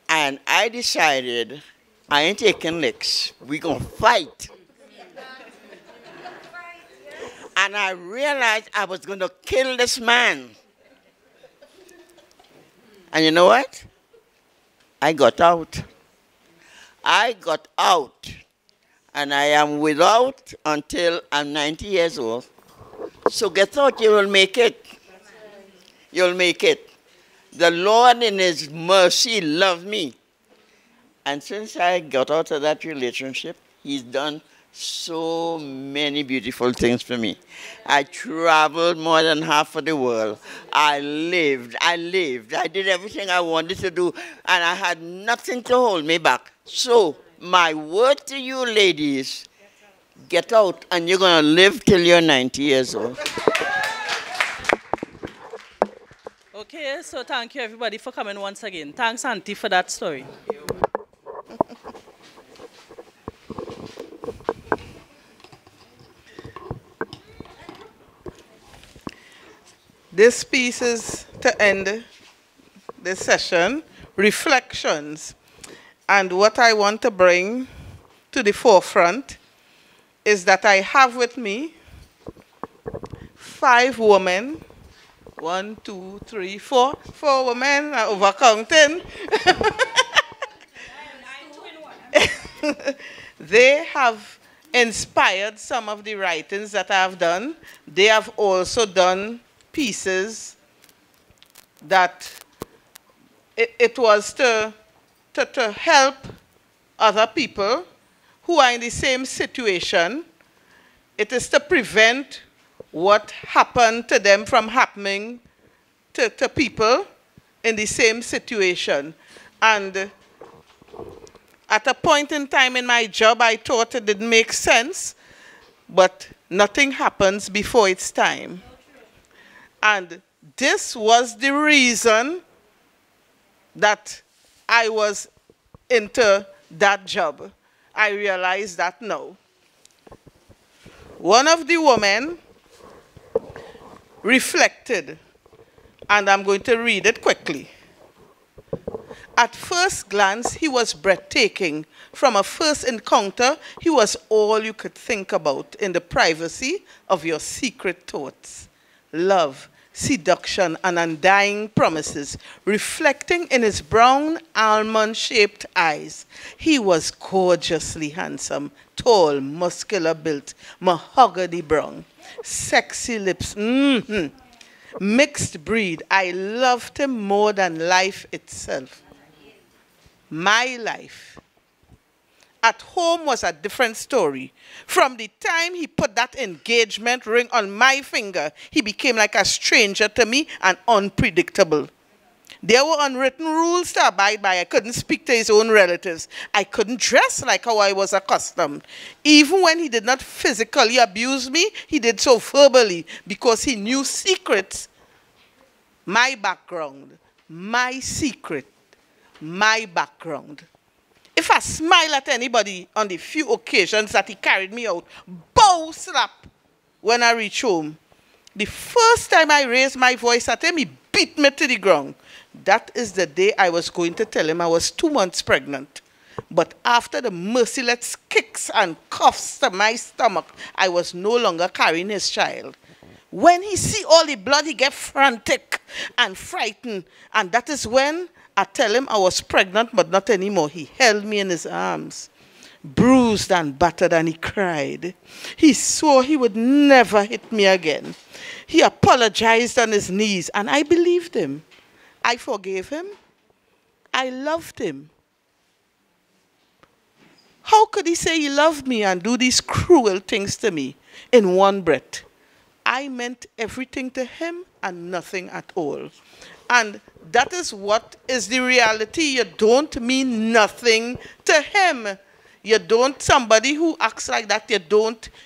And I decided, I ain't taking licks. We're going to fight. And I realized I was going to kill this man. And you know what? I got out. I got out. And I am without until I'm 90 years old. So get out, you will make it. You'll make it. The Lord in His mercy loved me. And since I got out of that relationship, He's done so many beautiful things for me. I traveled more than half of the world. I lived. I did everything I wanted to do, and I had nothing to hold me back. So my word to you ladies, get out, and you're going to live till you're 90 years old. Okay, so thank you everybody for coming once again. Thanks, Auntie, for that story. This piece is to end this session, reflections. And what I want to bring to the forefront is that I have with me 5 women. 1, 2, 3, 4. 4 women, I'm overcounting. They have inspired some of the writings that I have done. They have also done pieces that it was to help other people who are in the same situation. It is to prevent what happened to them from happening to people in the same situation. And at a point in time in my job, I thought it didn't make sense, but nothing happens before its time. And this was the reason that I was into that job. I realized that now. One of the women reflected, and I'm going to read it quickly. At first glance, he was breathtaking. From a first encounter, he was all you could think about in the privacy of your secret thoughts. Love, seduction, and undying promises, reflecting in his brown, almond-shaped eyes. He was gorgeously handsome, tall, muscular built, mahogany brown, sexy lips, mixed breed. I loved him more than life itself. My life at home was a different story. From the time he put that engagement ring on my finger, he became like a stranger to me and unpredictable. There were unwritten rules to abide by. I couldn't speak to his own relatives. I couldn't dress like how I was accustomed. Even when he did not physically abuse me, he did so verbally because he knew secrets. My background, my secret, my background. If I smile at anybody on the few occasions that he carried me out, bow slap when I reach home. The first time I raised my voice at him, he beat me to the ground. That is the day I was going to tell him I was 2 months pregnant. But after the merciless kicks and cuffs to my stomach, I was no longer carrying his child. When he see all the blood, he get frantic and frightened. And that is when I tell him I was pregnant, but not anymore. He held me in his arms, bruised and battered, and he cried. He swore he would never hit me again. He apologized on his knees, and I believed him. I forgave him. I loved him. How could he say he loved me and do these cruel things to me in one breath? I meant everything to him and nothing at all. And that is what is the reality. You don't mean nothing to him. You don't, somebody who acts like that,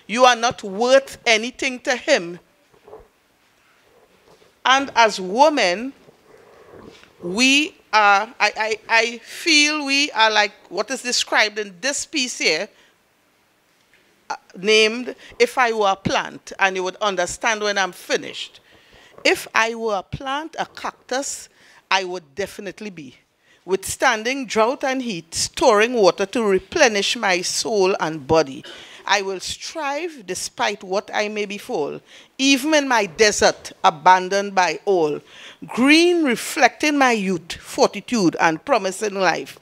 you are not worth anything to him. And as women, we are, I feel we are like what is described in this piece here, named If I Were a Plant, and you would understand when I'm finished. If I were a plant, a cactus, I would definitely be. Withstanding drought and heat, storing water to replenish my soul and body. I will strive despite what I may befall, even in my desert, abandoned by all. Green reflecting my youth, fortitude, and promising life.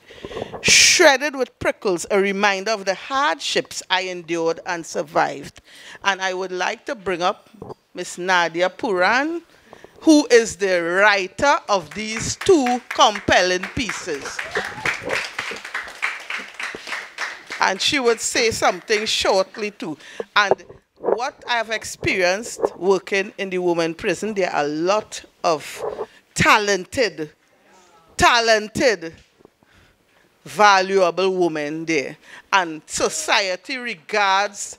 Shredded with prickles, a reminder of the hardships I endured and survived. And I would like to bring up Miss Nadia Puran, who is the writer of these two compelling pieces. And she would say something shortly too. And what I've experienced working in the women prison, there are a lot of talented, valuable women there. And society regards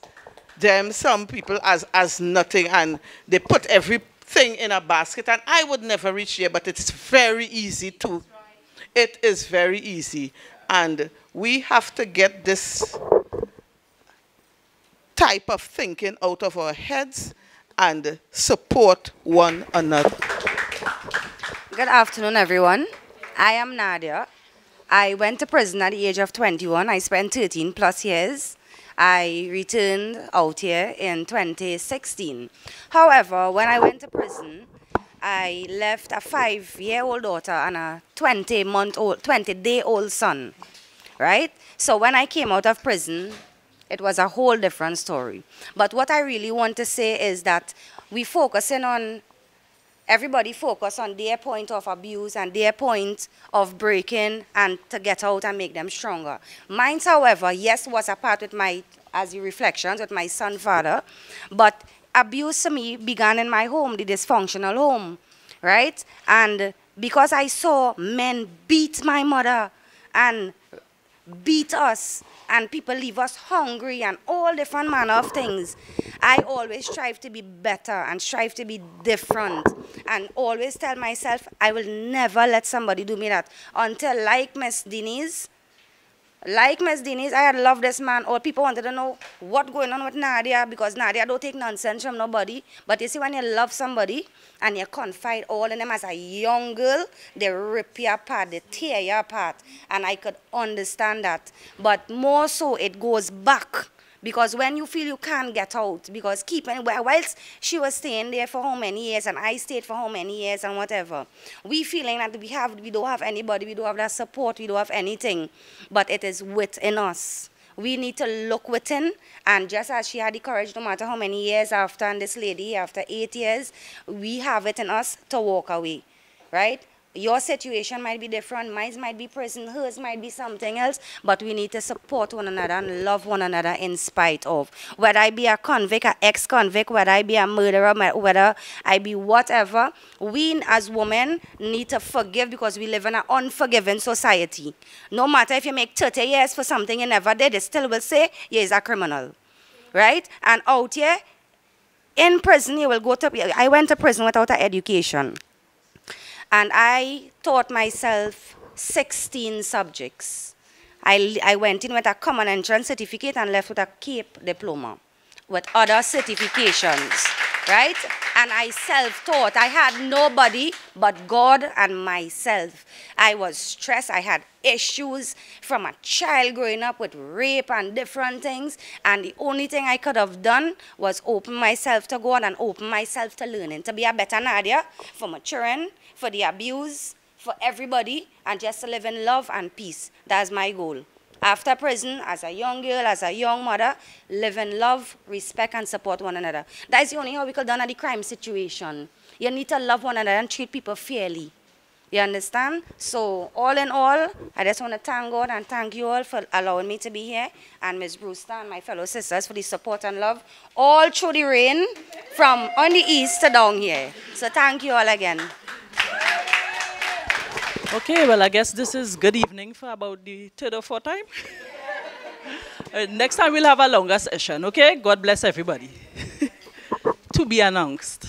them, some people, as nothing. And they put everything in a basket. And I would never reach there, but it's very easy to. It is very easy. And we have to get this type of thinking out of our heads and support one another. Good afternoon, everyone. I am Nadia. I went to prison at the age of 21. I spent 13 plus years. I returned out here in 2016. However, when I went to prison, I left a 5-year-old daughter and a 20-day-old son. right? So when I came out of prison, it was a whole different story. But what I really want to say is that we focusing on, everybody focus on their point of abuse and their point of breaking and to get out and make them stronger. Mine, however, yes, was a part with my, as your reflections, with my son, father, but abuse to me began in my home, the dysfunctional home, right? And because I saw men beat my mother and beat us, and people leave us hungry and all different manner of things, I always strive to be better and strive to be different and always tell myself I will never let somebody do me that until, like Miss Denyse, I had loved this man. All people wanted to know what going on with Nadia, because Nadia don't take nonsense from nobody. But you see, when you love somebody and you confide all in them as a young girl, they rip you apart, they tear you apart. And I could understand that. But more so, it goes back. Because when you feel you can't get out, because whilst she was staying there for how many years and I stayed for how many years and whatever, we feeling that we don't have anybody, we don't have that support, we don't have anything, but it is within us. We need to look within, and just as she had the courage, no matter how many years after, and this lady, after 8 years, we have it in us to walk away, right? Your situation might be different, mine might be prison, hers might be something else, but we need to support one another and love one another in spite of. Whether I be a convict, an ex-convict, whether I be a murderer, whether I be whatever, we as women need to forgive, because we live in an unforgiving society. No matter if you make 30 years for something you never did, they still will say you're a criminal, right? And out here, in prison, you will go to, I went to prison without an education. And I taught myself 16 subjects. I went in with a common entrance certificate and left with a CAPE diploma with other certifications, right? And I self-taught. I had nobody but God and myself. I was stressed. I had issues from a child growing up with rape and different things. And the only thing I could have done was open myself to God and open myself to learning, to be a better Nadia for my children, for the abuse, for everybody, and just to live in love and peace. That's my goal. After prison, as a young girl, as a young mother, live in love, respect, and support one another. That is the only how we could done at the crime situation. You need to love one another and treat people fairly. You understand? So, all in all, I just want to thank God and thank you all for allowing me to be here, and Ms. Brewster and my fellow sisters for the support and love all through the rain from on the east to down here. So, thank you all again. Okay, well, I guess this is good evening for about the third or fourth time. Next time we'll have a longer session, okay? God bless everybody. To be announced.